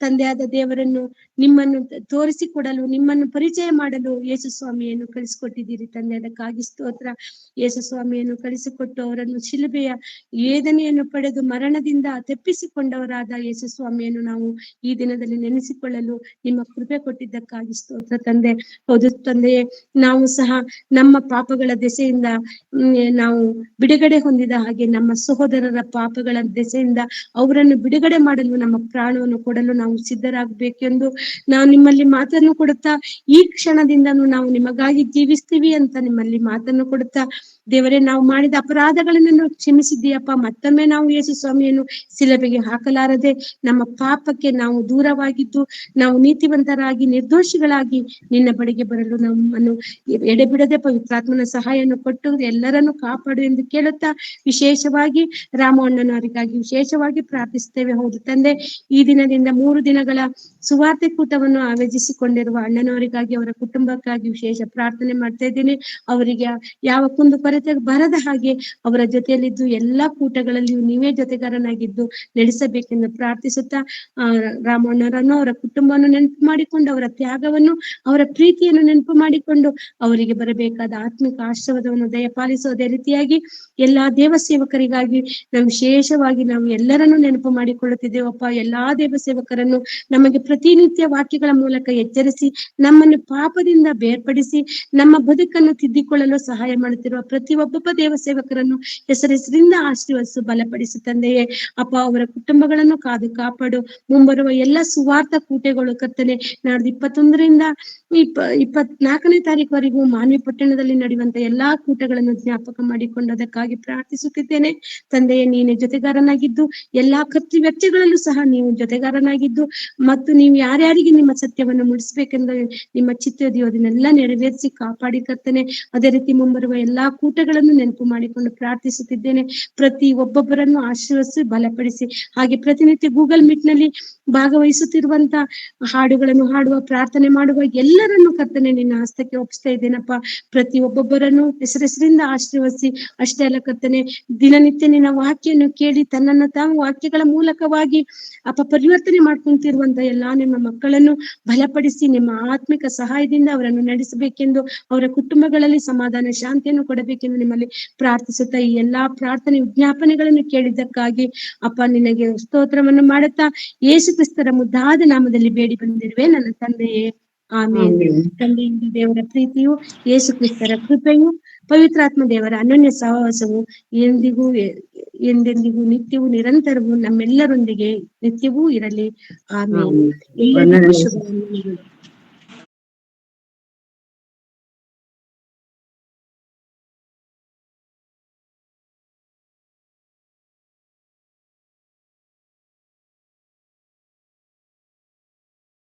ತಂದೆಯಾದ ದೇವರನ್ನು ನಿಮ್ಮನ್ನು ತೋರಿಸಿಕೊಡಲು, ನಿಮ್ಮನ್ನು ಪರಿಚಯ ಮಾಡಲು ಯೇಸು ಸ್ವಾಮಿಯನ್ನು ಕಳಿಸಿಕೊಟ್ಟಿದ್ದೀರಿ ತಂದೆ. ಅದಕ್ಕಾಗಿ ಸ್ತೋತ್ರ. ಯೇಸು ಸ್ವಾಮಿಯನ್ನು ಕಳಿಸಿಕೊಟ್ಟು ಅವರನ್ನು ಶಿಲುಬೆಯ ವೇದನೆಯನ್ನು ಪಡೆದು ಮರಣದಿಂದ ತಪ್ಪಿಸಿಕೊಂಡವರಾದ ಯೇಸು ಸ್ವಾಮಿಯನ್ನು ನಾವು ಈ ದಿನದಲ್ಲಿ ನೆನೆಸಿಕೊಳ್ಳಲು ನಿಮ್ಮ ಕೃಪೆ ಕೊಟ್ಟಿದ್ದಕ್ಕಾಗಿ ಸ್ತೋತ್ರ ತಂದೆ. ಹೌದು ತಂದೆಯೇ, ನಾವು ಸಹ ನಮ್ಮ ಪಾಪಗಳ ದೆಸೆಯಿಂದ ನಾವು ಬಿಡುಗಡೆ ಹೊಂದಿದ ಹಾಗೆ ನಮ್ಮ ಸಹೋದರರ ಪಾಪಗಳ ದೆಸೆಯಿಂದ ಅವರನ್ನು ಬಿಡುಗಡೆ ಮಾಡಲು ನಮ್ಮ ಪ್ರಾಣವನ್ನು ಕೊಡಲು ನಾವು ಸಿದ್ಧರಾಗಬೇಕೆಂದು ನಾವು ನಿಮ್ಮಲ್ಲಿ ಮಾತನ್ನು ಕೊಡುತ್ತಾ, ಈ ಕ್ಷಣದಿಂದನೂ ನಾವು ನಿಮಗಾಗಿ ಜೀವಿಸ್ತೀವಿ ಅಂತ ನಿಮ್ಮಲ್ಲಿ ಮಾತನ್ನು ಕೊಡುತ್ತಾ, ದೇವರೇ, ನಾವು ಮಾಡಿದ ಅಪರಾಧಗಳನ್ನು ಕ್ಷಮಿಸಿದ್ದೀಯಪ್ಪ. ಮತ್ತೊಮ್ಮೆ ನಾವು ಯೇಸು ಸ್ವಾಮಿಯನ್ನು ಶಿಲುಬೆಗೆ ಹಾಕಲಾರದೆ ನಮ್ಮ ಪಾಪಕ್ಕೆ ನಾವು ದೂರವಾಗಿದ್ದು ನಾವು ನೀತಿವಂತರಾಗಿ ನಿರ್ದೋಷಿಗಳಾಗಿ ನಿನ್ನ ಬಳಿಗೆ ಬರಲು ನಮ್ಮನ್ನು ಎಡೆಬಿಡದೆ ಪವಿತ್ರಾತ್ಮನ ಸಹಾಯವನ್ನು ಕೊಟ್ಟು ಎಲ್ಲರನ್ನು ಕಾಪಾಡು ಎಂದು ಕೇಳುತ್ತಾ, ವಿಶೇಷವಾಗಿ ರಾಮಣ್ಣನವರಿಗಾಗಿ ವಿಶೇಷವಾಗಿ ಪ್ರಾರ್ಥಿಸುತ್ತೇವೆ. ಹೌದು ತಂದೆ, ಈ ದಿನದಿಂದ 3 ದಿನಗಳ ಸುವಾರ್ತೆ ಕೂಟವನ್ನು ಆಯೋಜಿಸಿಕೊಂಡಿರುವ ಅಣ್ಣನವರಿಗಾಗಿ, ಅವರ ಕುಟುಂಬಕ್ಕಾಗಿ ವಿಶೇಷ ಪ್ರಾರ್ಥನೆ ಮಾಡ್ತಾ ಇದ್ದೀನಿ. ಅವರಿಗೆ ಯಾವ ಕುಂದು ಕೊರತೆ ಬರದ ಹಾಗೆ ಅವರ ಜೊತೆಯಲ್ಲಿದ್ದು ಎಲ್ಲಾ ಕೂಟಗಳಲ್ಲಿಯೂ ನೀವೇ ಜೊತೆಗಾರನಾಗಿದ್ದು ನಡೆಸಬೇಕೆಂದು ಪ್ರಾರ್ಥಿಸುತ್ತಾ, ರಾಮಣ್ಣವರನ್ನು, ಅವರ ಕುಟುಂಬವನ್ನು ನೆನಪು ಮಾಡಿಕೊಂಡು, ಅವರ ತ್ಯಾಗವನ್ನು, ಅವರ ಪ್ರೀತಿಯನ್ನು ನೆನಪು ಮಾಡಿಕೊಂಡು ಅವರಿಗೆ ಬರಬೇಕಾದ ಆತ್ಮಿಕ ಆಶೀರ್ವಾದವನ್ನು ದಯಪಾಲಿಸೋದೇ ರೀತಿಯಾಗಿ ಎಲ್ಲಾ ದೇವ ಸೇವಕರಿಗಾಗಿ ವಿಶೇಷವಾಗಿ ನಾವು ಎಲ್ಲರನ್ನೂ ನೆನಪು ಮಾಡಿಕೊಳ್ಳುತ್ತಿದ್ದೇವಪ್ಪ. ಎಲ್ಲಾ ದೇವ ಸೇವಕರನ್ನು ನಮಗೆ ಪ್ರತಿನಿತ್ಯ ವಾಕ್ಯಗಳ ಮೂಲಕ ಎಚ್ಚರಿಸಿ ನಮ್ಮನ್ನು ಪಾಪದಿಂದ ಬೇರ್ಪಡಿಸಿ ನಮ್ಮ ಬದುಕನ್ನು ತಿದ್ದಿಕೊಳ್ಳಲು ಸಹಾಯ ಮಾಡುತ್ತಿರುವ ಪ್ರತಿಯೊಬ್ಬ ದೇವ ಸೇವಕರನ್ನು ಹೆಸರಿಂದ ಆಶೀರ್ವದಿಸು, ಬಲಪಡಿಸು ತಂದೆಯೇ. ಅಪ್ಪ, ಅವರ ಕುಟುಂಬಗಳನ್ನು ಕಾಪಾಡು. ಮುಂಬರುವ ಎಲ್ಲ ಸುವಾರ್ಥ ಕೂಟಗಳು ಕರ್ತನೆ, ನಾಡ್ದು 21ರಿಂದ 24ನೇ ತಾರೀಕುವರೆಗೂ ಮಾನ್ವಿ ಪಟ್ಟಣದಲ್ಲಿ ನಡೆಯುವಂತ ಎಲ್ಲಾ ಕೂಟಗಳನ್ನು ಜ್ಞಾಪಕ ಮಾಡಿಕೊಂಡದಕ್ಕಾಗಿ ಪ್ರಾರ್ಥಿಸುತ್ತಿದ್ದೇನೆ ತಂದೆಯೇ. ನೀನೇ ಜೊತೆಗಾರನಾಗಿದ್ದು ಎಲ್ಲಾ ಖರ್ಚು ವೆಚ್ಚಗಳಲ್ಲೂ ಸಹ ನೀವು ಜೊತೆಗಾರನಾಗಿದ್ದು ಮತ್ತು ನೀವು ಯಾರ್ಯಾರಿಗೆ ನಿಮ್ಮ ಸತ್ಯವನ್ನು ಮುಡಿಸ್ಬೇಕೆಂದು ನಿಮ್ಮ ಚಿತ್ತದಿಯೋ ಅದನ್ನೆಲ್ಲ ನೆರವೇರಿಸಿ ಕಾಪಾಡಿ ಕರ್ತನೆ. ಅದೇ ರೀತಿ ಮುಂಬರುವ ಎಲ್ಲಾ ಕೂಟಗಳನ್ನು ನೆನಪು ಮಾಡಿಕೊಂಡು ಪ್ರಾರ್ಥಿಸುತ್ತಿದ್ದೇನೆ. ಪ್ರತಿ ಒಬ್ಬೊಬ್ಬರನ್ನು ಆಶೀರ್ವದಿಸಿ ಬಲಪಡಿಸಿ. ಹಾಗೆ ಪ್ರತಿನಿತ್ಯ ಗೂಗಲ್ ಮೀಟ್ ನಲ್ಲಿ ಭಾಗವಹಿಸುತ್ತಿರುವಂತ ಹಾಡುಗಳನ್ನು ಹಾಡುವ, ಪ್ರಾರ್ಥನೆ ಮಾಡುವ ಎಲ್ಲರನ್ನು ಕರ್ತನೆ ನಿನ್ನ ಹಸ್ತಕ್ಕೆ ಒಪ್ಪಿಸ್ತಾ ಇದ್ದೇನಪ್ಪ. ಪ್ರತಿ ಒಬ್ಬೊಬ್ಬರನ್ನು ಹೆಸರಿಂದ ಆಶೀರ್ವದಿಸಿ. ಅಷ್ಟೇ ಅಲ್ಲ ಕರ್ತನೆ, ದಿನನಿತ್ಯ ನಿನ್ನ ವಾಕ್ಯನ್ನು ಕೇಳಿ ತನ್ನನ್ನು ತಾವು ವಾಕ್ಯಗಳ ಮೂಲಕವಾಗಿ ಪರಿವರ್ತನೆ ಮಾಡ್ಕೊಂತಿರುವಂತ ಎಲ್ಲಾ ನಿಮ್ಮ ಮಕ್ಕಳನ್ನು ಬಲಪಡಿಸಿ ನಿಮ್ಮ ಆತ್ಮಿಕ ಸಹಾಯದಿಂದ ಅವರನ್ನು ನಡೆಸಬೇಕೆಂದು, ಅವರ ಕುಟುಂಬಗಳಲ್ಲಿ ಸಮಾಧಾನ ಶಾಂತಿಯನ್ನು ಕೊಡಬೇಕೆಂದು ನಿಮ್ಮಲ್ಲಿ ಪ್ರಾರ್ಥಿಸುತ್ತಾ, ಈ ಎಲ್ಲಾ ಪ್ರಾರ್ಥನೆ ವಿಜ್ಞಾಪನೆಗಳನ್ನು ಕೇಳಿದ್ದಕ್ಕಾಗಿ ಅಪ್ಪ ನಿನಗೆ ಸ್ತೋತ್ರವನ್ನು ಮಾಡುತ್ತಾ ಯೇಸು ಕ್ರಿಸ್ತರ ಮುದ್ದಾದ ನಾಮದಲ್ಲಿ ಬೇಡಿ ಬಂದಿರುವೆ ನನ್ನ ತಂದೆಯೇ, ಆಮೇನ್. ತಂದೆಯಿಂದ ದೇವರ ಪ್ರೀತಿಯು, ಯೇಸು ಕ್ರಿಸ್ತರ ಕೃಪೆಯು, ಪವಿತ್ರಾತ್ಮ ದೇವರ ಅನನ್ಯ ಸಹವಾಸವು ಎಂದೆಂದಿಗೂ ನಿತ್ಯವೂ ನಿರಂತರವೂ ನಮ್ಮೆಲ್ಲರೊಂದಿಗೆ ನಿತ್ಯವೂ ಇರಲಿ. ಆಮೇನ್. ಎಲ್ಲರಿಗೂ ಶುಭ.